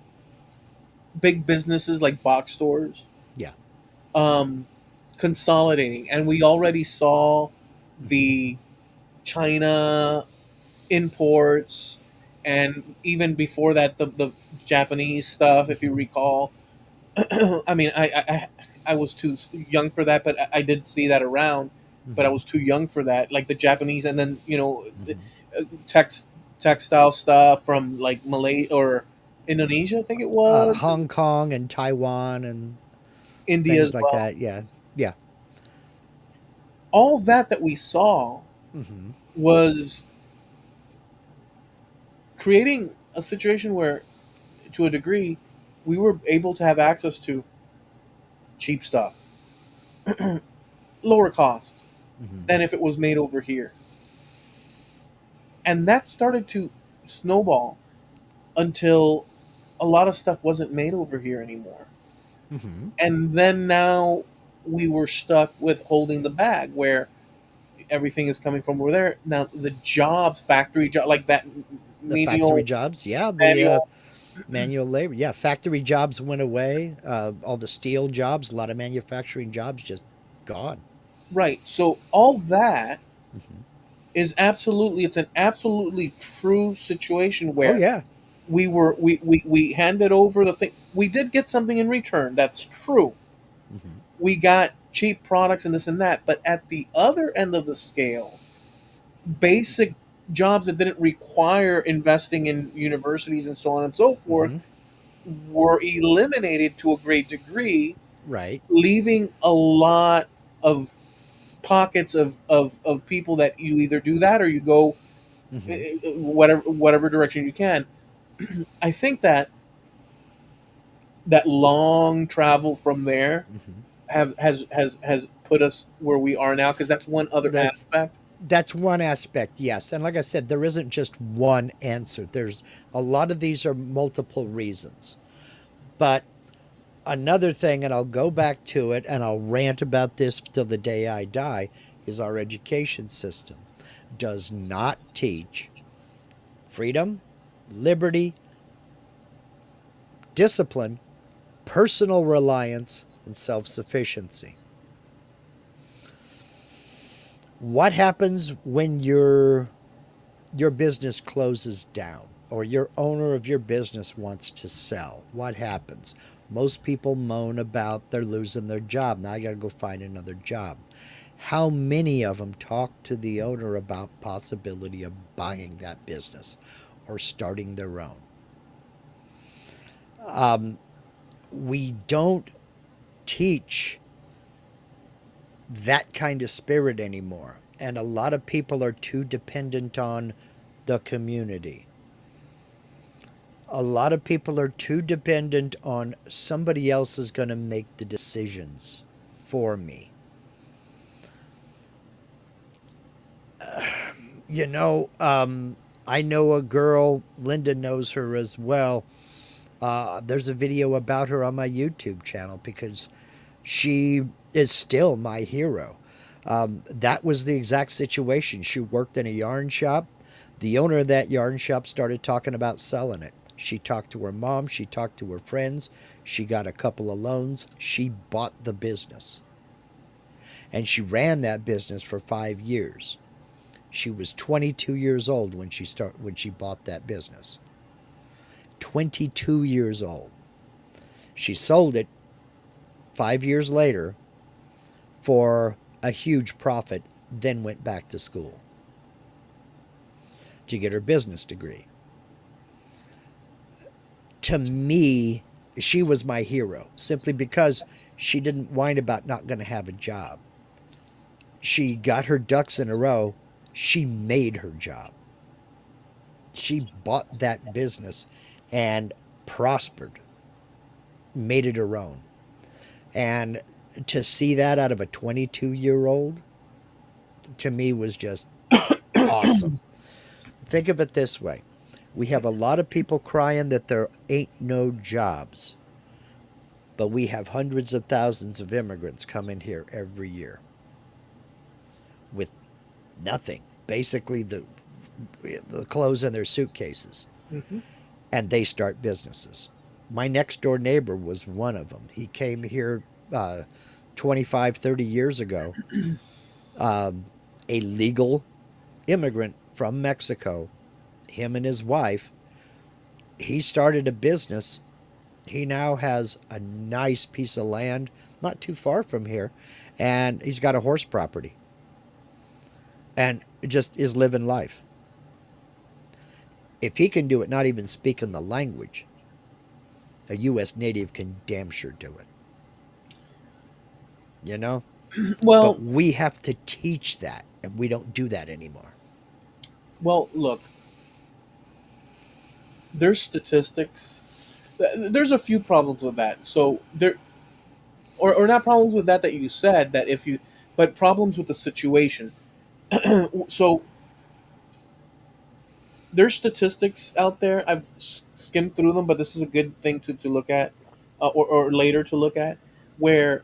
big businesses like box stores, Yeah. um, consolidating, and we already saw Mm-hmm. the China imports, and even before that, the Japanese stuff, if you Mm-hmm. recall. I mean, I was too young for that, but I did see that around. But I Mm-hmm. was too young for that, like the Japanese, and then Mm-hmm. text textile stuff from like Malay or Indonesia, I think it was, Hong Kong and Taiwan and India as things like well. that. Yeah. Yeah. All that we saw Mm-hmm. was creating a situation where, to a degree, we were able to have access to cheap stuff, lower cost Mm-hmm. than if it was made over here. And that started to snowball until a lot of stuff wasn't made over here anymore. Hmm. And then now we were stuck with holding the bag where everything is coming from over there. Now the jobs, factory job, like that The factory menial, jobs, yeah, the manual, manual labor, yeah, factory jobs went away. All the steel jobs, a lot of manufacturing jobs just gone. right? So all that Hmm. is absolutely, it's an absolutely true situation Oh where yeah. we handed over the thing. We did get something in return. That's true. Hmm. We got cheap products and this and that, but at the other end of the scale, basic jobs that didn't require investing in universities and so on and so forth Hmm. were eliminated to a great degree, Right. leaving a lot of pockets of people that you either do that or you go Hmm. whatever direction you can. I think that that long travel from there Hmm. has put us where we are now because that's one other That's aspect. that's one aspect, yes. And like I said, there isn't just one answer. There's a lot of these are multiple reasons. But another thing, and I'll go back to it and I'll rant about this till the day I die, is our education system does not teach freedom, liberty, discipline, personal reliance, and self sufficiency. What happens when your business closes down or your owner of your business wants to sell? What happens? Most people moan about they're losing their job. Now I got to go find another job. How many of them talk to the owner about possibility of buying that business or starting their own? We don't teach that kind of spirit anymore. And a lot of people are too dependent on the community. A lot of people are too dependent on somebody else is going to make the decisions for me. You know, I know a girl, Linda knows her as well. There's a video about her on my YouTube channel because she is still my hero. That was the exact situation. She worked in a yarn shop. The owner of that yarn shop started talking about selling it. She talked to her mom, she talked to her friends, she got a couple of loans, she bought the business. And she ran that business for 5 years. She was 22 years old when she bought that business. 22 years old. She sold it 5 years later for a huge profit, then went back to school to get her business degree. To me, she was my hero simply because she didn't whine about not going to have a job. She got her ducks in a row. She made her job. She bought that business and prospered, made it her own. And to see that out of a 22-year-old to me was just awesome. Think of it this way: we have a lot of people crying that there ain't no jobs, but we have hundreds of thousands of immigrants coming here every year with nothing. Basically, the clothes in their suitcases, Hmm. and they start businesses. My next door neighbor was one of them. He came here 25, 30 years ago, a legal immigrant from Mexico, him and his wife. He started a business. He now has a nice piece of land not too far from here, and he's got a horse property and just is living life. If he can do it, not even speaking the language, a U.S. native can damn sure do it, you know? But Well, we have to teach that, and we don't do that anymore. well, look, there's statistics. There's a few problems with that. So there, or not problems with that you said that if you, but problems with the situation. So there's statistics out there. I've skimmed through them, but this is a good thing to look at. or later to look at, where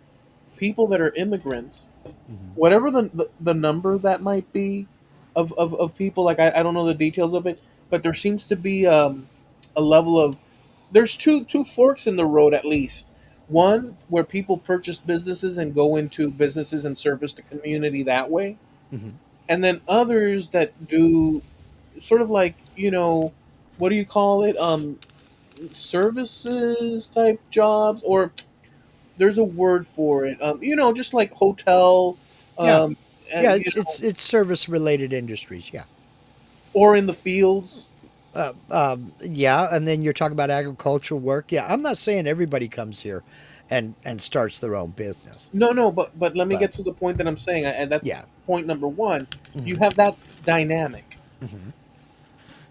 people that are immigrants, Hmm. whatever the number that might be of people, like I don't know the details of it, but there seems to be a level of, there's two forks in the road at least. One where people purchase businesses and go into businesses and service the community that way, Hmm. and then others that do sort of like, what do you call it, services type jobs, or there's a word for it, just like hotel, Yeah. um, Yeah, you it's service related industries. Yeah. or in the fields. Yeah, and then you're talking about agricultural work. Yeah, I'm not saying everybody comes here and starts their own business, No, no, but let me but get to the point that I'm saying, and that's yeah. point number one. You Hmm. have that dynamic, Hmm.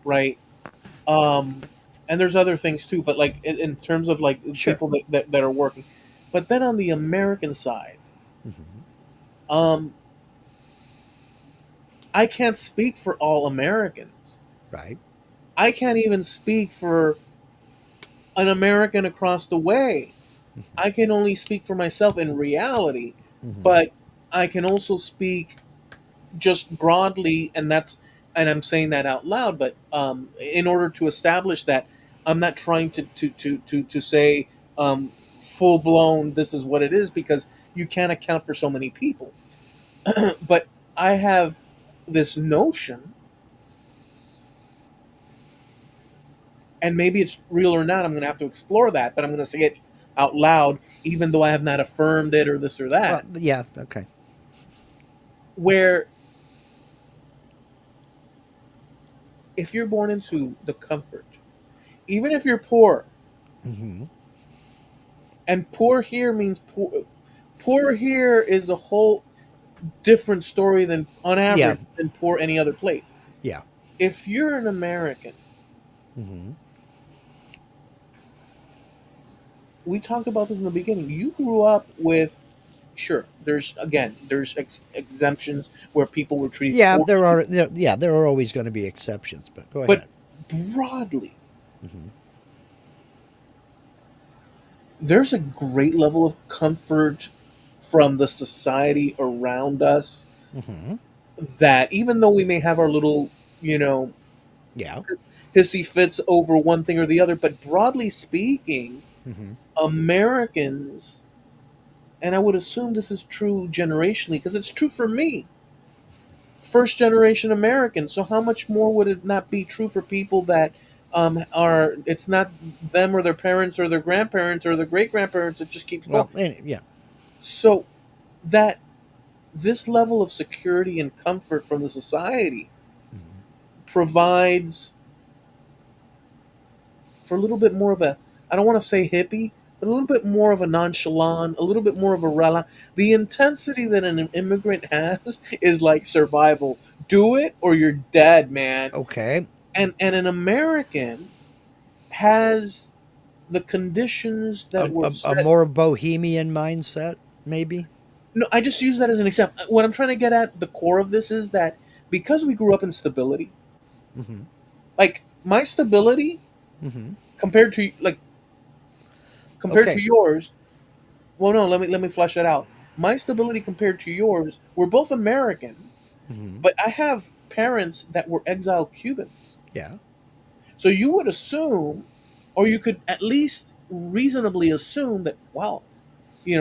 right? Um, and there's other things too, but like in terms of like Sure. people that are working. But then on the American side, Hmm. um, I can't speak for all Americans. Right. I can't even speak for an American across the way. I can only speak for myself in reality, Hmm. but I can also speak just broadly, and I'm saying that out loud. But in order to establish that, I'm not trying to say full blown this is what it is, because you can't account for so many people. But I have this notion, and maybe it's real or not. I'm going to have to explore that, but I'm going to say it out loud, even though I have not affirmed it or this or Well, that. yeah. Okay. Where if you're born into the comfort, even if you're poor, Hmm. and poor here means poor here is a whole different story than on Yeah. average than poor any other place. Yeah. If you're an American, Hmm. we talked about this in the beginning. You grew up with, sure, there's exemptions where people were treated Yeah. poor, There are always going to be exceptions, but go but ahead. broadly, Hmm. there's a great level of comfort from the society around us, Hmm. that even though we may have our little, you know, Yeah. hissy fits over one thing or the other, but broadly speaking, Hmm. Americans, and I would assume this is true generationally because it's true for me, first generation Americans. So how much more would it not be true for people that are, it's not them or their parents or their grandparents or their great grandparents, it just keeps going. Well, yeah. So that this level of security and comfort from the society Hmm. provides for a little bit more of a, I don't want to say hippie, but a little bit more of a nonchalant, a little bit more of a rela. The intensity that an immigrant has is like survival. Do it or you're dead, man. Okay. And an American has the conditions that were A set. more bohemian mindset, maybe. No, I just use that as an example. What I'm trying to get at the core of this is that because we grew up in stability, Hmm. like my stability Hmm. compared to compared to Okay. yours. Well, no, let me flesh it out. My stability compared to yours, we're both American, Hmm. but I have parents that were exiled Cubans. Yeah. So you would assume, or you could at least reasonably assume that, well,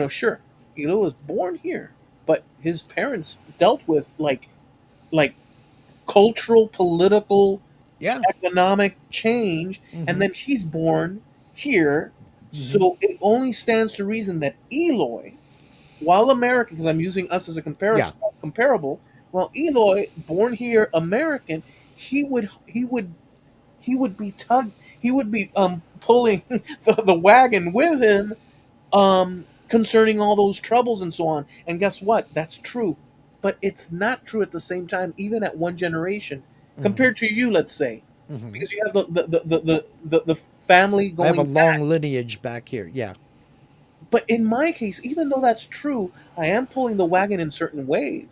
sure, Elo was born here, but his parents dealt with like cultural, political, Yeah. economic change, and Hmm. then he's born here. Hmm. So it only stands to reason that Eloy, while American, because I'm using us as a Yeah. comparable, while Eloy, born here, American, he would be he would be pulling the wagon with him, concerning all those troubles and so on. And guess what? That's true, but it's not true at the same time, even at one generation Hmm. compared to you, let's say, Hmm. because you have the family I have a going long back. lineage back here. Yeah. But in my case, even though that's true, I am pulling the wagon in certain ways.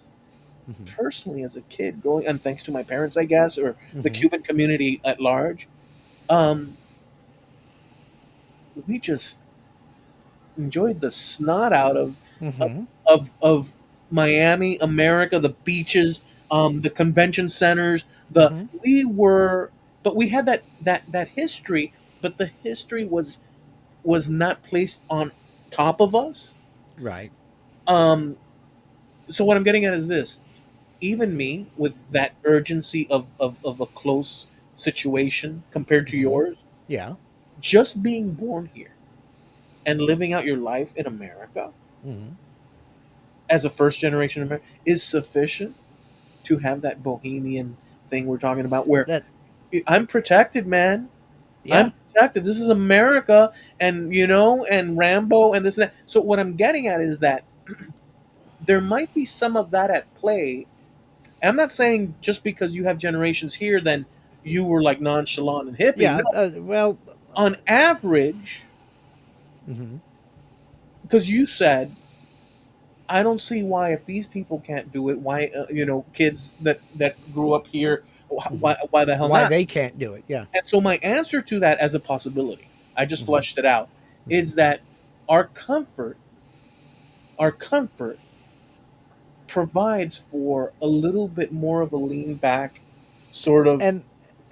Hmm. Personally, as a kid, growing, and thanks to my parents, I guess, or the Hmm. Cuban community at large, um, we just enjoyed the snot out of Mm-hmm. of Miami, America, the beaches, the convention centers. The Mm-hmm. we were, but we had that history, but the history was not placed on top of us. Right. Um, so what I'm getting at is this: even me, with that urgency of a close situation compared to Mm-hmm. yours, Yeah. just being born here and living out your life in America Mm-hmm. as a first generation American is sufficient to have that bohemian thing we're talking about where That. I'm protected, man. I'm Yeah. protected. This is America, and and Rambo and this and that. So what I'm getting at is that there might be some of that at play. I'm not saying just because you have generations here, then you were like nonchalant and hippie. Yeah. No, Well. on average, Mm-hmm. because you said I don't see why if these people can't do it, why kids that grew up here, Mm-hmm. why the hell Why not? they can't do it? Yeah. And so my answer to that as a possibility, I just Mm-hmm. fleshed it out, Mm-hmm. is that our comfort, our comfort provides for a little bit more of a lean back sort of and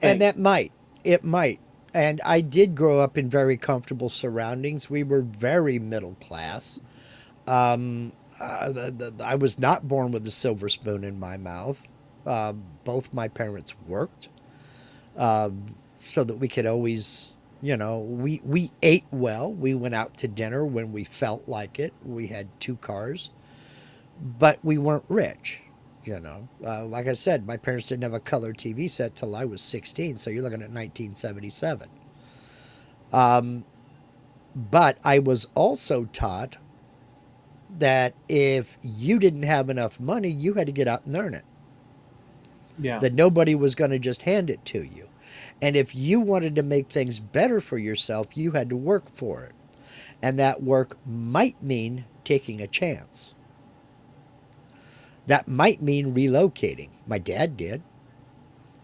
and thing. that might it might and I did grow up in very comfortable surroundings. We were very middle class. I was not born with a silver spoon in my mouth. Both my parents worked, so that we could always, we ate well. We went out to dinner when we felt like it. We had two cars, but we weren't rich. Like I said, my parents didn't have a color TV set till I was 16, so you're looking at 1977. But I was also taught that if you didn't have enough money, you had to get out and earn it. Yeah. That nobody was going to just hand it to you. And if you wanted to make things better for yourself, you had to work for it. And that work might mean taking a chance. That might mean relocating. My dad did.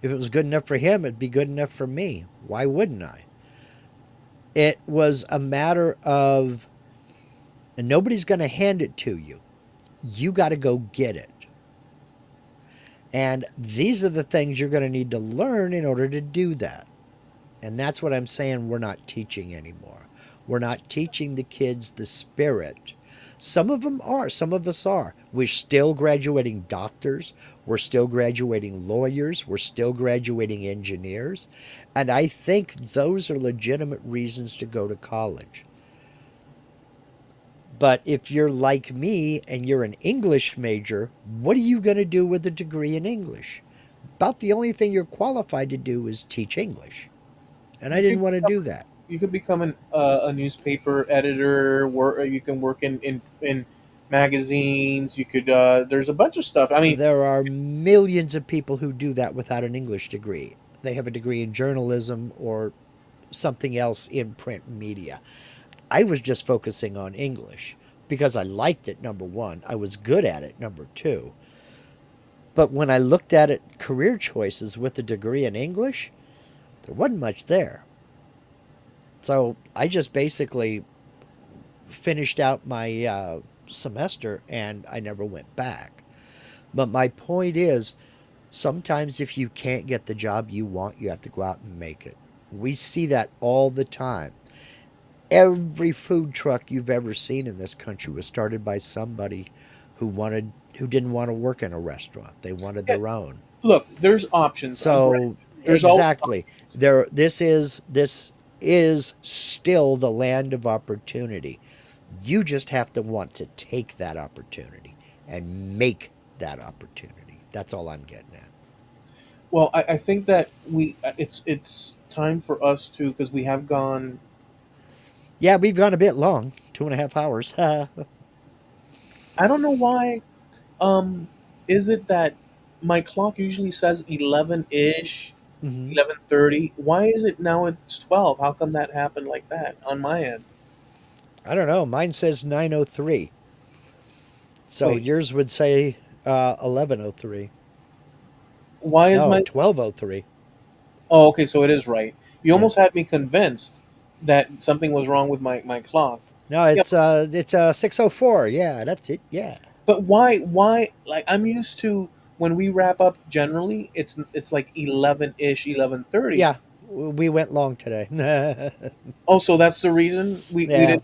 If it was good enough for him, it'd be good enough for me. Why wouldn't I? It was a matter of, and nobody's going to hand it to you. You got to go get it. And these are the things you're going to need to learn in order to do that. And that's what I'm saying we're not teaching anymore. We're not teaching the kids the spirit. Some of them are, some of us are. We're still graduating doctors, we're still graduating lawyers, we're still graduating engineers. And I think those are legitimate reasons to go to college. But if you're like me and you're an English major, what are you going to do with a degree in English? About the only thing you're qualified to do is teach English. And I You didn't could want to become, do that. you could become a newspaper editor. You can work in magazines. You could. There's a bunch of stuff. I mean, There are millions of people who do that without an English degree. They have a degree in journalism or something else in print media. I was just focusing on English because I liked it, number one. I was good at it, number two. But when I looked at it, career choices with a degree in English, there wasn't much there. So I just basically finished out my semester and I never went back. But my point is, sometimes if you can't get the job you want, you have to go out and make it. We see that all the time. Every food truck you've ever seen in this country was started by somebody who didn't want to work in a restaurant. They wanted yeah, their own. look, there's options. So There's always exactly. This is still the land of opportunity. You just have to want to take that opportunity and make that opportunity. That's all I'm getting at. well. I think that it's time for us to because we have gone. Yeah, we've gone a bit long, 2.5 hours. I don't know why. Is it that my clock usually says 11 ish, Hmm. 11:30? Why is it now it's 12? How come that happened like that on my end? I don't know. Mine says 9:03, so Wait, yours would say 11:03. why is No, my 12:03. Oh, okay, so it is right. You Yeah. almost had me convinced that something was wrong with my clock. No, Yeah, it's 6:04. Yeah, that's it. Yeah. but why like I'm used to when we wrap up generally it's like 11ish 11:30. Yeah, we went long today. Also, that's the reason we Yeah. didn't.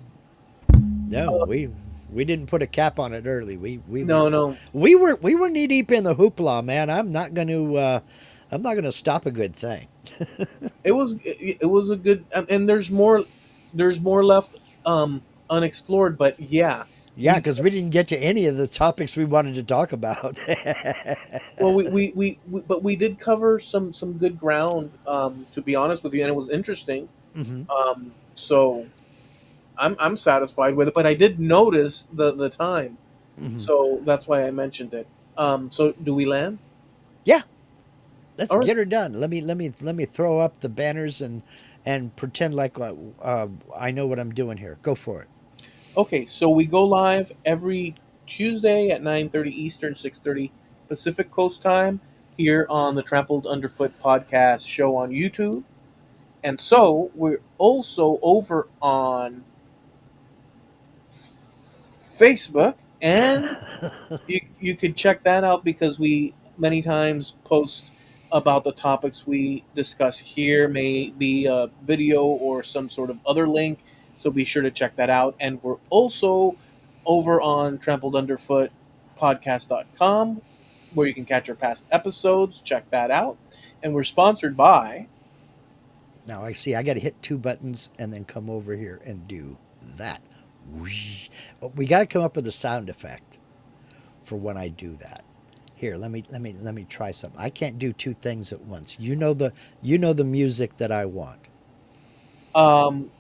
No, we didn't put a cap on it early. We went No, no, we were knee deep in the hoopla, man. I'm not gonna stop a good thing. it was a good and there's more left unexplored, but yeah, Yeah, we because we took didn't get to any of the topics we wanted to talk about. well but we did cover some good ground, to be honest with you, and it was interesting. Hmm. So I'm satisfied with it, but I did notice the time, Hmm. so that's why I mentioned it. So do we land? Yeah, let's All right. get her done. Let me throw up the banners and pretend like I know what I'm doing here. Go for it. Okay, so we go live every Tuesday at 9:30 Eastern, 6:30 Pacific Coast time here on the Trampled Underfoot podcast show on YouTube. And so we're also over on Facebook, and you could check that out because we many times post about the topics we discuss here, may be a video or some sort of other link. So be sure to check that out. And we're also over on Trampled Underfoot podcast.com where you can catch our past episodes. Check that out. And we're sponsored by. Now I see I got to hit two buttons and then come over here and do that. Whoosh. Oh, we got to come up with a sound effect for when I do that. Here, let me try something. I can't do two things at once. You know the music that I want. Um,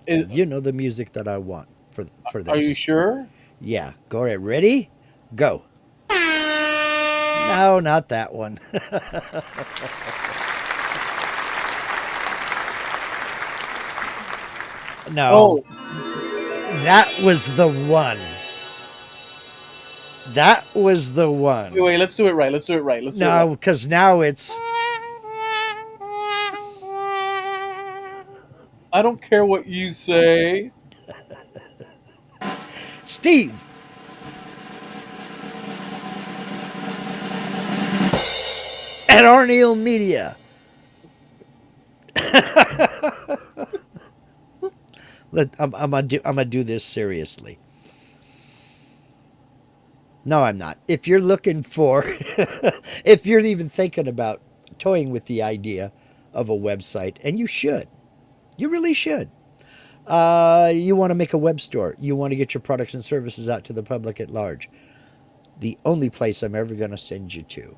is, You know the music that I want for are you this. sure? Yeah, go ahead. Ready? Go. No, not that one. No, Oh, that was the one. That was the one. wait, let's do it right. Let's do it right. Let's do it right. No, because now it's I don't care what you say. Steve at Arneal Media. I'm gonna do this seriously. No, I'm not. If you're looking for, if you're even thinking about toying with the idea of a website, and you should, you really should. You want to make a web store. You want to get your products and services out to the public at large. The only place I'm ever going to send you to,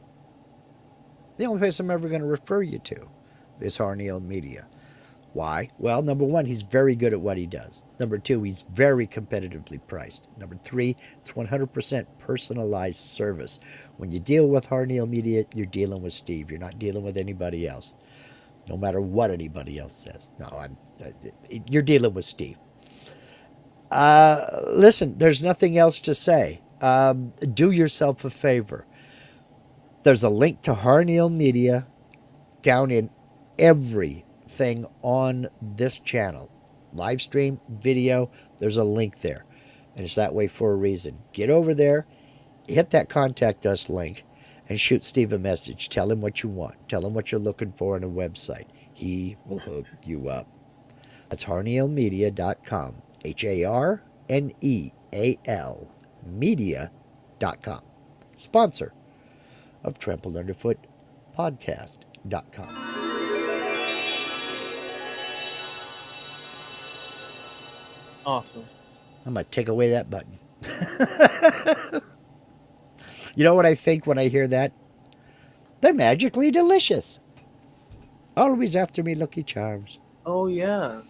the only place I'm ever going to refer you to, is Harneal Media. Why? Well, number one, he's very good at what he does. Number two, he's very competitively priced. Number three, it's 100% personalized service. When you deal with Harneal Media, you're dealing with Steve. You're not dealing with anybody else, no matter what anybody else says. No, you're dealing with Steve. Listen, there's nothing else to say. Do yourself a favor. There's a link to Harneal Media down in everything on this channel. Live stream, video, there's a link there. And it's that way for a reason. Get over there, hit that contact us link, and shoot Steve a message. Tell him what you want. Tell him what you're looking for in a website. He will hook you up. That's harnealmedia.com. HARNEAL media.com. Sponsor of Trampled Underfoot podcast.com. Awesome. I'm going to take away that button. You know what I think when I hear that? They're magically delicious. Always after me, Lucky Charms. Oh yeah.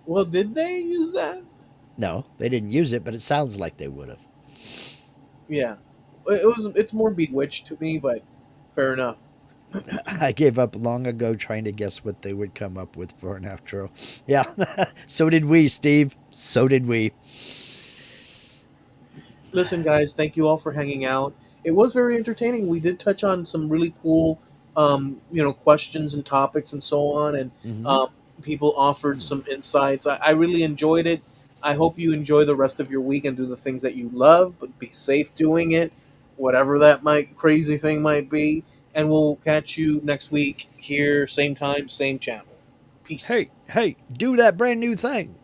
Well, did they use that? No, they didn't use it, but it sounds like they would have. Yeah. It was. It's more Bewitched to me, but fair enough. I gave up long ago trying to guess what they would come up with for an outro. Yeah, so did we, Steve. So did we. Listen, guys, thank you all for hanging out. It was very entertaining. We did touch on some really cool, questions and topics and so on, and Hmm. um, people offered some insights. I really enjoyed it. I hope you enjoy the rest of your week and do the things that you love, but be safe doing it, whatever that might crazy thing might be. And we'll catch you next week here, same time, same channel. Peace. Hey, do that brand new thing.